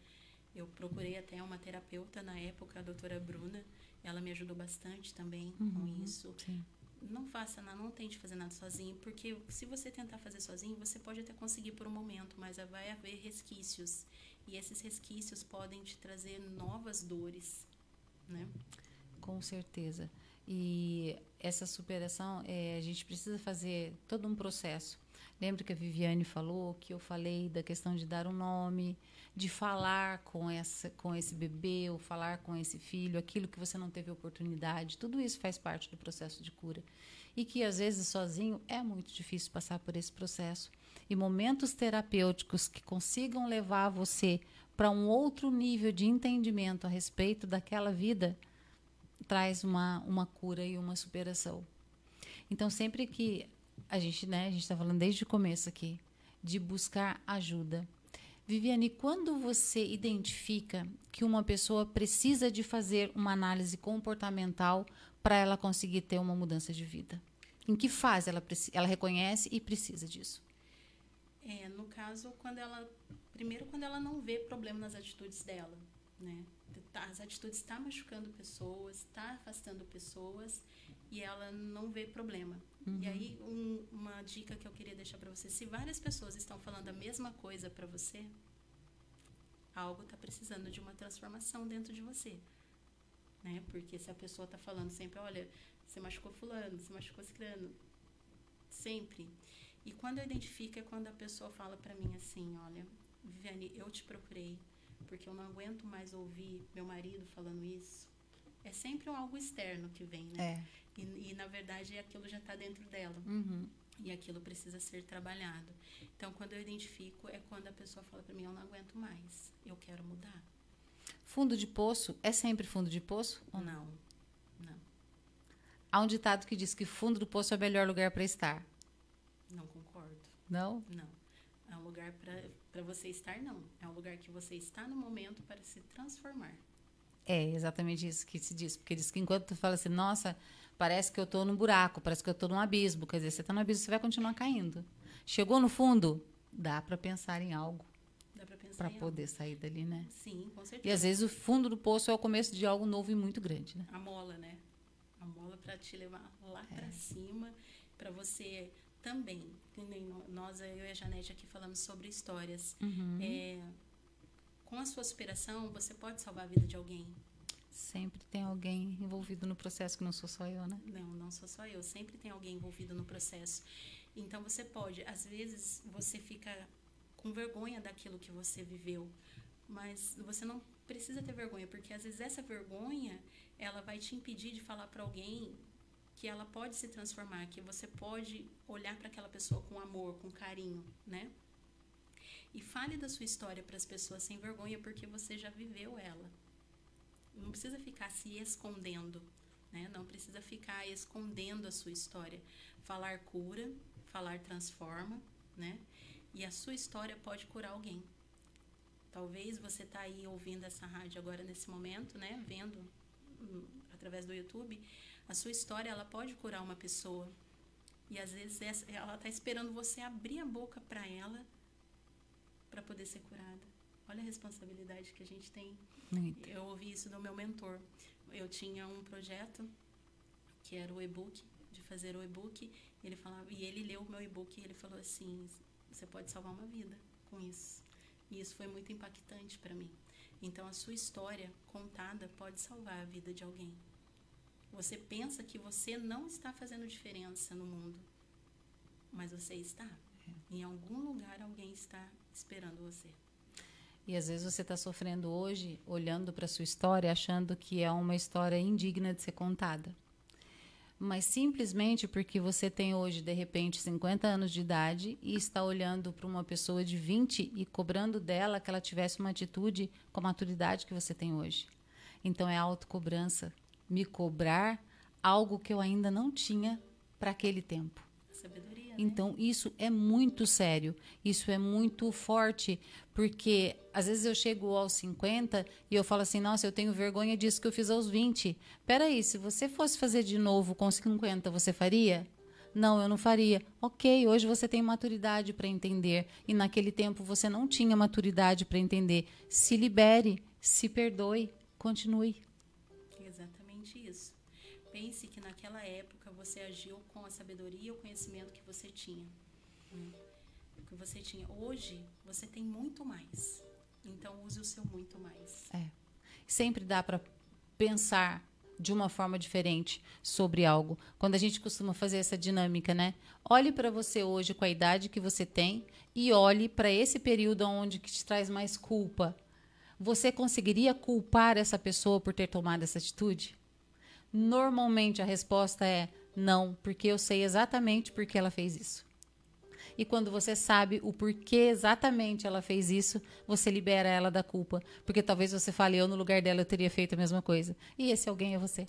A: Eu procurei até uma terapeuta na época, a doutora Bruna. Ela me ajudou bastante também com isso.
B: Sim.
A: Não tente fazer nada sozinho, porque se você tentar fazer sozinho, você pode até conseguir por um momento, mas vai haver resquícios. E esses resquícios podem te trazer novas dores, né?
B: Com Com certeza. E essa superação, a gente precisa fazer todo um processo. Lembra que a Viviane falou, que eu falei da questão de dar um nome, de falar com esse bebê, ou falar com esse filho, aquilo que você não teve oportunidade. Tudo isso faz parte do processo de cura. E que, às vezes, sozinho, é muito difícil passar por esse processo. E momentos terapêuticos que consigam levar você para um outro nível de entendimento a respeito daquela vida, traz uma cura e uma superação. Então, sempre que a gente está falando desde o começo aqui, de buscar ajuda. Viviane, quando você identifica que uma pessoa precisa de fazer uma análise comportamental para ela conseguir ter uma mudança de vida? Em que fase ela reconhece e precisa disso?
A: No caso, primeiro quando ela não vê problema nas atitudes dela, né? As atitudes estão machucando pessoas, está afastando pessoas e ela não vê problema. E aí, uma dica que eu queria deixar para você, se várias pessoas estão falando a mesma coisa para você, algo está precisando de uma transformação dentro de você, né? Porque se a pessoa está falando sempre, olha, você machucou fulano, você machucou ciclano, sempre. E quando eu identifico é quando a pessoa fala para mim assim, olha, Viviane, eu te procurei porque eu não aguento mais ouvir meu marido falando isso. É sempre algo externo que vem, né? E na verdade, aquilo já está dentro dela. E aquilo precisa ser trabalhado. Então, quando eu identifico, é quando a pessoa fala para mim, eu não aguento mais, eu quero mudar.
B: Fundo de poço é sempre fundo de poço? Ou
A: não? Não.
B: Há um ditado que diz que fundo do poço é o melhor lugar para estar.
A: Não concordo.
B: Não?
A: Não. É um lugar para você estar, não. É um lugar que você está no momento para se transformar.
B: É exatamente isso que se diz. Porque diz que enquanto tu fala assim, nossa, parece que eu estou num buraco, parece que eu estou num abismo. Quer dizer, você está no abismo, você vai continuar caindo. Chegou no fundo, dá para pensar em algo.
A: Dá para pensar
B: para poder sair dali, né?
A: Sim, com certeza.
B: E às vezes o fundo do poço é o começo de algo novo e muito grande, né?
A: A mola, né? A mola para te levar lá para cima, para você também. Nós, eu e a Janete aqui falamos sobre histórias. Com a sua superação, você pode salvar a vida de alguém.
B: Sempre tem alguém envolvido no processo, que não sou só eu, né?
A: Não sou só eu. Sempre tem alguém envolvido no processo. Então, você pode. Às vezes, você fica com vergonha daquilo que você viveu. Mas você não precisa ter vergonha, porque às vezes essa vergonha, ela vai te impedir de falar para alguém que ela pode se transformar, que você pode olhar para aquela pessoa com amor, com carinho, né? E fale da sua história para as pessoas sem vergonha, porque você já viveu ela. Não precisa ficar se escondendo, né? Não precisa ficar escondendo a sua história. Falar cura, falar transforma, né? E a sua história pode curar alguém. Talvez você está aí ouvindo essa rádio agora nesse momento, né? Vendo através do YouTube. A sua história, ela pode curar uma pessoa. E às vezes ela está esperando você abrir a boca para ela para poder ser curada. Olha a responsabilidade que a gente tem.
B: Muito.
A: Eu ouvi isso do meu mentor. Eu tinha um projeto que era o e-book, de fazer o e-book. Ele falava, e ele leu o meu e-book e ele falou assim, você pode salvar uma vida com isso. E isso foi muito impactante para mim. Então, a sua história contada pode salvar a vida de alguém. Você pensa que você não está fazendo diferença no mundo, mas você está. Em algum lugar, alguém está esperando você.
B: E às vezes você está sofrendo hoje, olhando para a sua história, achando que é uma história indigna de ser contada. Mas simplesmente porque você tem hoje, de repente, 50 anos de idade e está olhando para uma pessoa de 20 e cobrando dela que ela tivesse uma atitude com a maturidade que você tem hoje. Então, é autocobrança. Me cobrar algo que eu ainda não tinha para aquele tempo.
A: Sabedoria, né?
B: Então, isso é muito sério, isso é muito forte, porque às vezes eu chego aos 50 e eu falo assim, nossa, eu tenho vergonha disso que eu fiz aos 20. Peraí, se você fosse fazer de novo com 50, você faria? Não, eu não faria. Ok, hoje você tem maturidade para entender, e naquele tempo você não tinha maturidade para entender. Se libere, se perdoe, continue.
A: Exatamente isso. Pense que naquela época você agiu com a sabedoria e o conhecimento que você tinha. Que você tinha. Hoje, você tem muito mais. Então, use o seu muito mais.
B: Sempre dá para pensar de uma forma diferente sobre algo. Quando a gente costuma fazer essa dinâmica, né? Olhe para você hoje com a idade que você tem e olhe para esse período onde que te traz mais culpa. Você conseguiria culpar essa pessoa por ter tomado essa atitude? Normalmente a resposta é não, porque eu sei exatamente por que ela fez isso. E quando você sabe o porquê exatamente ela fez isso, você libera ela da culpa. Porque talvez você fale, eu no lugar dela eu teria feito a mesma coisa. E esse alguém é você.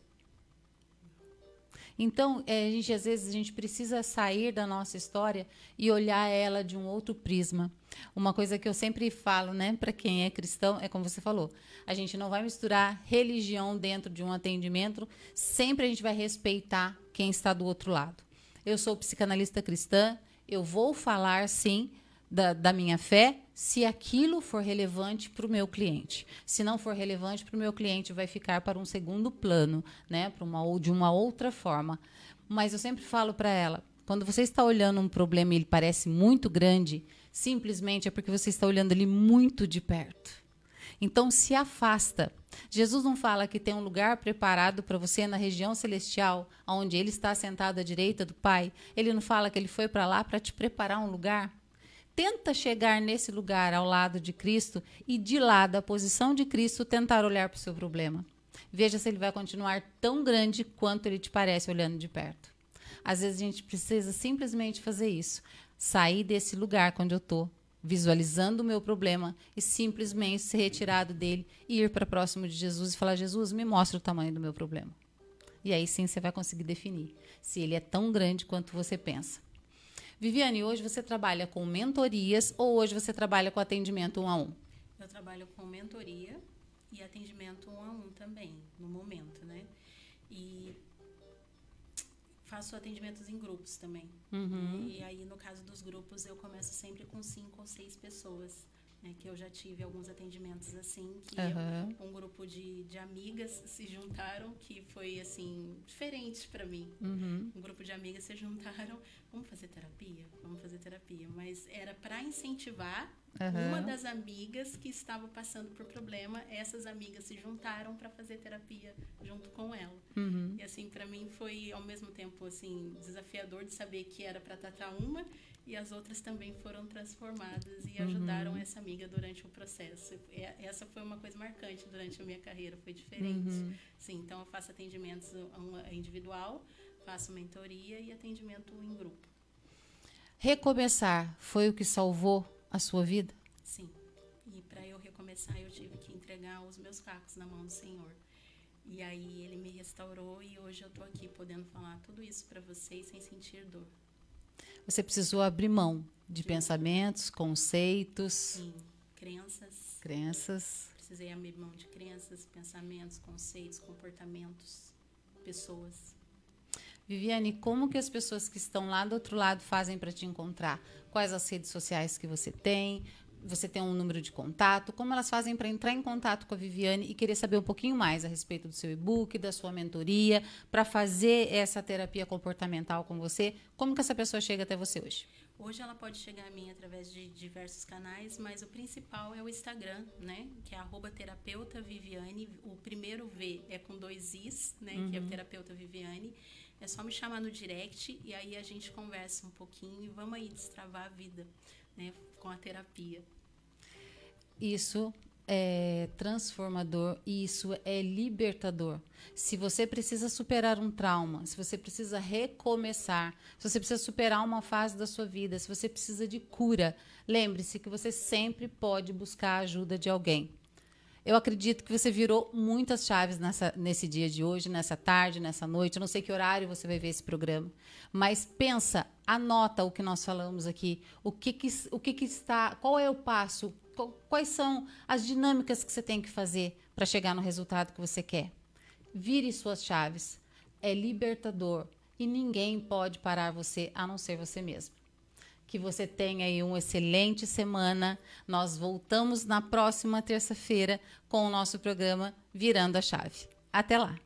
B: Então, às vezes a gente precisa sair da nossa história e olhar ela de um outro prisma. Uma coisa que eu sempre falo, né, para quem é cristão, é como você falou, a gente não vai misturar religião dentro de um atendimento, sempre a gente vai respeitar quem está do outro lado. Eu sou psicanalista cristã, eu vou falar, sim, da minha fé, se aquilo for relevante para o meu cliente. Se não for relevante para o meu cliente, vai ficar para um segundo plano, né? De uma outra forma. Mas eu sempre falo para ela, quando você está olhando um problema e ele parece muito grande, simplesmente é porque você está olhando ele muito de perto. Então, se afasta. Jesus não fala que tem um lugar preparado para você na região celestial, onde ele está sentado à direita do Pai. Ele não fala que ele foi para lá para te preparar um lugar. Tenta chegar nesse lugar ao lado de Cristo e de lá, da posição de Cristo, tentar olhar para o seu problema. Veja se ele vai continuar tão grande quanto ele te parece olhando de perto. Às vezes a gente precisa simplesmente fazer isso. Sair desse lugar onde eu estou, visualizando o meu problema e simplesmente ser retirado dele e ir para próximo de Jesus e falar, Jesus, me mostra o tamanho do meu problema. E aí sim você vai conseguir definir se ele é tão grande quanto você pensa. Viviane, hoje você trabalha com mentorias ou hoje você trabalha com atendimento 1 a 1?
A: Eu trabalho com mentoria e atendimento 1 a 1 também, no momento, né? E faço atendimentos em grupos também.
B: Uhum.
A: E aí, no caso dos grupos, eu começo sempre com 5 ou 6 pessoas. Né, que eu já tive alguns atendimentos assim, que um grupo de amigas se juntaram, que foi assim, diferente para mim.
B: Uhum.
A: Um grupo de amigas se juntaram, vamos fazer terapia? Vamos fazer terapia. Mas era para incentivar uma das amigas que estava passando por problema, essas amigas se juntaram para fazer terapia junto com ela.
B: Uhum.
A: E assim, para mim foi ao mesmo tempo assim, desafiador de saber que era para tratar uma e as outras também foram transformadas e ajudaram essa amiga durante o processo. Essa foi uma coisa marcante durante a minha carreira, foi diferente. Sim, então eu faço atendimentos individual, faço mentoria e atendimento em grupo.
B: Recomeçar foi o que salvou a sua vida?
A: Sim. E para eu recomeçar, eu tive que entregar os meus cacos na mão do Senhor. E aí ele me restaurou e hoje eu estou aqui podendo falar tudo isso para vocês sem sentir dor.
B: Você precisou abrir mão de pensamentos, conceitos.
A: Sim, crenças. Precisei abrir mão de crenças, pensamentos, conceitos, comportamentos, pessoas.
B: Viviane, como que as pessoas que estão lá do outro lado fazem para te encontrar? Quais as redes sociais que você tem? Você tem um número de contato? Como elas fazem para entrar em contato com a Viviane e querer saber um pouquinho mais a respeito do seu e-book, da sua mentoria, para fazer essa terapia comportamental com você? Como que essa pessoa chega até você hoje?
A: Hoje ela pode chegar a mim através de diversos canais, mas o principal é o Instagram, né? Que é @terapeutaviviane. O primeiro V é com 2 Is, né? Que é o Terapeuta Viviane. É só me chamar no direct e aí a gente conversa um pouquinho e vamos aí destravar a vida, né? Com a terapia.
B: Isso é transformador e isso é libertador. Se você precisa superar um trauma, se você precisa recomeçar, se você precisa superar uma fase da sua vida, se você precisa de cura, lembre-se que você sempre pode buscar a ajuda de alguém. Eu acredito que você virou muitas chaves nesse dia de hoje, nessa tarde, nessa noite. Eu não sei que horário você vai ver esse programa, mas pensa, anota o que nós falamos aqui. O que está, qual é o passo, quais são as dinâmicas que você tem que fazer para chegar no resultado que você quer. Vire suas chaves. É libertador e ninguém pode parar você a não ser você mesmo. Que você tenha aí uma excelente semana. Nós voltamos na próxima terça-feira com o nosso programa Virando a Chave. Até lá!